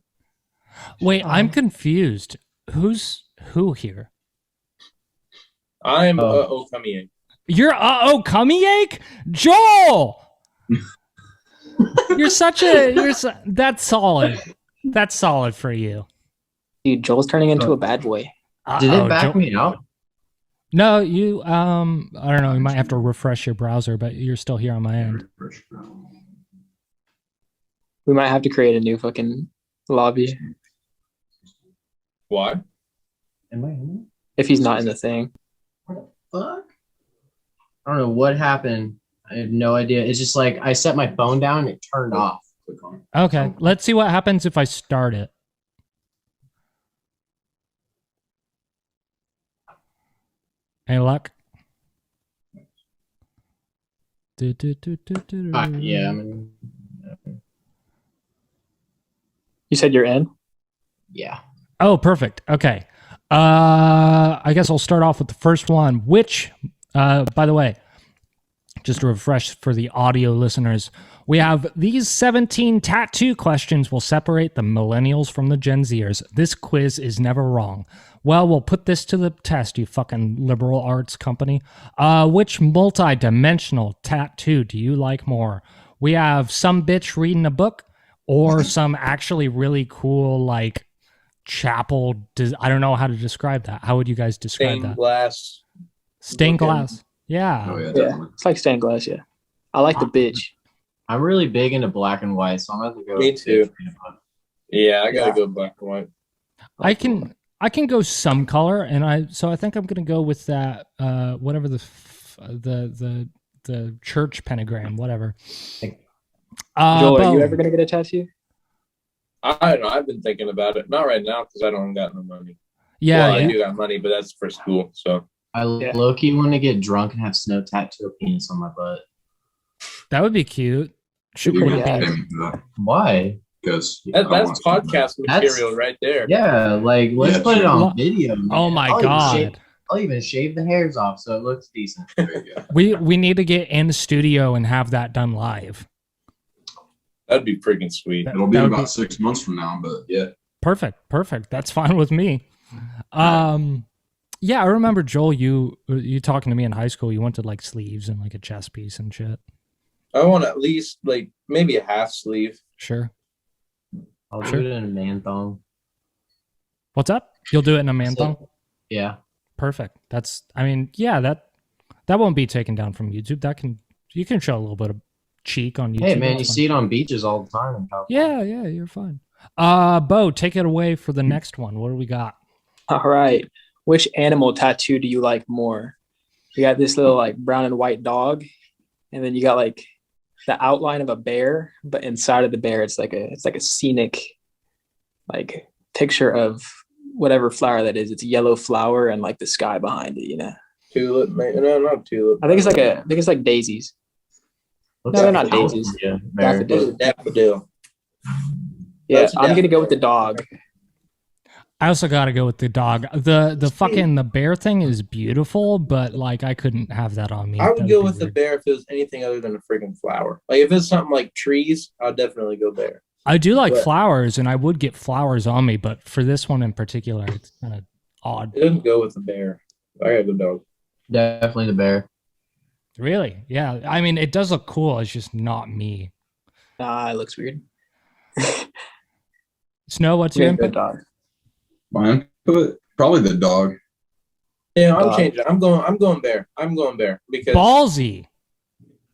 Wait, I'm confused. Who's who here? I'm Okami. You're Cummy ache? Joel! That's solid. That's solid for you. Dude, Joel's turning into a bad boy. Did it back me out? No, you I don't know, you might have to refresh your browser, but you're still here on my end. We might have to create a new fucking lobby Why? Am I in if he's not in the thing. it? What the fuck? I don't know what happened. I have no idea. It's just like I set my phone down and it turned off. Click on it. Okay, let's see what happens if I start it. Any luck? Yeah, I mean, You said you're in? yeah. Oh, perfect. Okay. I guess I'll start off with the first one, which, by the way, just to refresh for the audio listeners, we have these 17 tattoo questions will separate the millennials from the Gen Zers. This quiz is never wrong. Well, we'll put this to the test, you fucking liberal arts company. Which multi-dimensional tattoo do you like more? We have some bitch reading a book or some actually really cool, like, chapel. I don't know how to describe that. How would you guys describe Stained that? glass. Stained looking. glass. Yeah. Oh yeah, Yeah. definitely. It's like stained glass, yeah. I like the bitch. I'm really big into black and white, so I'm going to go. Me too. Yeah, I gotta go black and white. I can go some color, and I think I'm gonna go with that whatever the church pentagram, whatever. Joel, are you Bo, ever gonna get a tattoo? I don't know. I've been thinking about it. Not right now because I don't got no money. yeah, Well, I yeah. do got money, but that's for school. So I low-key want to get drunk and have snow tattoo a penis on my butt. That would be cute. Should You're put gonna it have to in. pay me for that Why? because that's podcast material right there. Yeah, like let's Yeah, put it Well, on video. Man. Oh my I'll god. even shave the hairs off so it looks decent. There you go. We need to get in the studio and have that done live. That'd be freaking sweet. It'll be That would about be- 6 months from now, but yeah. Perfect. That's fine with me. Yeah, I remember Joel, you talking to me in high school. You wanted like sleeves and like a chest piece and shit. I want at least like maybe a half sleeve. Sure. I'll Sure. do it in a man thong. What's up? You'll do it in a man So- thong? Yeah. Perfect. That won't be taken down from YouTube. You can show a little bit of cheek on YouTube. Hey man, you That's fine. see it on beaches all the time in California. Yeah, you're fine. Bo, take it away for the next one. What do we got? All right. Which animal tattoo do you like more? You got this little like brown and white dog, and then you got like the outline of a bear, but inside of the bear it's like a scenic like picture of whatever flower that is. It's a yellow flower and like the sky behind it, you know. Tulip, no, not tulip. I think it's like daisies. Looks No, they're like not daisies. California bear. Daffodil. Daffodil. Yeah, That's I'm gonna go with the daffodil. dog. I also got to go with the dog. The fucking the bear thing is beautiful, but like I couldn't have that on me. I would That'd go be with the weird. bear if it was anything other than a freaking flower. Like if it's something like trees, I'd definitely go bear. I do like but- flowers, and I would get flowers on me, but for this one in particular, it's kind of odd. It doesn't go with the bear. I gotta go dog. Definitely the bear. Really? Yeah. I mean, it does look cool. It's just not me. Nah, it looks weird. Snow, what's your Yeah, good input? dog. Mine, but probably the dog. Yeah, I'm Dog. changing. I'm going bear. I'm going bear because Ballsy.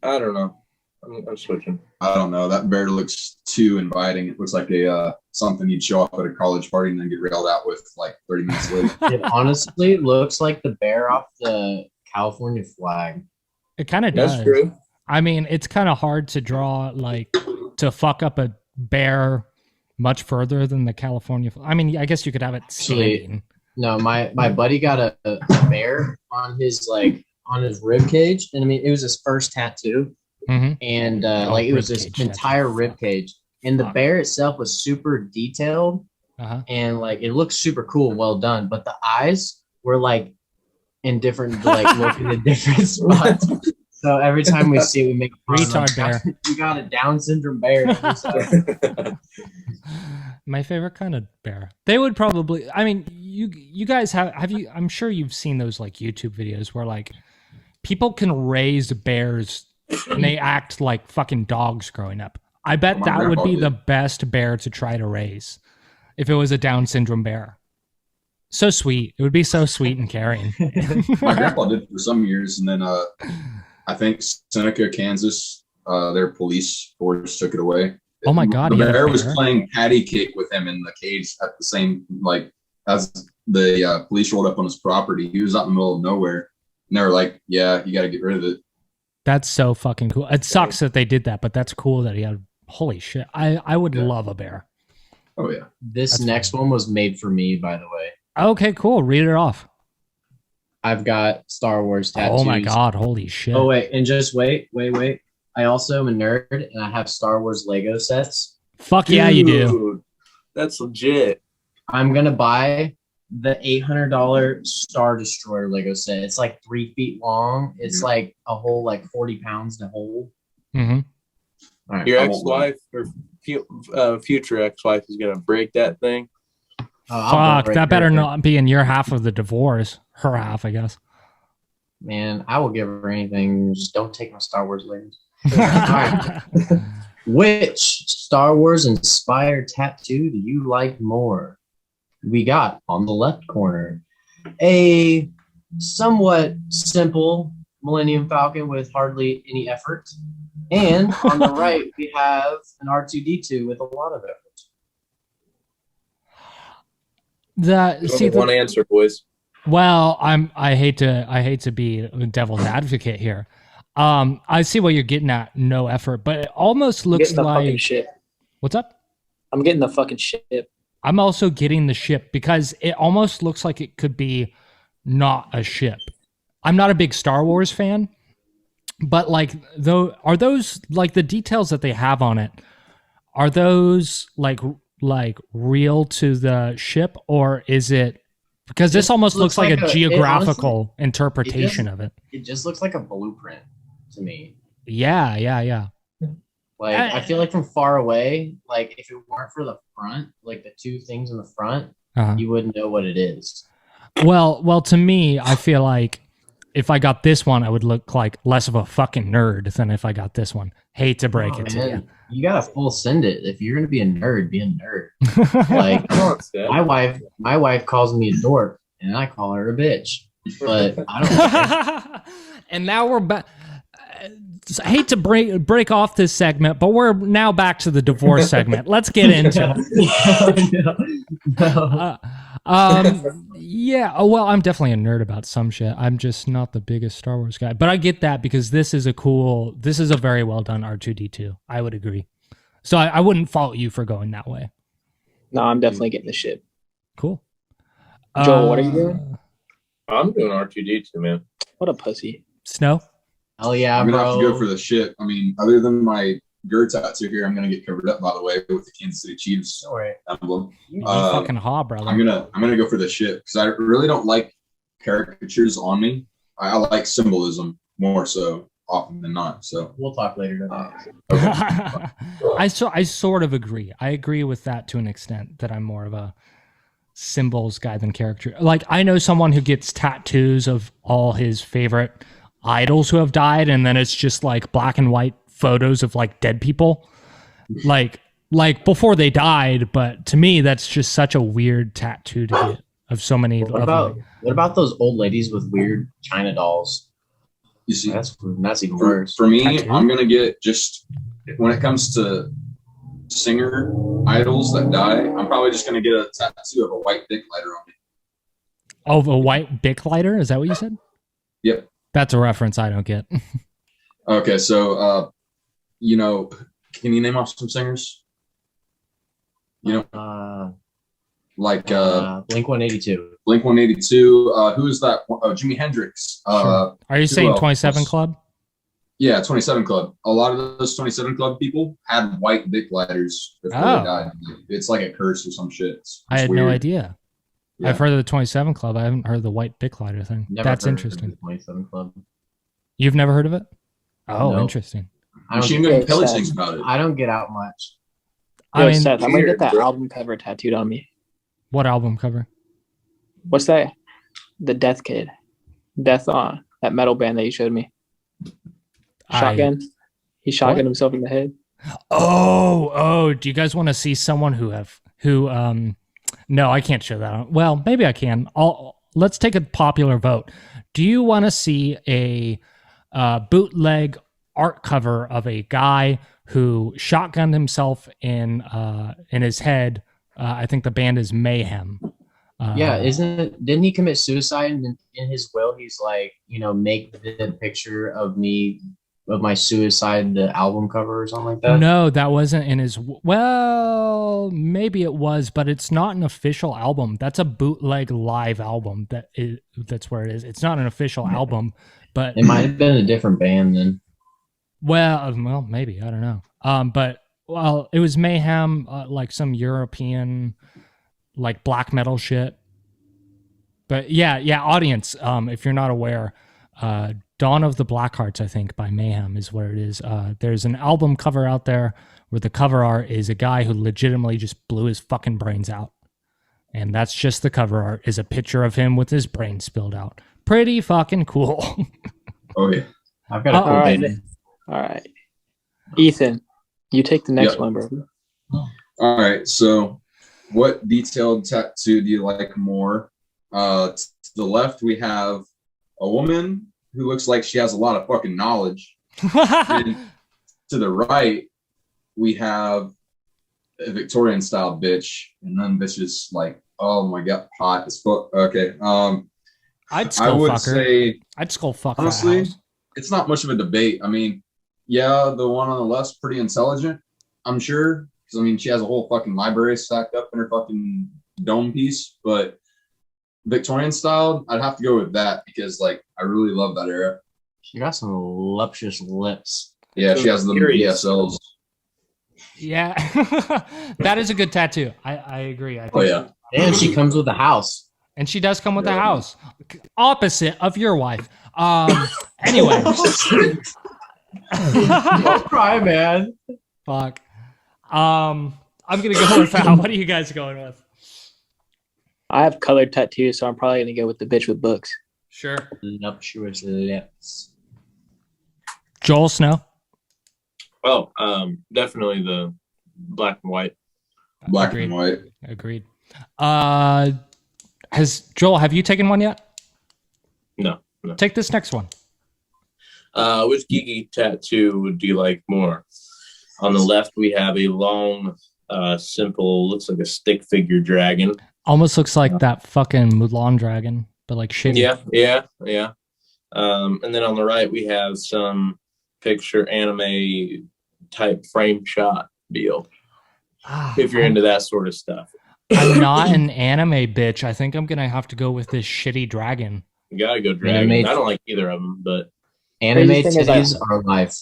I don't know. I'm switching. I don't know. That bear looks too inviting. It looks like a something you'd show up at a college party and then get railed out with like 30 minutes later. It honestly looks like the bear off the California flag. It kind of does. That's true. I mean, it's kind of hard to draw, like, to fuck up a bear much further than the California. I mean, I guess you could have it Actually, standing. No, my buddy got a bear on his rib cage, and I mean it was his first tattoo, Mm-hmm. and Oh, like it was rib this cage entire tattoo. rib cage, and the Fuck. bear itself was super detailed, Uh-huh. and like it looked super cool, well done, but the eyes were like in different, like looking at different spots. So every time we see it, we make fun of Retard them. bear. You got a Down syndrome bear. My favorite kind of bear. They would probably. I mean, you guys have you? I'm sure you've seen those like YouTube videos where like people can raise bears and they act like fucking dogs growing up. I bet My that would grandpa be did. the best bear to try to raise if it was a Down syndrome bear. So sweet. It would be so sweet and caring. My grandpa did for some years, and then I think Seneca, Kansas, their police force took it away. Oh my God, The he had a bear was bear? playing patty cake with him in the cage at the same as the police rolled up on his property. He was out in the middle of nowhere, and they were like, "Yeah, you got to get rid of it." That's so fucking cool. It sucks that they did that, but that's cool that he had. Holy shit. I would Yeah. love a bear. Oh yeah, This That's next one was made for me, by the way. Okay, cool. Read it off. I've got Star Wars tattoos. Oh my God. Holy shit. Oh wait, and just wait. I also am a nerd, and I have Star Wars Lego sets. Fuck yeah, you do. Dude, that's legit. I'm gonna buy the $800 Star Destroyer Lego set. It's like 3 feet long. It's like a whole like 40 pounds to hold. Mm-hmm. All right. Your I won't lie. ex-wife or future ex-wife is gonna break that thing. I'll Fuck, break that better her. not be in your half of the divorce. Her half, I guess. Man, I will give her anything. Just don't take my Star Wars Legos. right. Which Star Wars inspired tattoo do you like more? We got on the left corner a somewhat simple Millennium Falcon with hardly any effort. And on the right, we have an R2D2 with a lot of effort. There's only one answer, boys. Well, I hate to be a devil's advocate here. I see what you're getting at, no effort, but it almost looks the fucking like ship. What's up? I'm getting the fucking ship. I'm also getting the ship because it almost looks like it could be not a ship. I'm not a big Star Wars fan, but like are those like the details that they have on it? Are those like real to the ship, or is it because this almost looks like a geographical interpretation of it? It just looks like a blueprint to me. Yeah. Like I feel like from far away, like if it weren't for the front, like the two things in the front, you wouldn't know what it is. Well, to me, I feel like if I got this one, I would look like less of a fucking nerd than if I got this one. Hate to break it to you. You gotta full send it. If you're gonna be a nerd, be a nerd. Like my wife calls me a dork, and I call her a bitch. But I don't. And now we're back. I hate to break off this segment, but we're now back to the divorce segment. Let's get into it. Yeah. Oh, well, I'm definitely a nerd about some shit. I'm just not the biggest Star Wars guy, but I get that because this is a very well done R2-D2. I would agree. So I wouldn't fault you for going that way. No, I'm definitely getting the ship. Cool. Joel, what are you doing? I'm doing R2-D2, man. What a pussy. Snow? Hell yeah, I'm gonna bro. have to go for the ship. I mean, other than my Gertz tattoo here, I'm gonna get covered up, by the way, with the Kansas City Chiefs emblem. You fucking haw, brother. I'm gonna go for the ship because I really don't like caricatures on me. I like symbolism more so often than not. So we'll talk later today. I sort of agree. I agree with that to an extent that I'm more of a symbols guy than character. Like I know someone who gets tattoos of all his favorite idols who have died, and then it's just like black and white photos of like dead people, like before they died. But to me, that's just such a weird tattoo to get of so many. What about those old ladies with weird China dolls? You see, that's even worse. For me, I'm gonna get just when it comes to singer idols that die, I'm probably just gonna get a tattoo of a white dick lighter on me. Oh, a white dick lighter? Is that what you said? Yep. That's a reference I don't get. Okay, so can you name off some singers? Like Blink 182. Blink 182. Who is that? Jimi Hendrix. Sure. Are you saying 27 Club? Yeah, 27 Club. A lot of those 27 Club people had white dick lighters before they died. It's like a curse or some shit. It's I had weird. no idea. Yeah. I've heard of the 27 Club. I haven't heard of the white dick lighter thing. That's interesting. 27 Club. You've never heard of it? Oh, Nope. Interesting. Machine Gun Kelly sings about it. I don't get out much. Seth, I'm gonna get that album cover tattooed on me. What album cover? What's that? The Death Kid. Death on that metal band that you showed me. Shotgun. He shotgunned himself in the head. Oh, do you guys want to see someone who no, I can't show that. Well, maybe I can. Let's take a popular vote. Do you want to see a bootleg art cover of a guy who shotgunned himself in his head? I think the band is Mayhem. Didn't he commit suicide? And in his will, he's like, make the picture of me, of my suicide, the album cover or something like that? No, that wasn't in his. Well, maybe it was, but it's not an official album. That's a bootleg live album. That's where it is. It's not an official album, but it might have been a different band then. Well, maybe, I don't know. But it was Mayhem, like some European, like black metal shit. But yeah, audience. If you're not aware, Dawn of the Blackhearts, I think, by Mayhem is where it is. There's an album cover out there where the cover art is a guy who legitimately just blew his fucking brains out. And that's just the cover art, is a picture of him with his brain spilled out. Pretty fucking cool. Oh, yeah. I've got a cool band. All right. Ethan, you take the next one, bro. All right. So what detailed tattoo do you like more? To the left, we have a woman who looks like she has a lot of fucking knowledge. And to the right, we have a Victorian style bitch, and then bitches like Oh my god, hot as fuck. Okay. I'd I skull would fuck her. say I'd skull fuck that honestly, house. it's not much of a debate. I mean, yeah, the one on the left's pretty intelligent, I'm sure. Because I mean, she has a whole fucking library stacked up in her fucking dome piece. But Victorian style, I'd have to go with that because like I really love that era. She got some voluptuous lips. Yeah, she has the Curious. BSLs. Yeah, that is a good tattoo. I agree. I think Oh yeah. And she comes with a house. and she does come with a house. Opposite of your wife. Anyway. Don't cry, man. Fuck. I'm gonna go with that. What are you guys going with? I have colored tattoos, so I'm probably gonna go with the bitch with books. Sure. Voluptuous lips. Joel Snow. Oh, definitely the black and white. Black Agreed. and white. Agreed. Have you taken one yet? No. Take this next one. Which geeky tattoo do you like more? On the left, we have a long, simple, looks like a stick figure dragon. Almost looks like that fucking Mulan dragon, but like shitty. Yeah. And then on the right, we have some picture anime type frame shot deal. If you're into that sort of stuff, I'm not an anime bitch. I think I'm gonna have to go with this shitty dragon. you gotta go dragon. Anime- I don't like either of them, but Anime Crazy thing is titties are life.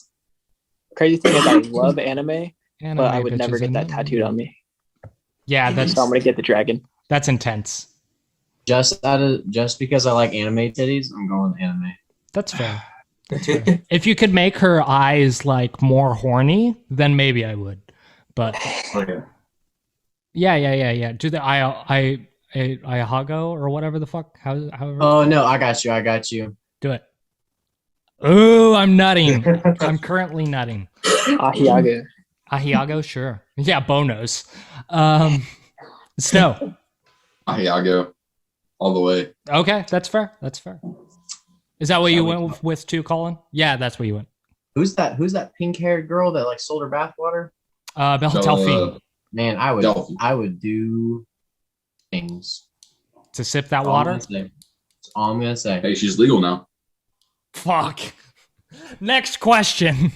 Crazy thing is, I love anime, Anime but I would bitches never get that and- tattooed on me. Yeah, So I'm gonna get the dragon. that's intense. Just because I like anime titties, I'm going with anime. That's fair. If you could make her eyes like more horny, then maybe I would. But yeah. Do the Iahago or whatever the fuck. However. Oh no, I got you. Do it. Oh, I'm nutting. I'm currently nutting. Ahiago. Ahiago, sure. Yeah, Bonos. Snow. Iago. All the way. Okay, that's fair. Is that what you went with too, Colin? Yeah, that's what you went. Who's that pink-haired girl that like sold her bathwater? Belle Delphine. Man, Delphi. I would do things. To sip that All I'm water? gonna say. That's all I'm gonna say. Hey, she's legal now. Fuck. Next question.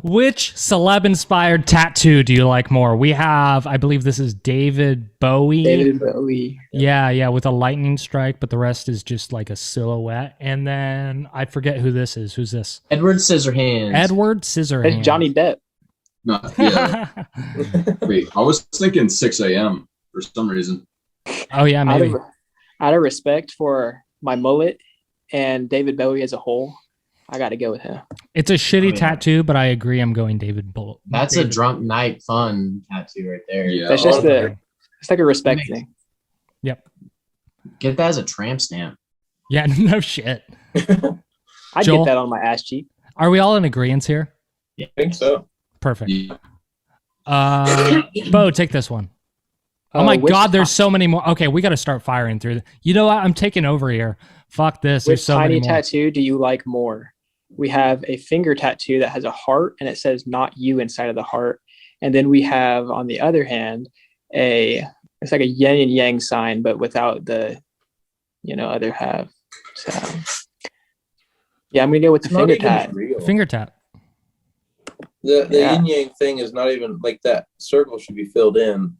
Which celeb-inspired tattoo do you like more? We have, I believe this is David Bowie. David Bowie. Yeah, with a lightning strike, but the rest is just like a silhouette. And then I forget who this is. Who's this? Edward Scissorhands. Edward Scissorhands. It's Johnny Depp. No, yeah. Wait, I was thinking 6 a.m. for some reason. Oh yeah, maybe. Out of respect for my mullet and David Bowie as a whole, I got to go with him. It's a shitty Oh, yeah. tattoo, but I agree. I'm going David Bullet. That's a drunk night fun tattoo right there. Yeah. That's just okay. it's like a respect thing. Yep. Get that as a tramp stamp. Yeah, no shit. I'd Joel? get that on my ass cheek. Are we all in agreement here? I think so. Perfect. Yeah. Bo, take this one. Oh my Which God, there's so many more. Okay, we got to start firing through. You know what? I'm taking over here. Fuck this. There's Which so tiny many more. tattoo do you like more? We have a finger tattoo that has a heart and it says "not you" inside of the heart, and then we have on the other hand it's like a yin and yang sign, but without the other half. So yeah, I'm gonna go with the It's not finger even tat. real. Finger tap. The Yeah. yin yang thing is not even like that. Circle should be filled in,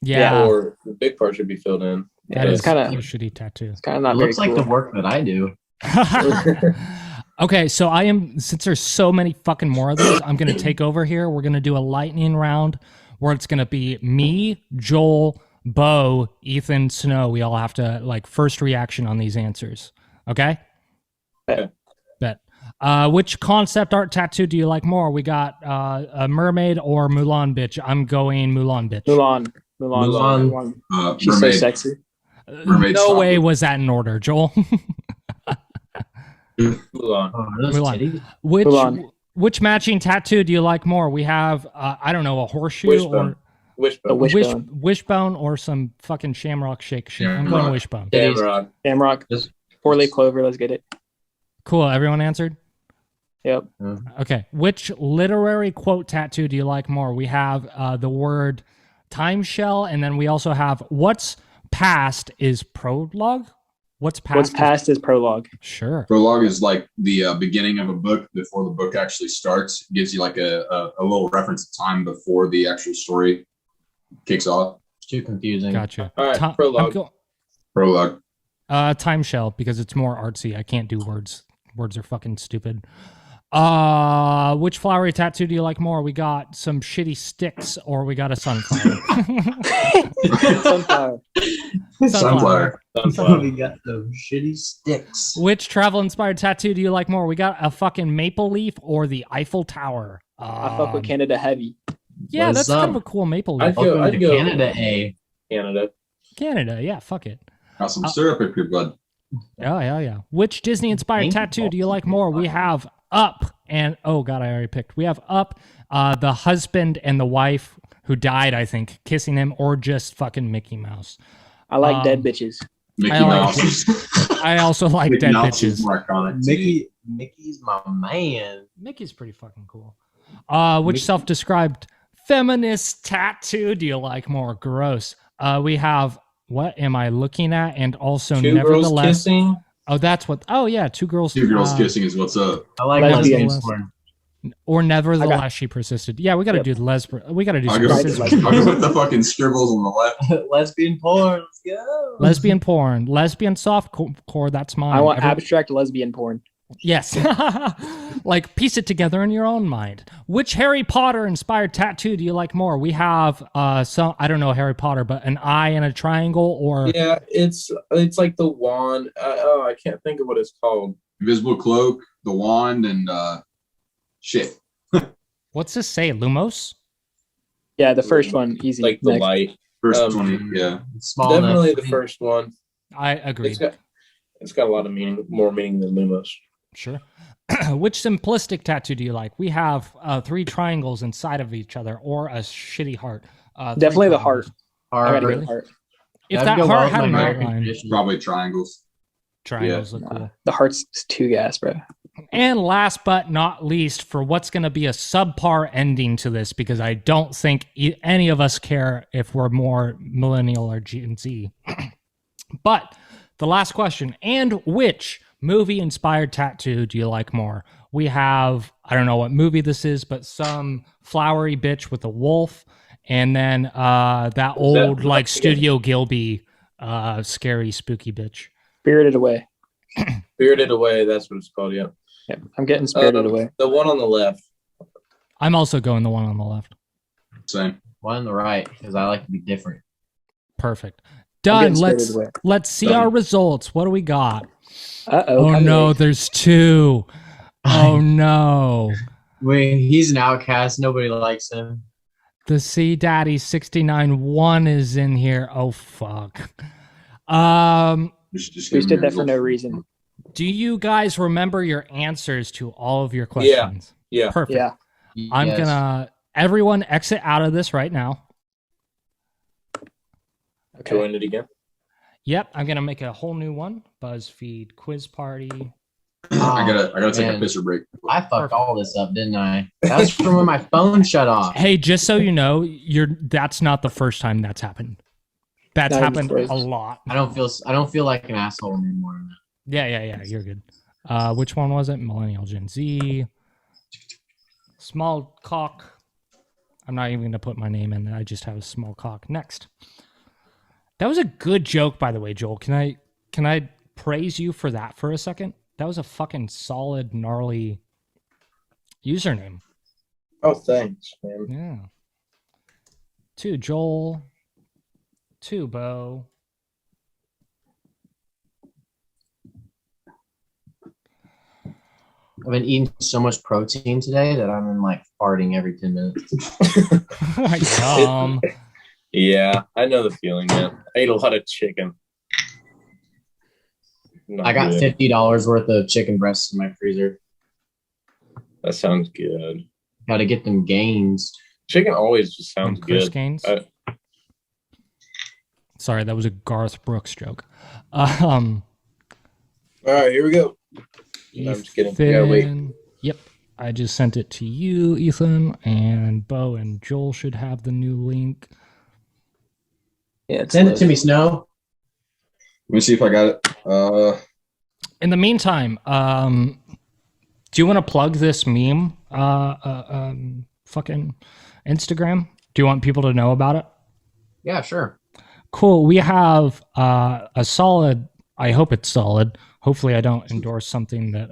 Yeah. or the big part should be filled in. That it's is kinda- a shitty tattoo. It's kind of not It looks very like cool. the work that I do. Okay, so since there's so many fucking more of those, I'm gonna take over here. We're gonna do a lightning round where it's gonna be me, Joel, Bo, Ethan, Snow. We all have to like first reaction on these answers. Okay? Bet. Bet. Which concept art tattoo do you like more? We got a mermaid or Mulan bitch. I'm going Mulan bitch. Mulan. She's so Mermaid. sexy. Mermaid No style. way was that in order, Joel. Mulan. Oh, are those Mulan. titties? Mulan. Which matching tattoo do you like more? We have I don't know, a horseshoe Wishbone. or Wishbone. A wishbone. wishbone or some fucking shamrock shake shit. I'm going Shamrock. wishbone. Shamrock. Shamrock. Just- 4-leaf clover. Let's get it. Cool. Everyone answered? Yep. Okay. Which literary quote tattoo do you like more? We have the word Time Shell, and then we also have what's past is prologue. What's past is prologue. Sure. Prologue is like the beginning of a book before the book actually starts. It gives you like a little reference of time before the actual story kicks off. It's too confusing. Gotcha. All right, prologue. Prologue. Time Shell, because it's more artsy. I can't do words. Words are fucking stupid. Which flowery tattoo do you like more? We got some shitty sticks, or we got a sunflower. Sunflower. Sunflower. We got those shitty sticks. Which travel-inspired tattoo do you like more? We got a fucking maple leaf or the Eiffel Tower. I fuck with Canada heavy. Yeah, What's that's up? kind of a cool maple leaf. Welcome to Canada, A. Canada. Yeah, fuck it. Got some syrup in your blood. Oh, yeah. Which Disney-inspired tattoo do you like more? We have Up and, oh god, I already picked. We have Up, the husband and the wife who died, I think, kissing him, or just fucking Mickey Mouse. I like dead bitches. Mickey I like- Mouse is I also like Mickey dead Mouse is bitches. more iconic to me. Mickey's my man. Mickey's pretty fucking cool. Which self-described feminist tattoo do you like more? Gross. We have, what am I looking at? And also, Two girls nevertheless. kissing. Oh, that's what. Oh, yeah, two girls. Two girls kissing is what's up. I like Lesbians. lesbian porn. Or nevertheless, she persisted. Yeah, we got to do We got to do I'll some go, scissors. I'll go with the fucking scribbles on the left. Lesbian porn. Let's go. Lesbian porn, lesbian softcore. That's mine. I want abstract lesbian porn. Yes, like piece it together in your own mind. Which Harry Potter inspired tattoo do you like more? We have some. I don't know Harry Potter, but an eye and a triangle, or Yeah, it's like the wand. I can't think of what it's called. Invisible cloak, the wand, and shit. what's this say? Lumos. Yeah, the first one, easy. Like the Next. light. First 20, yeah. Small Definitely enough. the first one. I agree. It's got a lot of meaning, more meaning than Lumos. Sure. Which simplistic tattoo do you like? We have 3 triangles inside of each other, or a shitty heart. Definitely 3 the heart. triangles. I gotta Heart. get the heart. If That'd that go well heart with had my an American outline, tradition. Probably triangles. triangles look cool. The heart's too gas, bro. And last but not least, for what's going to be a subpar ending to this, because I don't think any of us care if we're more millennial or Gen Z. But the last question, and which movie-inspired tattoo do you like more? We have, I don't know what movie this is, but some flowery bitch with a wolf, and then that old, like, Studio Gilby, scary, spooky bitch. Spirited Away. Spirited Away, that's what it's called, yeah. Yeah, I'm getting Spirited Away. The one on the left. I'm also going the one on the left. Same. One on the right, because I like to be different. Perfect. I'm Done. getting Spirited Away. Let's see Done. our results. What do we got? Uh-oh. Oh no, there's 2. Oh no. Wait, he's an outcast. Nobody likes him. The C Daddy 69-1 is in here. Oh fuck. Just We give did me that for no reason. Do you guys remember your answers to all of your questions? Yeah. Perfect. Yeah. I'm Yes. gonna everyone exit out of this right now. Okay. Join it again. Yep, I'm gonna make a whole new one. BuzzFeed quiz party. I gotta take a man. pisser break. I fucked all this up, didn't I? That was from when my phone shut off. Hey, just so you know, that's not the first time that's happened. That's Not even happened close. a lot. I don't feel like an asshole anymore. Yeah, you're good. Which one was it? Millennial Gen Z. Small cock. I'm not even gonna put my name in. I just have a small cock. Next. That was a good joke, by the way, Joel. Can I praise you for that for a second? That was a fucking solid, gnarly username. Oh, thanks, man. Yeah. 2 Joel. 2 Bo. I've been eating so much protein today that I'm in like farting every 10 minutes. Yum. Yeah, I know the feeling, man. I ate a lot of chicken. Not I got good. $50 worth of chicken breasts in my freezer. That sounds good. Got to get them gains. Chicken always just sounds And Chris good. Gaines. Uh, Sorry, that was a Garth Brooks joke. All right, here we go. No, I'm just kidding. You gotta wait. Ethan. Yep. I just sent it to you, Ethan, and Bo and Joel should have the new link. Yeah, it's Send it to me, Snow. Let me see if I got it. In the meantime, do you want to plug this meme? Fucking Instagram. Do you want people to know about it? Yeah, sure. Cool. We have a solid. I hope it's solid. Hopefully, I don't endorse something that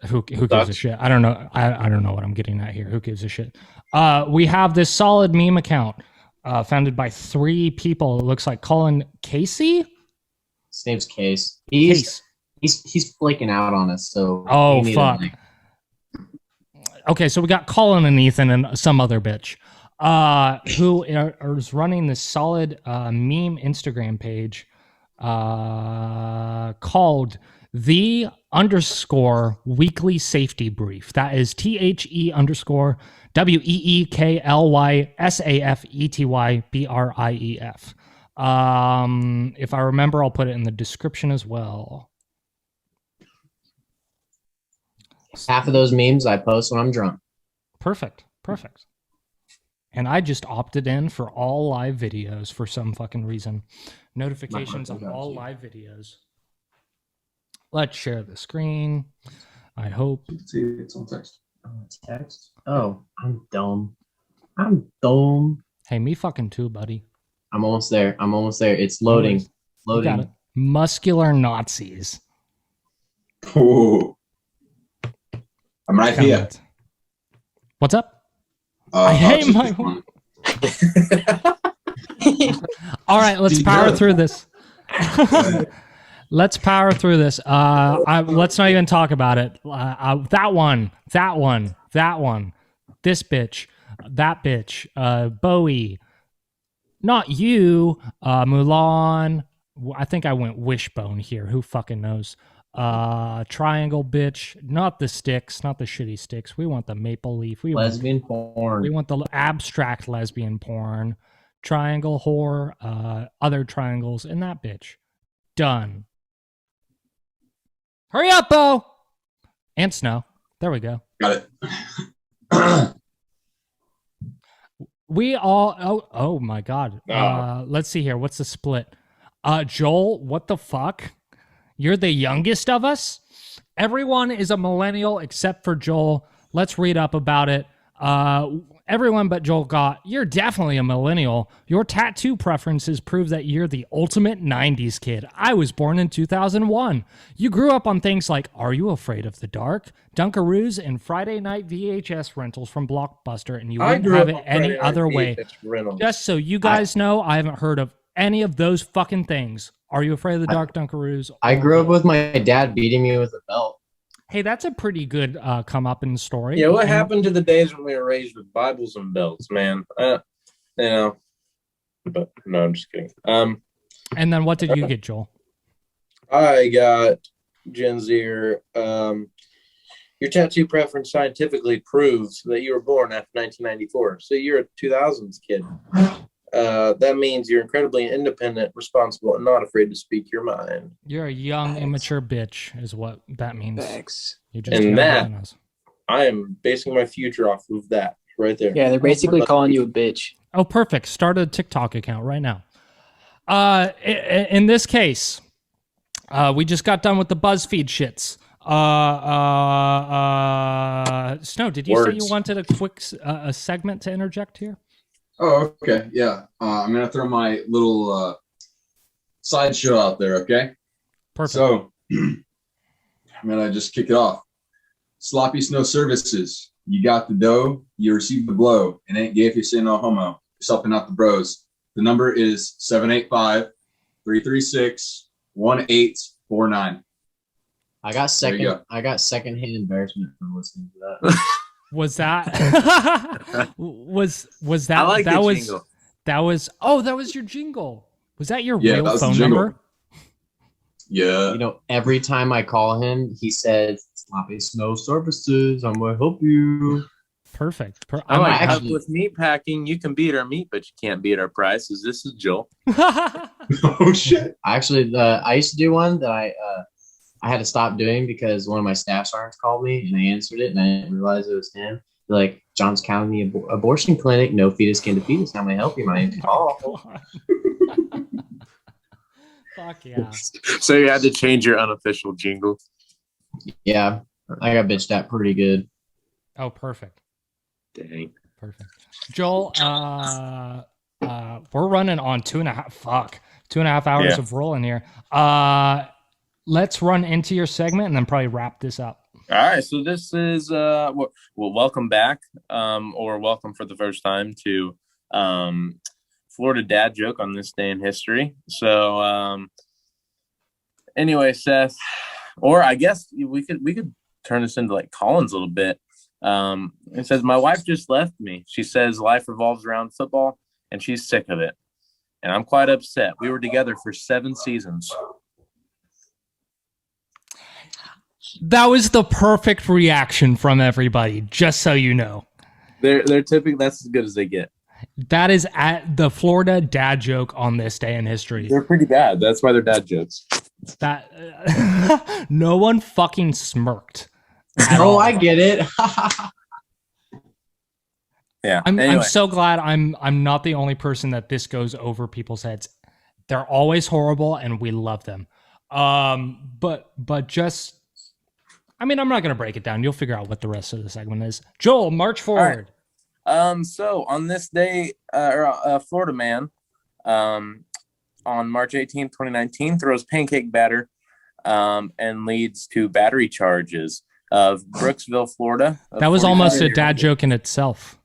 who gives a shit? I don't know. I don't know what I'm getting at here. Who gives a shit? We have this solid meme account founded by 3 people. It looks like Colin Casey. His name's Case. Case. He's flaking out on us. So Oh, we need to, fuck. like, Okay, so we got Colin and Ethan and some other bitch who is running this solid meme Instagram page called the _weekly safety brief. That is THE_WEEKLYSAFETYBRIEF. If I remember, I'll put it in the description as well. half of those memes I post when I'm drunk. Perfect. And I just opted in for all live videos for some fucking reason. Notifications on all live videos. Let's share the screen. I hope. See, it's on text. Text? Oh, I'm dumb. Hey, me fucking too, buddy. I'm almost there. It's loading. You got it. Muscular Nazis. Ooh. I'm right here. What's up? I hate my one. All right, let's power through this. Let's power through this. Let's not even talk about it. That one. This bitch. That bitch. Bowie. Not you. Mulan. I think I went wishbone here. Who fucking knows? Triangle bitch. Not the sticks. Not the shitty sticks. We want the maple leaf. Lesbian porn. We want the abstract lesbian porn. Triangle whore. Other triangles. And that bitch. Done. Hurry up, Bo! And Snow. There we go. Got it. We all... Oh my God. Let's see here. What's the split? Joel, what the fuck? You're the youngest of us? Everyone is a millennial except for Joel. Let's read up about it. Everyone but Joel got, you're definitely a millennial. Your tattoo preferences prove that you're the ultimate 90s kid. I was born in 2001. You grew up on things like Are You Afraid of the Dark, Dunkaroos, and Friday night VHS rentals from Blockbuster, and you wouldn't have it any other way. Just so you guys know, I haven't heard of any of those fucking things. Are You Afraid of the Dark, Dunkaroos? I grew up with my dad beating me with a belt. Hey, that's a pretty good come up in the story. Yeah, what happened to the days when we were raised with Bibles and belts, man? But no, I'm just kidding. And then what did you get, Joel? I got Gen Zer. Your tattoo preference scientifically proves that you were born after 1994, so you're a 2000s kid. That means you're incredibly independent, responsible, and not afraid to speak your mind. You're a young, immature bitch, is what that means. Thanks. You're just And younger that- than us. I am basing my future off of that right there. Yeah, they're basically calling you a bitch. Oh, perfect. Start a TikTok account right now. In this case, we just got done with the BuzzFeed shits. Snow, did you say you wanted a quick a segment to interject here? Oh, okay. Yeah. I'm going to throw my little sideshow out there, okay? Perfect. So, I'm going to just kick it off. Sloppy Snow Services. You got the dough, you received the blow. It ain't gay if you say no homo. You're helping out the bros. The number is 785-336-1849. I got secondhand embarrassment from listening to that. Was that was that I like that the was jingle. that was your jingle? Was that your Yeah, real that was the phone jingle. number? Yeah. You know, every time I call him, he says, Sloppy Snow Services, I'm going to help you. Perfect. I like actually- help with meat packing. You can beat our meat, but you can't beat our prices. This is Joel. Oh, shit. Actually, I used to do one that I had to stop doing because one of my staff sergeants called me and I answered it and I didn't realize it was him. Like, Johns County Abortion Clinic, no fetus can defeat us. How may I help you? My name's Paul. Fuck yeah. So you had to change your unofficial jingle. Yeah, I got bitched at pretty good. Oh, perfect. Dang. Perfect. Joel, we're running on 2.5 hours of rolling here. Let's run into your segment and then probably wrap this up. All right, so this is well, welcome back, or welcome for the first time to Florida Dad Joke on this day in history. So, anyway, Seth, or I guess we could turn this into like Colin's a little bit. It says, my wife just left me. She says life revolves around football, and she's sick of it, and I'm quite upset. We were together for 7 seasons. That was the perfect reaction from everybody, just so you know. They're typically, that's as good as they get. That is at the Florida Dad Joke on this day in history. They're pretty bad. That's why they're dad jokes. That no one fucking smirked. Oh, I get it. Yeah. I'm so glad I'm not the only person that this goes over people's heads. They're always horrible and we love them. But just, I mean, I'm not going to break it down. You'll figure out what the rest of the segment is. Joel, march forward. Right. So on this day, Florida man, on March 18th, 2019, throws pancake batter, and leads to battery charges of Brooksville, Florida. That was almost a dad joke in itself.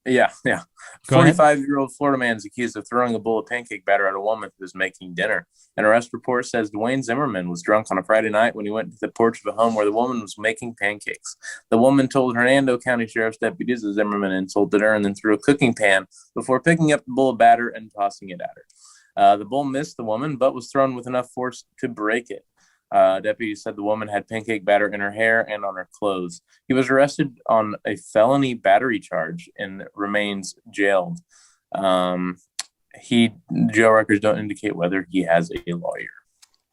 Yeah. Go ahead. 45-year-old Florida man is accused of throwing a bowl of pancake batter at a woman who was making dinner. An arrest report says Dwayne Zimmerman was drunk on a Friday night when he went to the porch of a home where the woman was making pancakes. The woman told Hernando County Sheriff's deputies that Zimmerman insulted her and then threw a cooking pan before picking up the bowl of batter and tossing it at her. The bowl missed the woman, but was thrown with enough force to break it. Deputies said the woman had pancake batter in her hair and on her clothes. He was arrested on a felony battery charge and remains jailed. Jail records don't indicate whether he has a lawyer.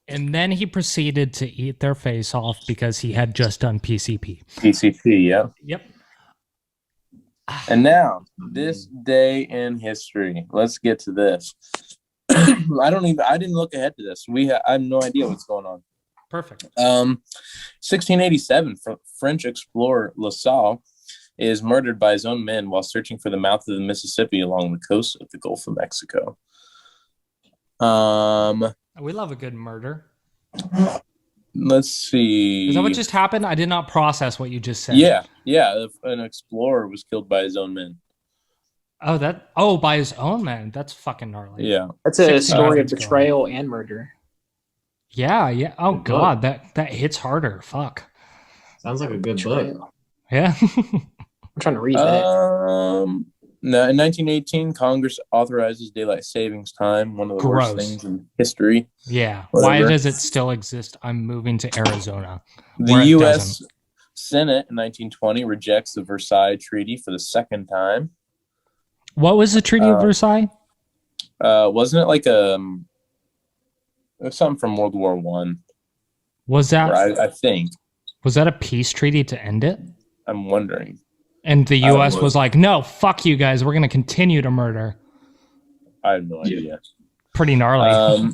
And then he proceeded to eat their face off because he had just done PCP. PCP, yeah. Yep. And now, this day in history. Let's get to this. I didn't look ahead to this. I have no idea what's going on. Perfect. 1687, French explorer La Salle is murdered by his own men while searching for the mouth of the Mississippi along the coast of the Gulf of Mexico. We love a good murder. Let's see. Is that what just happened? I did not process what you just said. Yeah. An explorer was killed by his own men. By his own men. That's fucking gnarly. Yeah. That's a story of betrayal and murder. Yeah. Oh God, that hits harder. Fuck. Sounds like a good Betrayal. book. Yeah. I'm trying to read that. No, in 1918, Congress authorizes daylight savings time, one of the worst things in history. Yeah. Whatever. Why does it still exist? I'm moving to Arizona. The U.S. Senate in 1920 rejects the Versailles Treaty for the second time. What was the Treaty of Versailles? Wasn't it like it was something from World War I? Was that? I think. Was that a peace treaty to end it? I'm wondering. And the U.S. was like, no, fuck you guys. We're going to continue to murder. I have no idea. Pretty gnarly.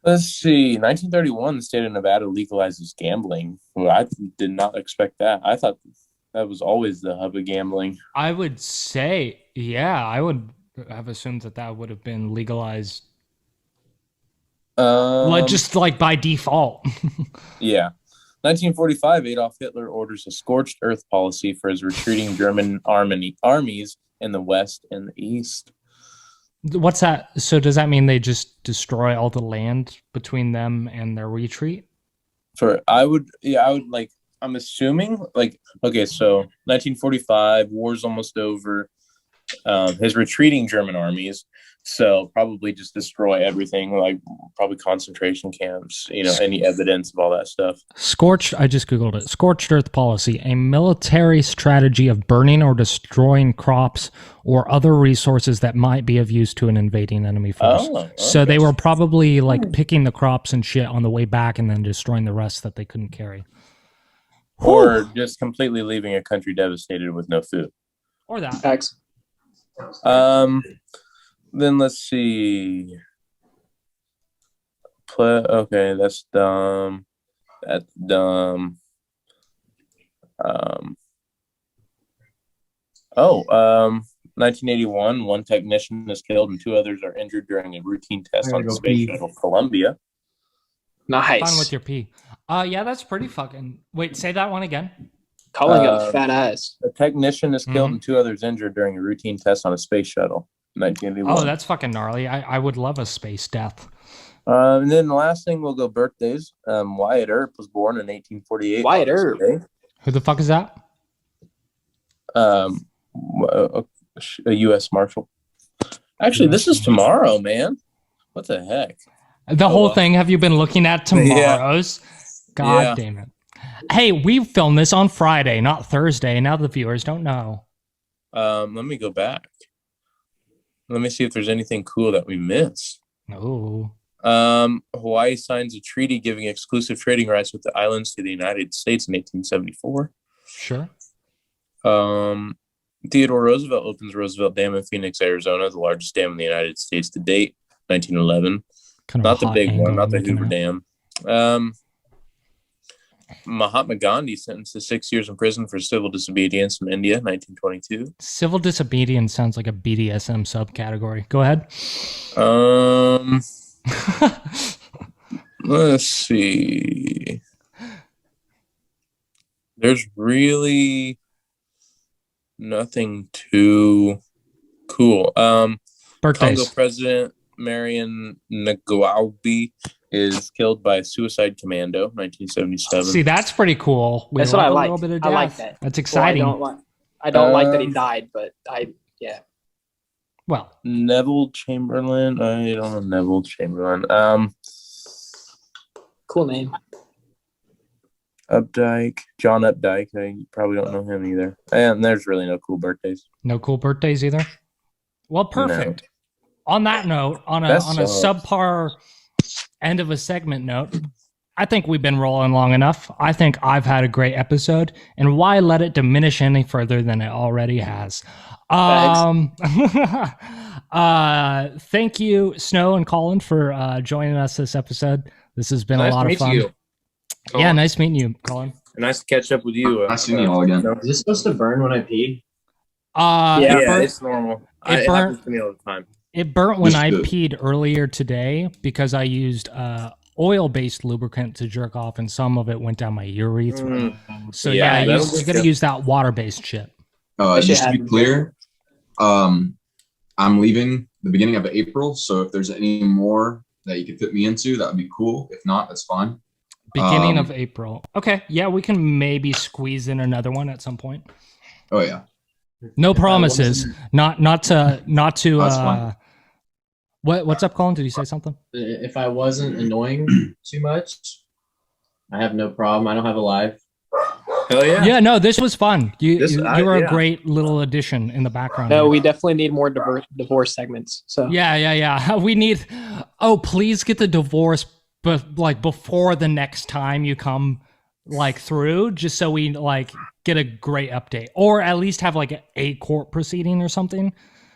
Let's see. 1931, the state of Nevada legalizes gambling. Well, I did not expect that. I thought that was always the hub of gambling. I would say, yeah, I would have assumed that would have been legalized. Just like by default. Yeah. 1945, Adolf Hitler orders a scorched earth policy for his retreating German armies in the West and the East. What's that? So does that mean they just destroy all the land between them and their retreat? I'm assuming okay, so 1945, war's almost over. His retreating German armies, so probably just destroy everything, like probably concentration camps, any evidence of all that stuff. I just Googled it. Scorched earth policy, a military strategy of burning or destroying crops or other resources that might be of use to an invading enemy force. Oh, okay. So they were probably like picking the crops and shit on the way back and then destroying the rest that they couldn't carry. or just completely leaving a country devastated with no food. Or that. Facts. Then let's see. Okay, that's dumb. That's dumb. 1981, one technician is killed and 2 others are injured during a routine test on the space shuttle Columbia. Nice. Fun with your pee. Yeah, that's pretty fucking. Wait, say that one again. Colin got a fat ass. A technician is killed and 2 others injured during a routine test on a space shuttle. 1981. Oh, that's fucking gnarly. I would love a space death. And then the last thing we'll go birthdays. Wyatt Earp was born in 1848. Wyatt Earp. Who the fuck is that? A U.S. Marshal. Actually, this is tomorrow, man. What the heck? The whole thing. Have you been looking at tomorrow's? Yeah. God damn it. Hey, we filmed this on Friday, not Thursday. Now the viewers don't know. Let me go back. Let me see if there's anything cool that we missed. Oh. Hawaii signs a treaty giving exclusive trading rights with the islands to the United States in 1874. Sure. Theodore Roosevelt opens Roosevelt Dam in Phoenix, Arizona, the largest dam in the United States to date, 1911. Kind of Not the big one, not the Hoover Dam. Dam. Mahatma Gandhi sentenced to 6 years in prison for civil disobedience in India, 1922. Civil disobedience sounds like a BDSM subcategory. Go ahead. Let's see. There's really nothing too cool. Birthdays. Congo President Marion Ngouabi is killed by a suicide commando, 1977. See, that's pretty cool. That's what I like. I like death. that. That's exciting. I don't like that he died, but Well, Neville Chamberlain. I don't know Neville Chamberlain. cool name. Updike. John Updike. I probably don't know him either. And there's really no cool birthdays. no cool birthdays either. Well, perfect. On that note, on a subpar end of a segment note, I think we've been rolling long enough. I think I've had a great episode, and why let it diminish any further than it already has? Thank you, Snow and Colin, for joining us this episode. This has been a lot of fun. Yeah, nice meeting you, Colin. Nice to catch up with you. Nice seeing you all again. Is this supposed to burn when I pee? It's normal. It It burnt- happens to me all the time. It burnt when Just I good. peed earlier today because I used oil-based lubricant to jerk off, and some of it went down my urethra. So Yeah, you that'll got get to you. use that water-based shit. That shit Just to be happens. clear, I'm leaving the beginning of April, so if there's any more that you could fit me into, that would be cool. If not, that's fine. Beginning of April. Okay, yeah, we can maybe squeeze in another one at some point. Oh yeah. No promises. Not to. That's fine. What's up, Colin? Did you say something? If I wasn't annoying too much, I have no problem. I don't have a life. Hell yeah. Yeah, no, this was fun. You were a yeah. great little addition in the background. No, we definitely need more divorce segments. So Yeah. We need. Oh, please get the divorce, but like before the next time you come like through, just so we like get a great update, or at least have like a court proceeding or something.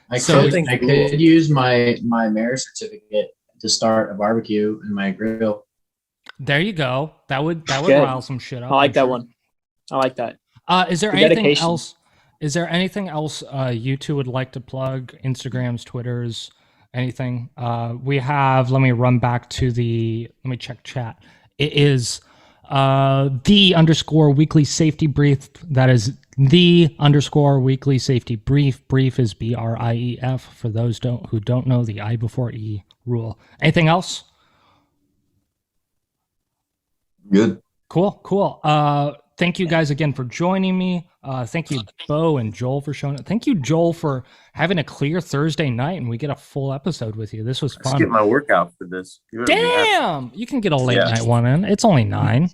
I So- could use my marriage certificate to start a barbecue in my grill. There you go. That would Good. rile some shit up. I like I'm that sure. one. I like that. Is there The anything dedication. else? Is there anything else you two would like to plug? Instagrams, Twitters, anything? We have. Let me run back to the. Let me check chat. It is the_weekly safety brief. That is the_weekly safety brief. Brief is BRIEF for those who don't know the I before E rule. Anything else? Good. Cool. Thank you guys again for joining me. Thank you, Bo and Joel, for showing up. Thank you, Joel, for having a clear Thursday night and we get a full episode with you. This was Let's fun. get my workout for this. You better be happy. Damn! You can get a late Yeah. night one in. It's only 9.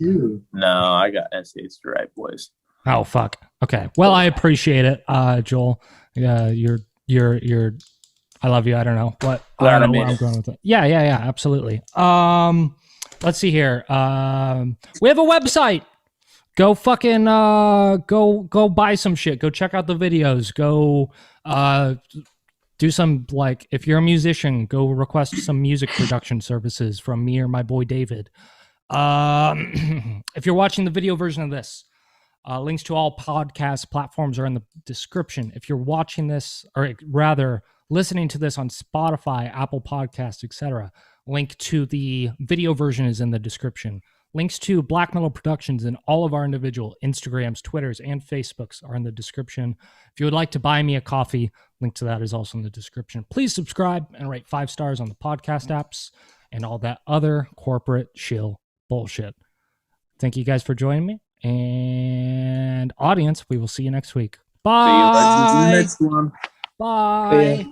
No, I got SAs to write, boys. Oh, fuck. Okay. Well, I appreciate it, Joel. You're I love you. I don't know what. I Glad don't I know made where I'm it. going with it. Yeah, absolutely. Let's see here. We have a website. Go fucking go buy some shit. Go check out the videos. Go do some, like, if you're a musician, go request some music production services from me or my boy David. If you're watching the video version of this, links to all podcast platforms are in the description. If you're watching this, or rather listening to this on Spotify, Apple Podcasts, etc., link to the video version is in the description. Links to Black Metal Productions and all of our individual Instagrams, Twitters, and Facebooks are in the description. If you would like to buy me a coffee, link to that is also in the description. Please subscribe and rate 5 stars on the podcast apps and all that other corporate shill bullshit. Thank you guys for joining me. And audience, we will see you next week. Bye. See you next one. Bye.